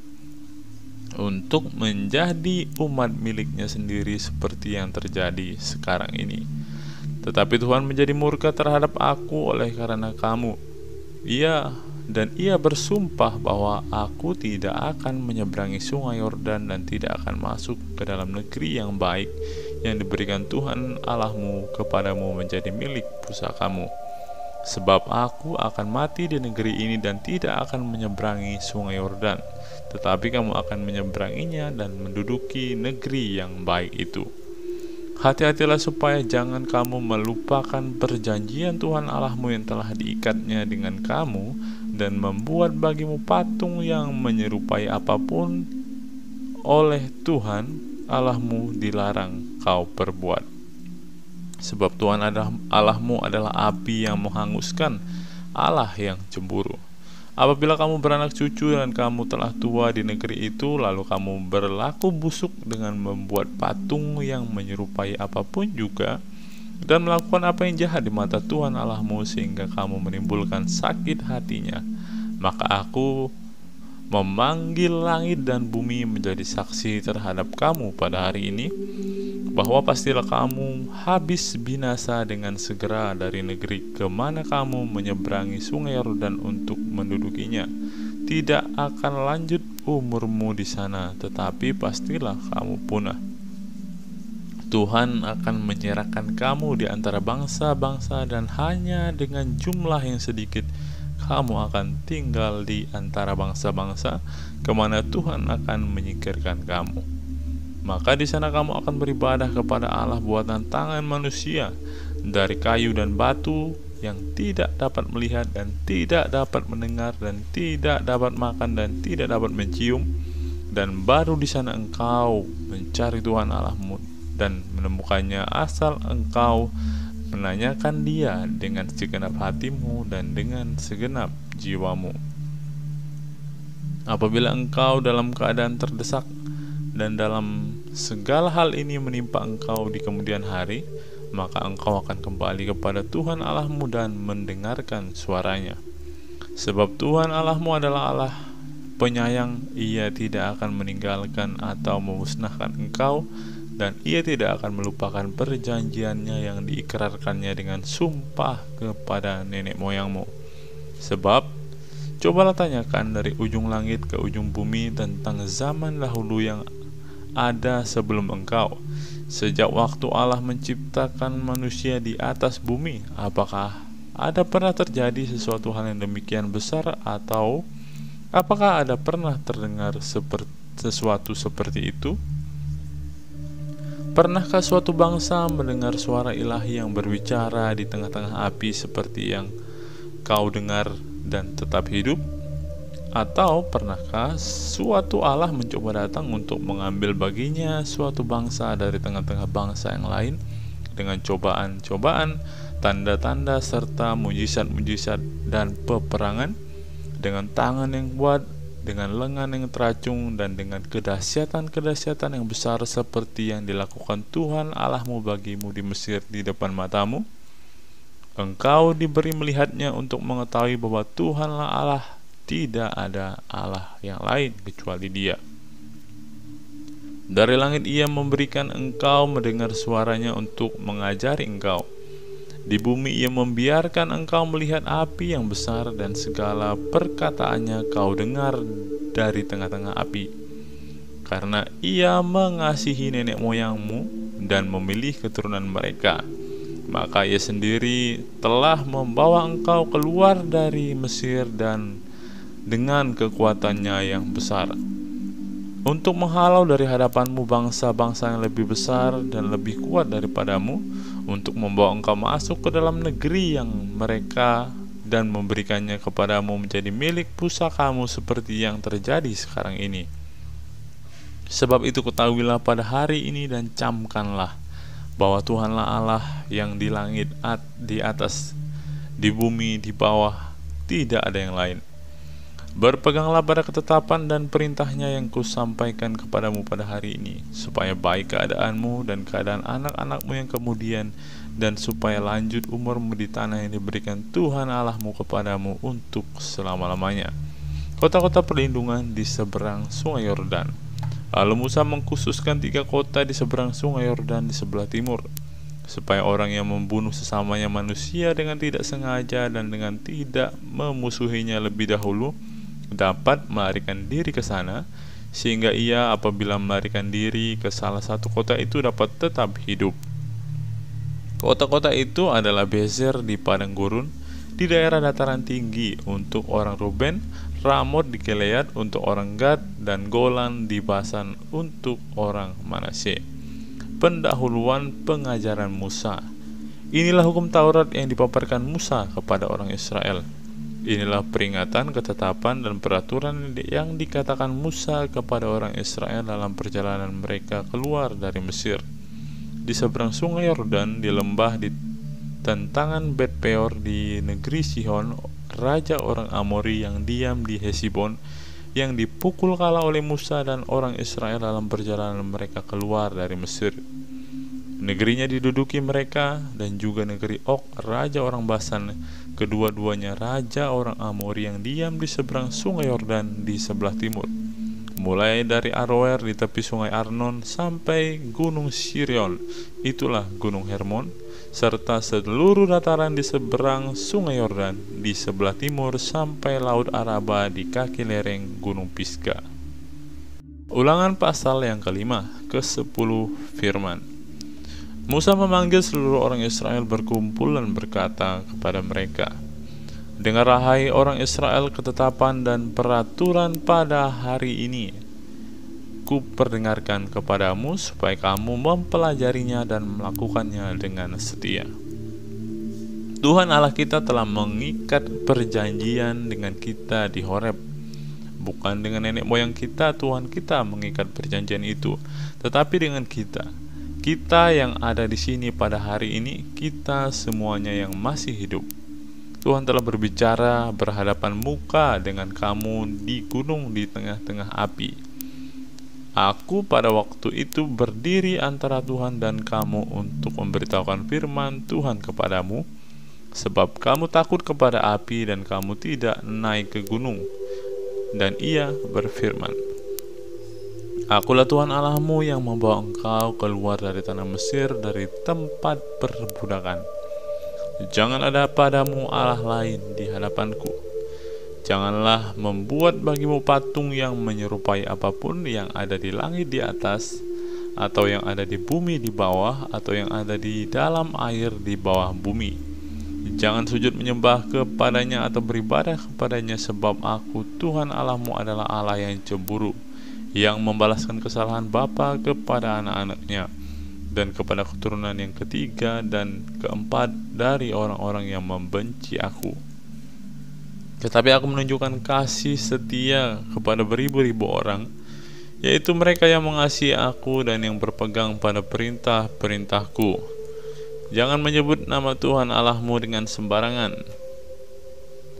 untuk menjadi umat miliknya sendiri seperti yang terjadi sekarang ini. Tetapi Tuhan menjadi murka terhadap aku oleh karena kamu. Ia bersumpah bahwa aku tidak akan menyeberangi sungai Yordan dan tidak akan masuk ke dalam negeri yang baik yang diberikan Tuhan Allahmu kepadamu menjadi milik pusakamu. Sebab aku akan mati di negeri ini dan tidak akan menyeberangi sungai Yordan, tetapi kamu akan menyeberanginya dan menduduki negeri yang baik itu. Hati-hatilah supaya jangan kamu melupakan perjanjian Tuhan Allahmu yang telah diikatnya dengan kamu, dan membuat bagimu patung yang menyerupai apapun oleh Tuhan Allahmu dilarang kau perbuat. Sebab Tuhan Allahmu adalah api yang menghanguskan, Allah yang cemburu. Apabila kamu beranak cucu dan kamu telah tua di negeri itu, lalu kamu berlaku busuk dengan membuat patung yang menyerupai apapun juga, dan melakukan apa yang jahat di mata Tuhan Allahmu sehingga kamu menimbulkan sakit hatinya, maka aku memanggil langit dan bumi menjadi saksi terhadap kamu pada hari ini, bahwa pastilah kamu habis binasa dengan segera dari negeri kemana kamu menyeberangi sungai Yordan untuk mendudukinya. Tidak akan lanjut umurmu di sana, tetapi pastilah kamu punah. Tuhan akan menyerahkan kamu di antara bangsa-bangsa, dan hanya dengan jumlah yang sedikit kamu akan tinggal di antara bangsa-bangsa kemana Tuhan akan menyingkirkan kamu. Maka di sana kamu akan beribadah kepada Allah buatan tangan manusia, dari kayu dan batu, yang tidak dapat melihat dan tidak dapat mendengar dan tidak dapat makan dan tidak dapat mencium. Dan baru di sana engkau mencari Tuhan Allahmu dan menemukannya, asal engkau menanyakan Dia dengan segenap hatimu dan dengan segenap jiwamu. Apabila engkau dalam keadaan terdesak dan dalam segala hal ini menimpa engkau di kemudian hari, maka engkau akan kembali kepada Tuhan Allahmu dan mendengarkan suaranya. Sebab Tuhan Allahmu adalah Allah penyayang, Ia tidak akan meninggalkan atau memusnahkan engkau, dan Ia tidak akan melupakan perjanjiannya yang diikrarkannya dengan sumpah kepada nenek moyangmu. Sebab cobalah tanyakan dari ujung langit ke ujung bumi tentang zaman dahulu yang ada sebelum engkau, sejak waktu Allah menciptakan manusia di atas bumi. Apakah ada pernah terjadi sesuatu hal yang demikian besar, atau apakah ada pernah terdengar sesuatu seperti itu? Pernahkah suatu bangsa mendengar suara ilahi yang berbicara di tengah-tengah api seperti yang kau dengar dan tetap hidup? Atau pernahkah suatu Allah mencoba datang untuk mengambil baginya suatu bangsa dari tengah-tengah bangsa yang lain dengan cobaan-cobaan, tanda-tanda, serta mujizat-mujizat dan peperangan, dengan tangan yang kuat, dengan lengan yang teracung, dan dengan kedahsyatan-kedahsyatan yang besar seperti yang dilakukan Tuhan Allahmu bagimu di Mesir di depan matamu? Engkau diberi melihatnya untuk mengetahui bahwa Tuhanlah Allah, tidak ada Allah yang lain kecuali Dia. Dari langit Ia memberikan engkau mendengar suaranya untuk mengajari engkau. Di bumi Ia membiarkan engkau melihat api yang besar, dan segala perkataannya kau dengar dari tengah-tengah api. Karena Ia mengasihi nenek moyangmu dan memilih keturunan mereka, maka Ia sendiri telah membawa engkau keluar dari Mesir dan dengan kekuatannya yang besar, untuk menghalau dari hadapanmu bangsa-bangsa yang lebih besar dan lebih kuat daripadamu, untuk membawa engkau masuk ke dalam negeri yang mereka, dan memberikannya kepadamu menjadi milik pusakamu seperti yang terjadi sekarang ini. Sebab itu ketahuilah pada hari ini dan camkanlah bahwa Tuhanlah Allah yang di langit, di atas, di bumi, di bawah, tidak ada yang lain. Berpeganglah pada ketetapan dan perintahnya yang kusampaikan kepadamu pada hari ini, supaya baik keadaanmu dan keadaan anak-anakmu yang kemudian, dan supaya lanjut umurmu di tanah yang diberikan Tuhan Allahmu kepadamu untuk selama-lamanya. Kota-kota perlindungan di seberang sungai Yordan. Lalu Musa mengkhususkan 3 kota di seberang sungai Yordan di sebelah timur, supaya orang yang membunuh sesamanya manusia dengan tidak sengaja dan dengan tidak memusuhinya lebih dahulu dapat melarikan diri ke sana, sehingga ia apabila melarikan diri ke salah satu kota itu dapat tetap hidup. Kota-kota itu adalah Bezer di padang gurun, di daerah dataran tinggi untuk orang Ruben, Ramot di Gilead untuk orang Gad, dan Golan di Basan untuk orang Manasye. Pendahuluan pengajaran Musa. Inilah hukum Taurat yang dipaparkan Musa kepada orang Israel. Inilah peringatan, ketetapan, dan peraturan yang dikatakan Musa kepada orang Israel dalam perjalanan mereka keluar dari Mesir. Di seberang sungai Yordan, di lembah di tentangan Bet Peor, di negeri Sihon, raja orang Amori yang diam di Hesibon, yang dipukul kalah oleh Musa dan orang Israel dalam perjalanan mereka keluar dari Mesir. Negerinya diduduki mereka, dan juga negeri Og, raja orang Basan, kedua-duanya raja orang Amori yang diam di seberang sungai Yordan di sebelah timur, mulai dari Aroer di tepi sungai Arnon sampai gunung Sirion, itulah gunung Hermon, serta seluruh dataran di seberang sungai Yordan di sebelah timur sampai laut Araba di kaki lereng gunung Pisga. Ulangan pasal yang kelima, ke-10 firman. Musa memanggil seluruh orang Israel berkumpul dan berkata kepada mereka, "Dengarlah hai orang Israel ketetapan dan peraturan pada hari ini. Kuperdengarkan kepadamu supaya kamu mempelajarinya dan melakukannya dengan setia. Tuhan Allah kita telah mengikat perjanjian dengan kita di Horeb. Bukan dengan nenek moyang kita, Tuhan kita mengikat perjanjian itu, tetapi dengan kita. Kita yang ada di sini pada hari ini, kita semuanya yang masih hidup. Tuhan telah berbicara berhadapan muka dengan kamu di gunung di tengah-tengah api. Aku pada waktu itu berdiri antara Tuhan dan kamu untuk memberitahukan firman Tuhan kepadamu, sebab kamu takut kepada api dan kamu tidak naik ke gunung." Dan ia berfirman, "Akulah Tuhan Allahmu yang membawa engkau keluar dari tanah Mesir, dari tempat perbudakan. Jangan ada padamu Allah lain di hadapanku. Janganlah membuat bagimu patung yang menyerupai apapun yang ada di langit di atas, atau yang ada di bumi di bawah, atau yang ada di dalam air di bawah bumi. Jangan sujud menyembah kepadanya atau beribadah kepadanya, sebab aku Tuhan Allahmu adalah Allah yang cemburu, yang membalaskan kesalahan bapa kepada anak-anaknya dan kepada keturunan yang ketiga dan keempat dari orang-orang yang membenci aku. Tetapi aku menunjukkan kasih setia kepada beribu-ribu orang, yaitu mereka yang mengasihi aku dan yang berpegang pada perintah-perintahku. Jangan menyebut nama Tuhan Allahmu dengan sembarangan,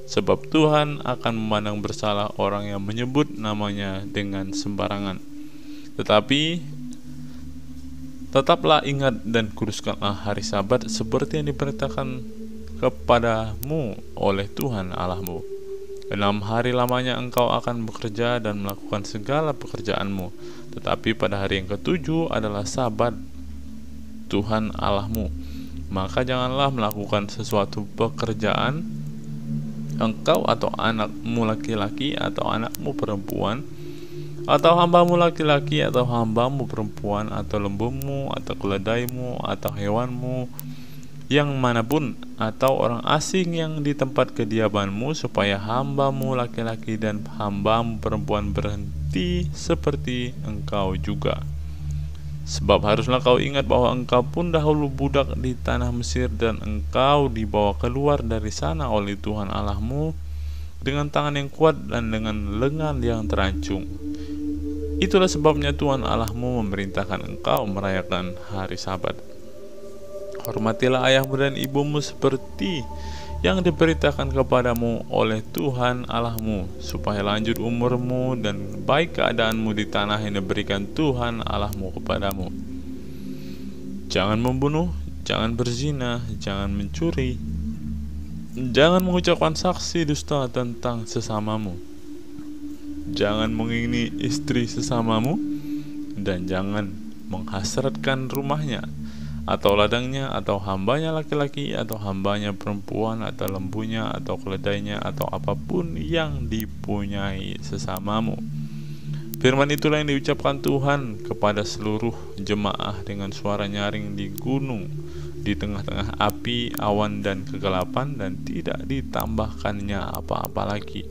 sebab Tuhan akan memandang bersalah orang yang menyebut namanya dengan sembarangan. Tetapi tetaplah ingat dan kuduskanlah hari Sabat seperti yang diperintahkan kepadamu oleh Tuhan Allahmu. 6 hari lamanya engkau akan bekerja dan melakukan segala pekerjaanmu, tetapi pada hari yang ke-7 adalah Sabat Tuhan Allahmu. Maka janganlah melakukan sesuatu pekerjaan, engkau atau anakmu laki-laki atau anakmu perempuan, atau hambamu laki-laki atau hambamu perempuan, atau lembumu atau keledaimu atau hewanmu yang manapun, atau orang asing yang di tempat kediamanmu, supaya hambamu laki-laki dan hambamu perempuan berhenti seperti engkau juga. Sebab haruslah kau ingat bahwa engkau pun dahulu budak di tanah Mesir, dan engkau dibawa keluar dari sana oleh Tuhan Allahmu dengan tangan yang kuat dan dengan lengan yang terancung. Itulah sebabnya Tuhan Allahmu memerintahkan engkau merayakan hari Sabat. Hormatilah ayahmu dan ibumu seperti yang diperintahkan kepadamu oleh Tuhan Allahmu, supaya lanjut umurmu dan baik keadaanmu di tanah yang diberikan Tuhan Allahmu kepadamu. Jangan membunuh, jangan berzina, jangan mencuri, jangan mengucapkan saksi dusta tentang sesamamu, jangan mengingini istri sesamamu, dan jangan menghasratkan rumahnya, atau ladangnya, atau hambanya laki-laki, atau hambanya perempuan, atau lembunya, atau keledainya, atau apapun yang dipunyai sesamamu. Firman itulah yang diucapkan Tuhan kepada seluruh jemaah dengan suara nyaring di gunung, di tengah-tengah api, awan, dan kegelapan, dan tidak ditambahkannya apa-apa lagi.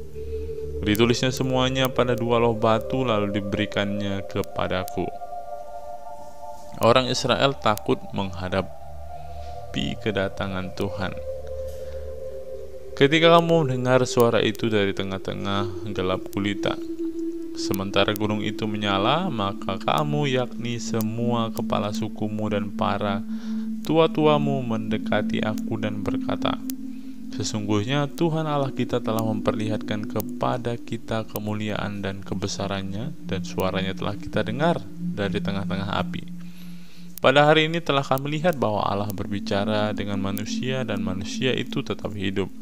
Ditulisnya semuanya pada 2 loh batu, lalu diberikannya kepadaku. Orang Israel takut menghadapi kedatangan Tuhan. Ketika kamu mendengar suara itu dari tengah-tengah gelap gulita, sementara gunung itu menyala, maka kamu, yakni semua kepala sukumu dan para tua-tuamu, mendekati aku dan berkata, sesungguhnya Tuhan Allah kita telah memperlihatkan kepada kita kemuliaan dan kebesarannya, dan suaranya telah kita dengar dari tengah-tengah api. Pada hari ini telah kami lihat bahwa Allah berbicara dengan manusia, dan manusia itu tetap hidup.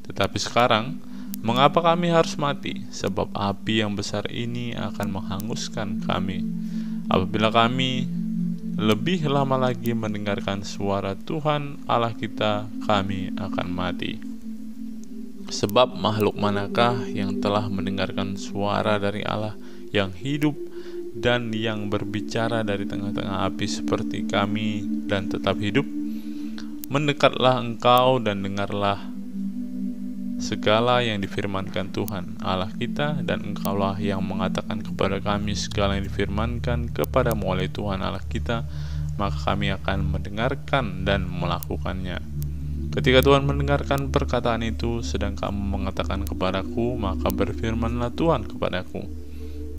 Tetapi sekarang, mengapa kami harus mati? Sebab api yang besar ini akan menghanguskan kami. Apabila kami lebih lama lagi mendengarkan suara Tuhan Allah kita, kami akan mati. Sebab makhluk manakah yang telah mendengarkan suara dari Allah yang hidup dan yang berbicara dari tengah-tengah api seperti kami dan tetap hidup? Mendekatlah engkau dan dengarlah segala yang difirmankan Tuhan Allah kita, dan engkaulah yang mengatakan kepada kami segala yang difirmankan kepadamu oleh Tuhan Allah kita, maka kami akan mendengarkan dan melakukannya. Ketika Tuhan mendengarkan perkataan itu, sedang kamu mengatakan kepadaku, maka berfirmanlah Tuhan kepadaku,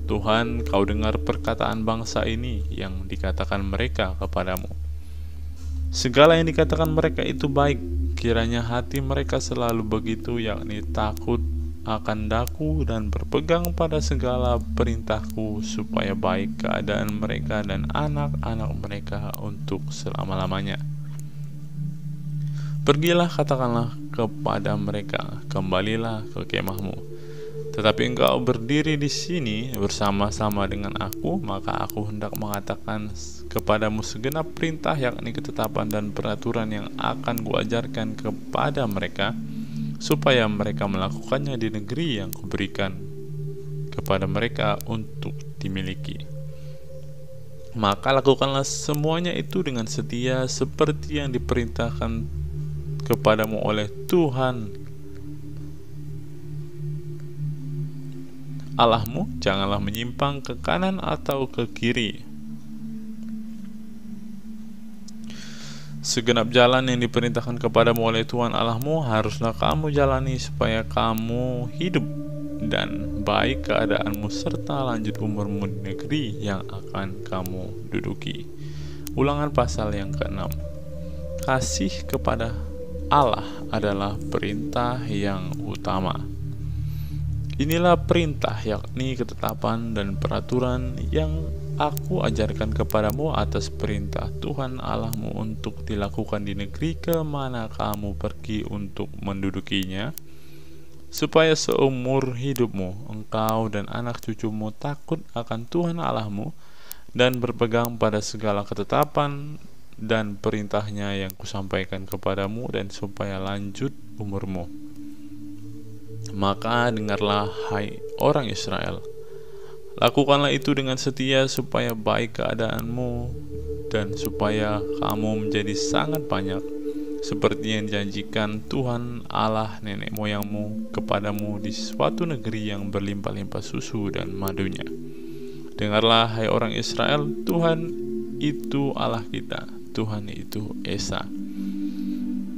Tuhan, kau dengar perkataan bangsa ini yang dikatakan mereka kepadamu. Segala yang dikatakan mereka itu baik, kiranya hati mereka selalu begitu, yakni takut akan daku dan berpegang pada segala perintahku, supaya baik keadaan mereka dan anak-anak mereka untuk selama-lamanya. Pergilah, katakanlah kepada mereka, kembalilah ke kemahmu. Tetapi engkau berdiri di sini bersama-sama dengan aku, maka aku hendak mengatakan kepadamu segenap perintah, yakni ketetapan dan peraturan yang akan kuajarkan kepada mereka, supaya mereka melakukannya di negeri yang kuberikan kepada mereka untuk dimiliki. Maka lakukanlah semuanya itu dengan setia, seperti yang diperintahkan kepadamu oleh Tuhan Allahmu. Janganlah menyimpang ke kanan atau ke kiri. Segenap jalan yang diperintahkan kepadamu oleh Tuhan Allahmu haruslah kamu jalani, supaya kamu hidup dan baik keadaanmu serta lanjut umurmu di negeri yang akan kamu duduki. Ulangan pasal yang ke-6. Kasih kepada Allah adalah perintah yang utama. Inilah perintah, yakni ketetapan dan peraturan yang aku ajarkan kepadamu atas perintah Tuhan Allahmu untuk dilakukan di negeri kemana kamu pergi untuk mendudukinya, supaya seumur hidupmu engkau dan anak cucumu takut akan Tuhan Allahmu dan berpegang pada segala ketetapan dan perintahnya yang kusampaikan kepadamu, dan supaya lanjut umurmu. Maka dengarlah, hai orang Israel, lakukanlah itu dengan setia, supaya baik keadaanmu dan supaya kamu menjadi sangat banyak, seperti yang dijanjikan Tuhan Allah nenek moyangmu kepadamu di suatu negeri yang berlimpah-limpah susu dan madunya. Dengarlah, hai orang Israel, Tuhan itu Allah kita, Tuhan itu Esa.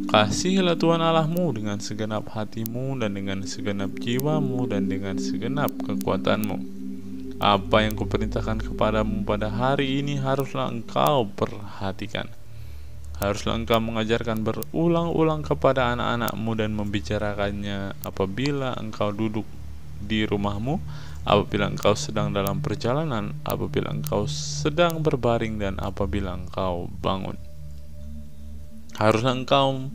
Kasihilah Tuhan Allahmu dengan segenap hatimu dan dengan segenap jiwamu dan dengan segenap kekuatanmu. Apa yang kuperintahkan kepadamu pada hari ini haruslah engkau perhatikan. Haruslah engkau mengajarkan berulang-ulang kepada anak-anakmu dan membicarakannya apabila engkau duduk di rumahmu, apabila engkau sedang dalam perjalanan, apabila engkau sedang berbaring, dan apabila engkau bangun. Haruslah engkau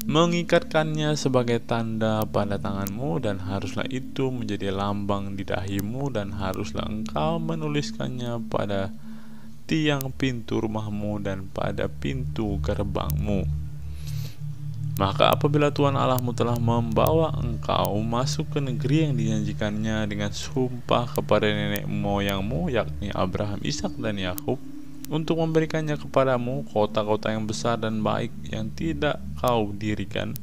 mengikatkannya sebagai tanda pada tanganmu, dan haruslah itu menjadi lambang di dahimu, dan haruslah engkau menuliskannya pada tiang pintu rumahmu dan pada pintu gerbangmu. Maka apabila Tuhan Allahmu telah membawa engkau masuk ke negeri yang dijanjikannya dengan sumpah kepada nenek moyangmu, yakni Abraham, Ishak, dan Yakub, untuk memberikannya kepadamu kota-kota yang besar dan baik yang tidak kau dirikan,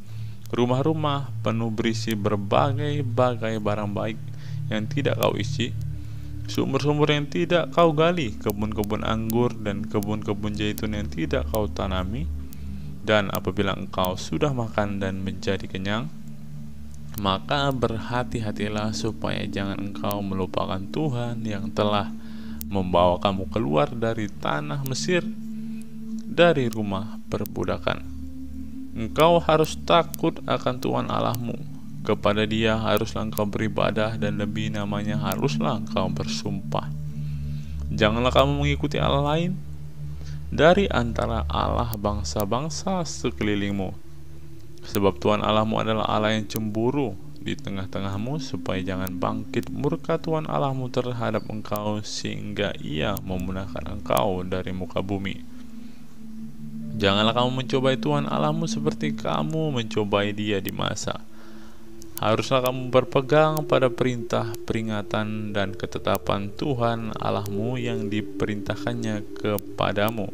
rumah-rumah penuh berisi berbagai-bagai barang baik yang tidak kau isi, sumur-sumur yang tidak kau gali, kebun-kebun anggur dan kebun-kebun zaitun yang tidak kau tanami. Dan apabila engkau sudah makan dan menjadi kenyang, maka berhati-hatilah supaya jangan engkau melupakan Tuhan yang telah membawa kamu keluar dari tanah Mesir, dari rumah perbudakan. Engkau harus takut akan Tuhan Allahmu. Kepada Dia haruslah engkau beribadah, dan demi namanya haruslah engkau bersumpah. Janganlah kamu mengikuti Allah lain dari antara Allah bangsa-bangsa sekelilingmu, sebab Tuhan Allahmu adalah Allah yang cemburu di tengah-tengahmu, supaya jangan bangkit murka Tuhan Allahmu terhadap engkau sehingga Ia memunahkan engkau dari muka bumi. Janganlah kamu mencobai Tuhan Allahmu seperti kamu mencobai Dia di masa. Haruslah kamu berpegang pada perintah, peringatan, dan ketetapan Tuhan Allahmu yang diperintahkannya kepadamu.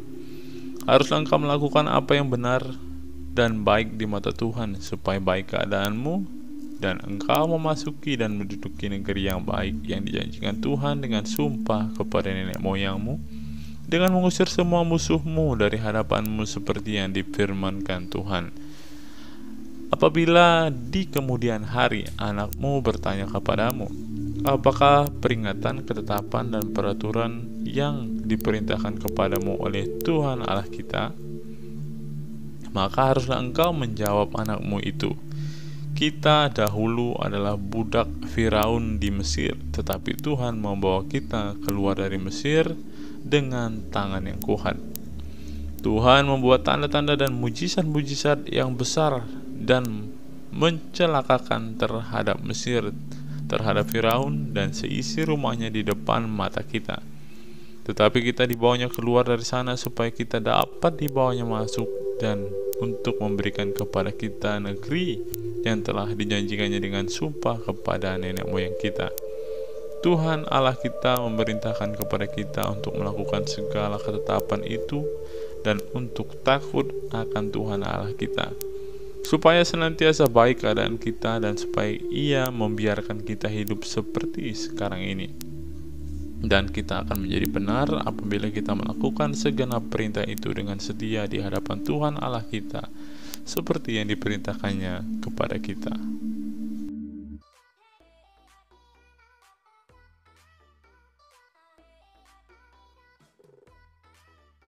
Haruslah engkau melakukan apa yang benar dan baik di mata Tuhan, supaya baik keadaanmu dan engkau memasuki dan menduduki negeri yang baik yang dijanjikan Tuhan dengan sumpah kepada nenek moyangmu, dengan mengusir semua musuhmu dari hadapanmu seperti yang difirmankan Tuhan. Apabila di kemudian hari anakmu bertanya kepadamu, apakah peringatan, ketetapan, dan peraturan yang diperintahkan kepadamu oleh Tuhan Allah kita, maka haruslah engkau menjawab anakmu itu, kita dahulu adalah budak Firaun di Mesir, tetapi Tuhan membawa kita keluar dari Mesir dengan tangan yang kuat. Tuhan membuat tanda-tanda dan mujizat-mujizat yang besar dan mencelakakan terhadap Mesir, terhadap Firaun dan seisi rumahnya di depan mata kita. Tetapi kita dibawanya keluar dari sana supaya kita dapat dibawanya masuk dan untuk memberikan kepada kita negeri yang telah dijanjikannya dengan sumpah kepada nenek moyang kita. Tuhan Allah kita memerintahkan kepada kita untuk melakukan segala ketetapan itu dan untuk takut akan Tuhan Allah kita, supaya senantiasa baik keadaan kita dan supaya Ia membiarkan kita hidup seperti sekarang ini. Dan kita akan menjadi benar apabila kita melakukan segenap perintah itu dengan setia di hadapan Tuhan Allah kita, seperti yang diperintahkannya kepada kita.